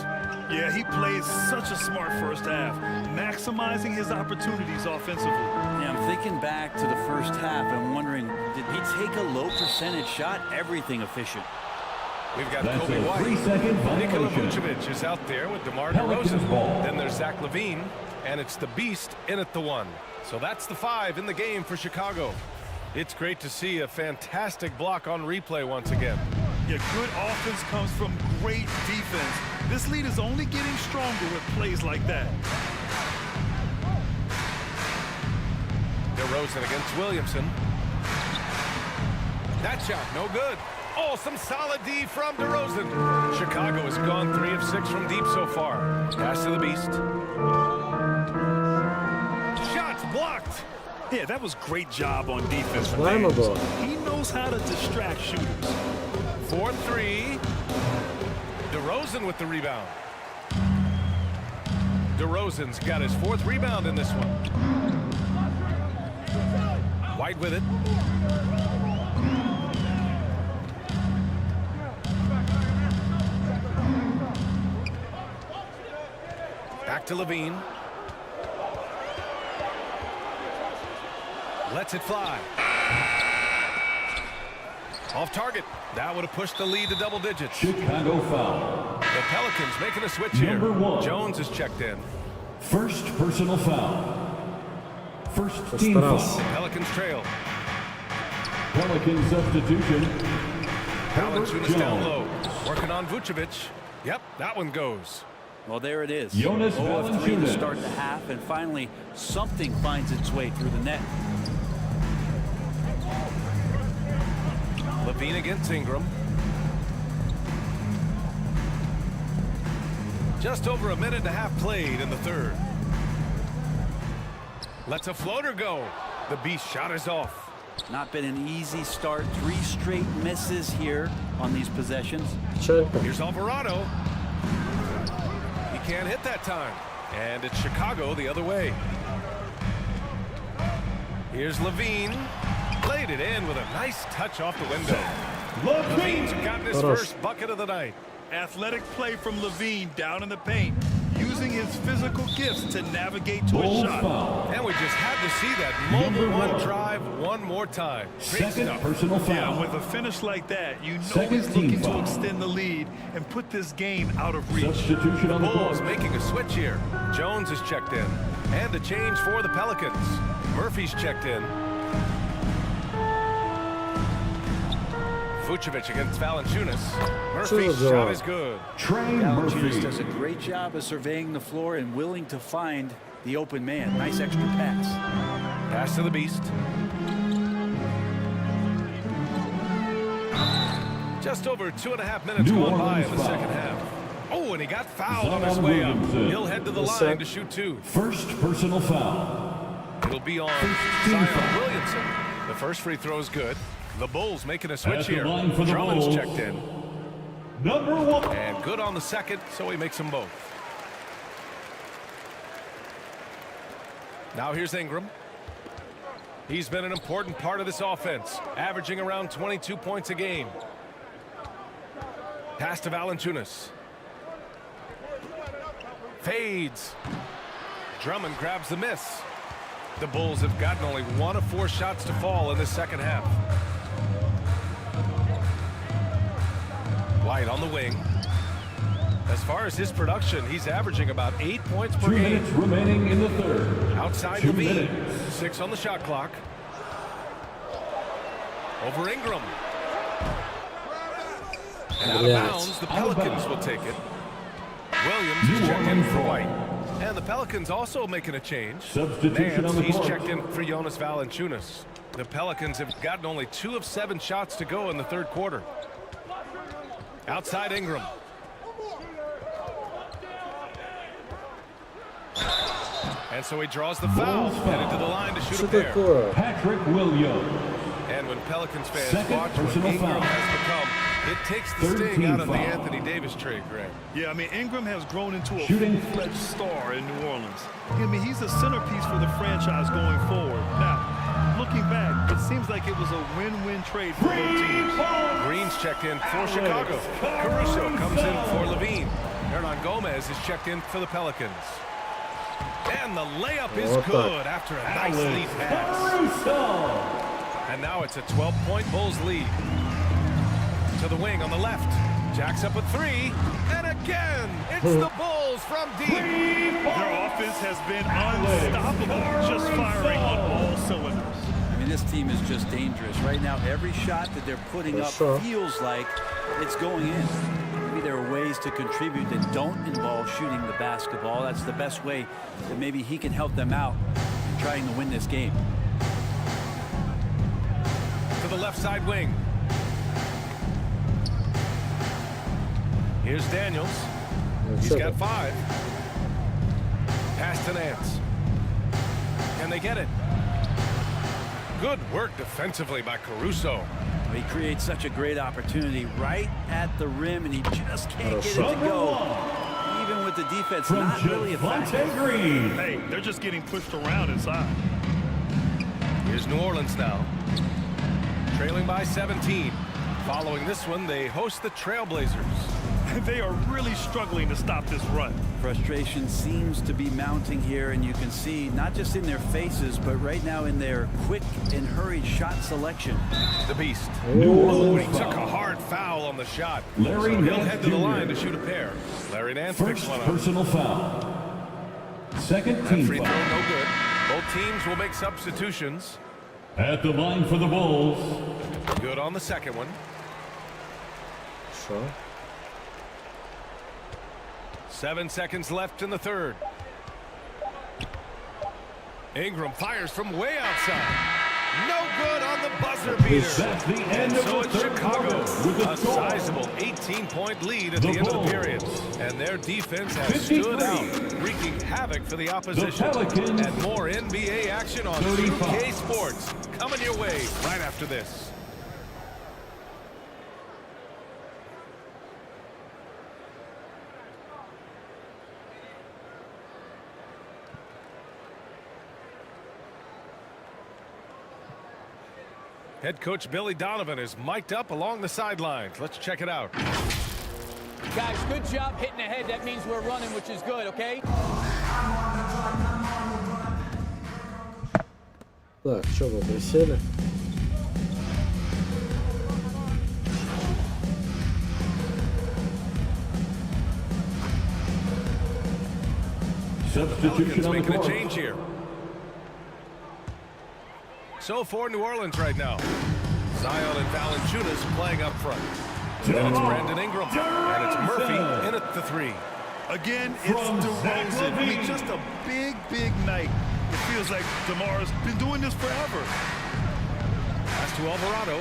Yeah, he played such a smart first half, maximizing his opportunities offensively. Yeah, I'm thinking back to the first half and wondering, did he take a low percentage shot? Everything efficient. We've got Kobe White. Nikola Vucevic is out there with DeMar DeRozan. Then there's Zach LaVine, and it's the Beast in at the 1. So that's the 5 in the game for Chicago. It's great to see a fantastic block on replay once again. Yeah, good offense comes from great defense. This lead is only getting stronger with plays like that. DeRozan against Williamson. That shot, no good. Oh, some solid D from DeRozan. Chicago has gone 3 of 6 from deep so far. Pass to the Beast. Shots blocked. Yeah, that was great job on defense. He knows how to distract shooters. 4-3. DeRozan with the rebound. DeRozan's got his 4th rebound in this one. White with it. Back to LaVine. Lets it fly. Off target. That would have pushed the lead to double digits. Chicago foul. The Pelicans making a switch here. Jones is checked in. First personal foul. First team foul. Pelicans trail. Pelican substitution. Valanciunas down low. Working on Vucevic. Yep, that one goes. Well, there it is. Jonas 0 of 3 to Valanciunas. start the half, and finally something finds its way through the net. Levine against Ingram. Just over a minute and a half played in the third. Lets a floater go. The Beast shot is off. Not been an easy start. 3 straight misses here on these possessions. Here's Alvarado. He can't hit that time. And it's Chicago the other way. Here's Levine. Played it in with a nice touch off the window. Levine's gotten his first bucket of the night. Athletic play from Levine down in the paint, using his physical gifts to navigate to a shot. And we just had to see that mobile one drive one more time. Great Second stuff. personal foul. Yeah, with a finish like that, you know Second he's looking team to foul. extend the lead and put this game out of reach. Substitution on the Bulls court. making a switch here. Jones is checked in. And a change for the Pelicans. Murphy's checked in. Vucevic against Valanciunas. Murphy's shot is good. Valanciunas does a great job of surveying the floor and willing to find the open man. Nice extra pass. Pass to the Beast. Just over 2.5 minutes gone by in the second half. Oh, and he got fouled on his way up. He'll head to the line to shoot 2. First personal foul. It'll be on Zion Williamson. The first free throw is good. The Bulls making a switch At the here. line for the Drummond's Bulls. checked in. Number 1. And good on the second, so he makes them both. Now here's Ingram. He's been an important part of this offense, averaging around 22 points a game. Pass to Valanciunas. Fades. Drummond grabs the miss. The Bulls have gotten only 1 of 4 shots to fall in the second half. White on the wing. As far as his production, he's averaging about 8 points per 2 game. minutes remaining in the third. Outside 2 Levine. minutes. 6 on the shot clock. Over Ingram. And out of bounds, the Pelicans will take it. Williams is checked in for White. And the Pelicans also making a change. Substitution on the He's court. checked in for Jonas Valanciunas. The Pelicans have gotten only 2 of 7 shots to go in the third quarter. Outside Ingram. And so he draws the foul, headed to the line to shoot a pair. Patrick Williams. And when Pelicans fans Second watch what personal Ingram foul. has become, it takes the Third sting team out of the foul. Anthony Davis trade, Greg. Yeah, I mean, Ingram has grown into a Shooting. full-fledged star in New Orleans. I mean, he's a centerpiece for the franchise going forward. Now, looking back, it seems like it was a win-win trade for both teams. Green's checked in for Chicago. Caruso comes in for Levine. Hernan Gomez is checked in for the Pelicans. And the layup is good after a nice lead pass. And now it's a 12-point Bulls lead. To the wing on the left. Jacks up a 3. And again, it's the Bulls from deep. Their offense has been unstoppable, just firing on all cylinders. I mean, this team is just dangerous. Right now, every shot that they're putting up feels like it's going in. Maybe there are ways to contribute that don't involve shooting the basketball. That's the best way that maybe he can help them out in trying to win this game. To the left side wing. Here's Daniels. He's got 5. Pass to Nance. Can they get it? Good work defensively by Caruso. He creates such a great opportunity right at the rim, and he just can't get it to go. Even with the defense not really effective. Hey, they're just getting pushed around inside. Here's New Orleans now. Trailing by 17. Following this one, they host the Trailblazers. They are really struggling to stop this run. Frustration seems to be mounting here, and you can see not just in their faces, but right now in their quick and hurried shot selection. The Beast. New He took a hard foul on the shot. Larry So he'll Nance head to the Jr. line to shoot a pair. Larry Nance picks First one up. personal foul. Second That team free throw, foul. no good. Both teams will make substitutions. At the line for the Bulls. Good on the second one. Sure. 7 seconds left in the third. Ingram fires from way outside. No good on the buzzer beater. That's the end of So the it's third Chicago, quarter with a score. sizable 18-point lead at the The end of the Bulls. period. And their defense has 53. stood out, wreaking havoc for the opposition. Pelicans. And more NBA action on 35. 2K Sports coming your way right after this. Head coach Billy Donovan is mic'd up along the sidelines. Let's check it out. Guys, good job hitting ahead. That means we're running, which is good, okay? Так, что вы присели? Substitution on the Making a court. change here. So for New Orleans right now, Zion and Valanciunas playing up front. Then it's Brandon Ingram, and it's Murphy in at the three. Again, it's DeRozan. I mean, just a big, big night. It feels like DeMar's been doing this forever. Pass to Alvarado.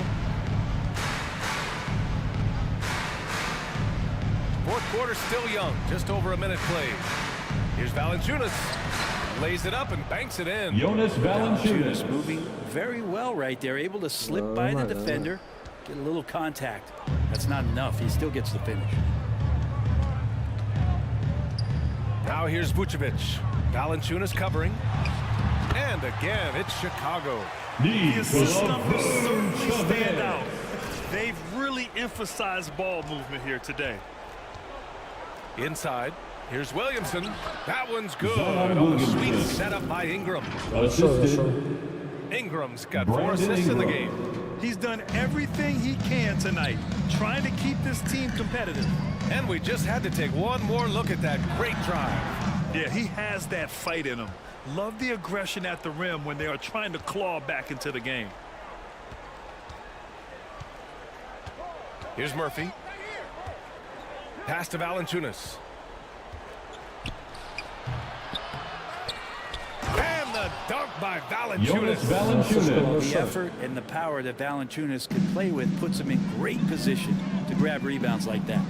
Fourth quarter still young, just over a minute played. Here's Valanciunas. Lays it up and banks it in. Jonas Valanciunas moving very well right there, able to slip by the defender, get a little contact. That's not enough. He still gets the finish. Now here's Vucevic. Valanciunas covering. And again, it's Chicago. The assist numbers certainly stand out. They've really emphasized ball movement here today. Inside. Here's Williamson. That one's good. On the sweet setup by Ingram. Ingram's got 4 assists in the game. He's done everything he can tonight, trying to keep this team competitive. And we just had to take one more look at that great drive. Yeah, he has that fight in him. Love the aggression at the rim when they are trying to claw back into the game. Here's Murphy. Pass to Valanciunas. And the dunk by Valanciunas. The effort and the power that Valanciunas can play with puts him in great position to grab rebounds like that.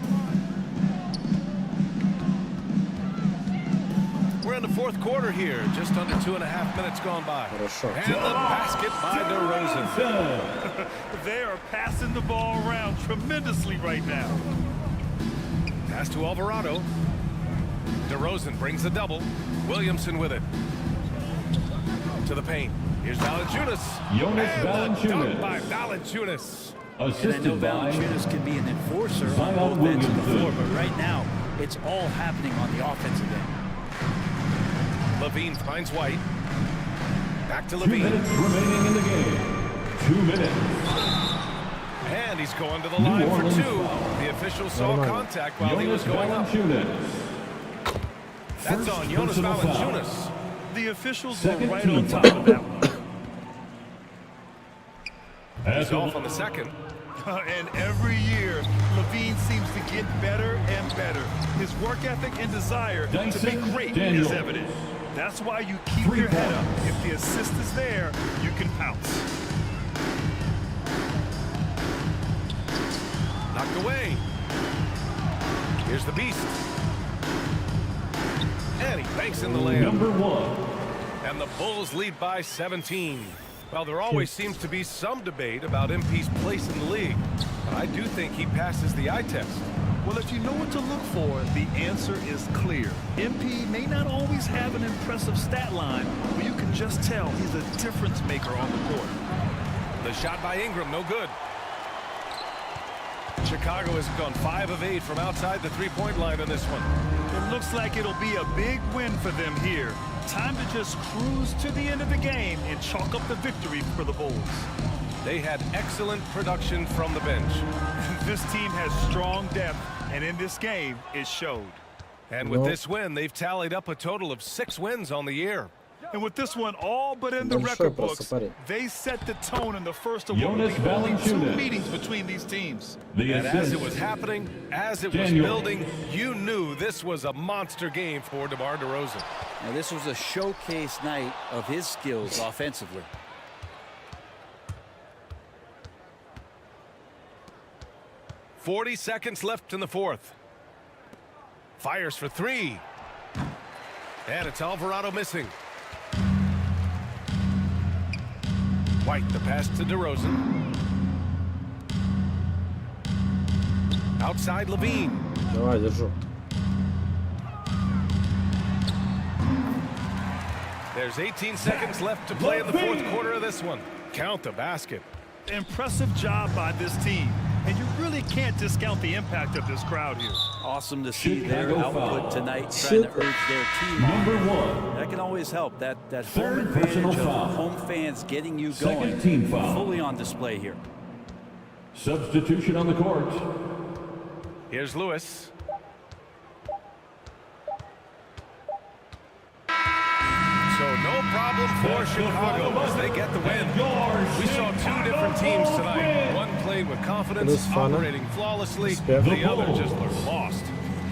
We're in the fourth quarter here, just under 2.5 minutes gone by. And the basket by DeRozan. They are passing the ball around tremendously right now. Pass to Alvarado. DeRozan brings the double. Williamson with it. To the paint. Here's Valanciunas. Jonas and the dunk Valanciunas. by Valanciunas. And I know Valanciunas can be an enforcer on Zion both ends of the Williamson. floor, but right now, it's all happening on the offensive end. Levine finds White. Back to 2 Levine. minutes remaining in the game. 2 minutes. And he's going to the New line for Orleans 2. foul. The official saw contact while he was Jonas going up. Valanciunas. That's on Jonas personal foul. Valanciunas. The officials Second were right team on top foul. of that one. He's off on the second. And every year, Levine seems to get better and better. His work ethic and desire to be Dyson great Daniels. is evident. That's why you keep your head up. If the assist is there, you can pounce. Knocked away. Here's the Beast. And he banks in the layup. Number 1. And the Bulls lead by 17. Well, there always seems to be some debate about MP's place in the league. But I do think he passes the eye test. Well, if you know what to look for, the answer is clear. MP may not always have an impressive stat line, but you can just tell he's a difference maker on the court. The shot by Ingram, no good. Chicago has gone 5 of 8 from outside the three-point line on this one. It looks like it'll be a big win for them here. Time to just cruise to the end of the game and chalk up the victory for the Bulls. They had excellent production from the bench. This team has strong depth, and in this game, it showed. And with this win, they've tallied up a total of 6 wins on the year. And with this one all but in the record books, they set the tone in the first of what will be only 2 meetings between these teams. And as it was happening, as it was building, you knew this was a monster game for DeMar DeRozan. Now, this was a showcase night of his skills offensively. .40 seconds left in the fourth. Fires for 3. And it's Alvarado missing. White, the pass to DeRozan. Outside Levine. Давай, держу. There's 18 seconds left to play in the fourth quarter of this one. Count the basket. Impressive job by this team. And you really can't discount the impact of this crowd here. Awesome to see their output tonight, trying to urge their team on. That can always help. That home advantage of home fans getting you going, fully on display here. Substitution on the court. Here's Lewis. So no problem for Chicago as they get the win. We saw 2 different teams tonight. One played with confidence, operating flawlessly. The other just looked lost.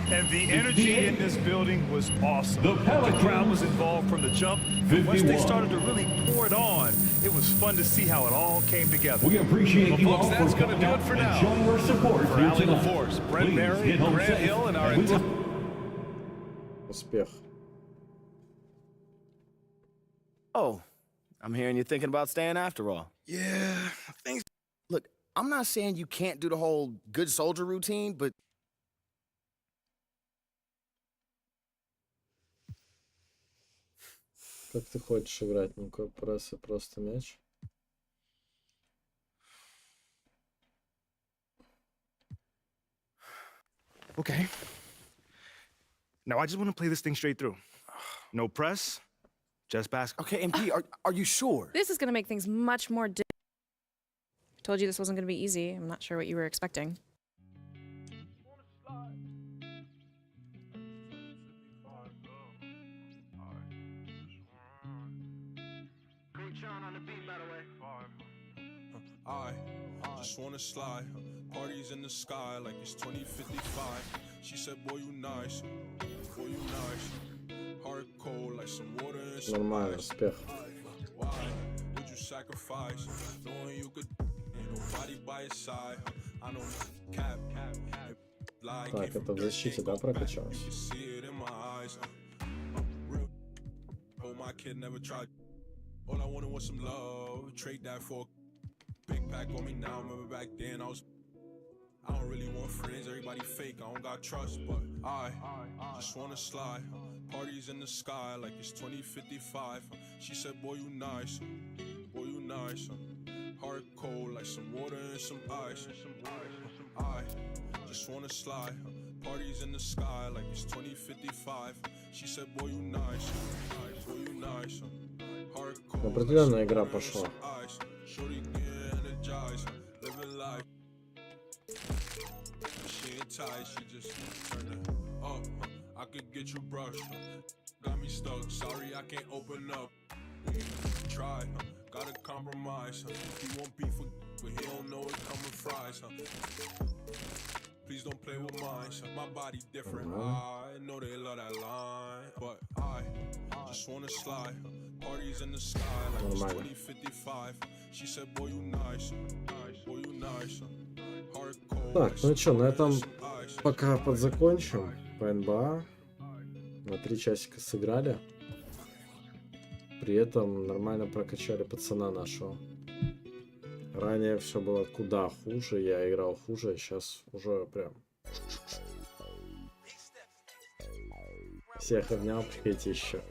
And the energy in this building was awesome. The crowd was involved from the jump. Once they started to really pour it on, it was fun to see how it all came together. We appreciate you all for that's going to do it for now. showing your support for Allie LaForce, Brent Barry, Grant Hill, and our entire... Успех. Oh, I'm hearing you're thinking about staying after all. Yeah, things. Look, I'm not saying you can't do the whole good soldier routine, but Как ты хочешь играть? Ну-ка, пресс и просто мяч. Okay. Now I just want to play this thing straight through. No press, just basketball. Okay, MP, are you sure? This is going to make things much more I told you this wasn't going to be easy. I'm not sure what you were expecting. I just wanna slide. Parties in the sky like it's 2055. She said, boy, you nice. Boy, you nice. Heart cold like some water and some Нормально, ice. успех. Why would you sacrifice? Knowing you could ain't nobody by your side. I know cap. Так, это в защите, да, прокачалось? You see it in my eyes. Oh, my kid never tried. All I wanted was some love. Trade that for a big pack on me now. Remember back then I don't really want friends. Everybody fake. I don't got trust, but I just wanna slide. Parties in the sky like it's 2055. She said, boy, you nice. Boy, you nice. Heart cold like some water and some ice. I just wanna slide. Parties in the sky like it's 2055. She said, boy, you nice. Boy, you nice. Heart cold. Определенная игра пошла. Shorty get energized. Living life. She ain't tight, she just turn it up. I could get you brushed. Got me stuck. Sorry, I can't open up. Try, gotta compromise. He won't beef with, but he don't know it's coming fries. Please don't play with mine. My body different. I know they love that line, but I just wanna slide. Parties in the sky like it's 2055. She said, boy, you nice. Boy, you nice. Так, ну что, на этом пока подзакончим по НБА. На 3 часика сыграли. При этом нормально прокачали пацана нашего. Ранее все было куда хуже, я играл хуже, сейчас уже прям... Всех обнял, приходите еще.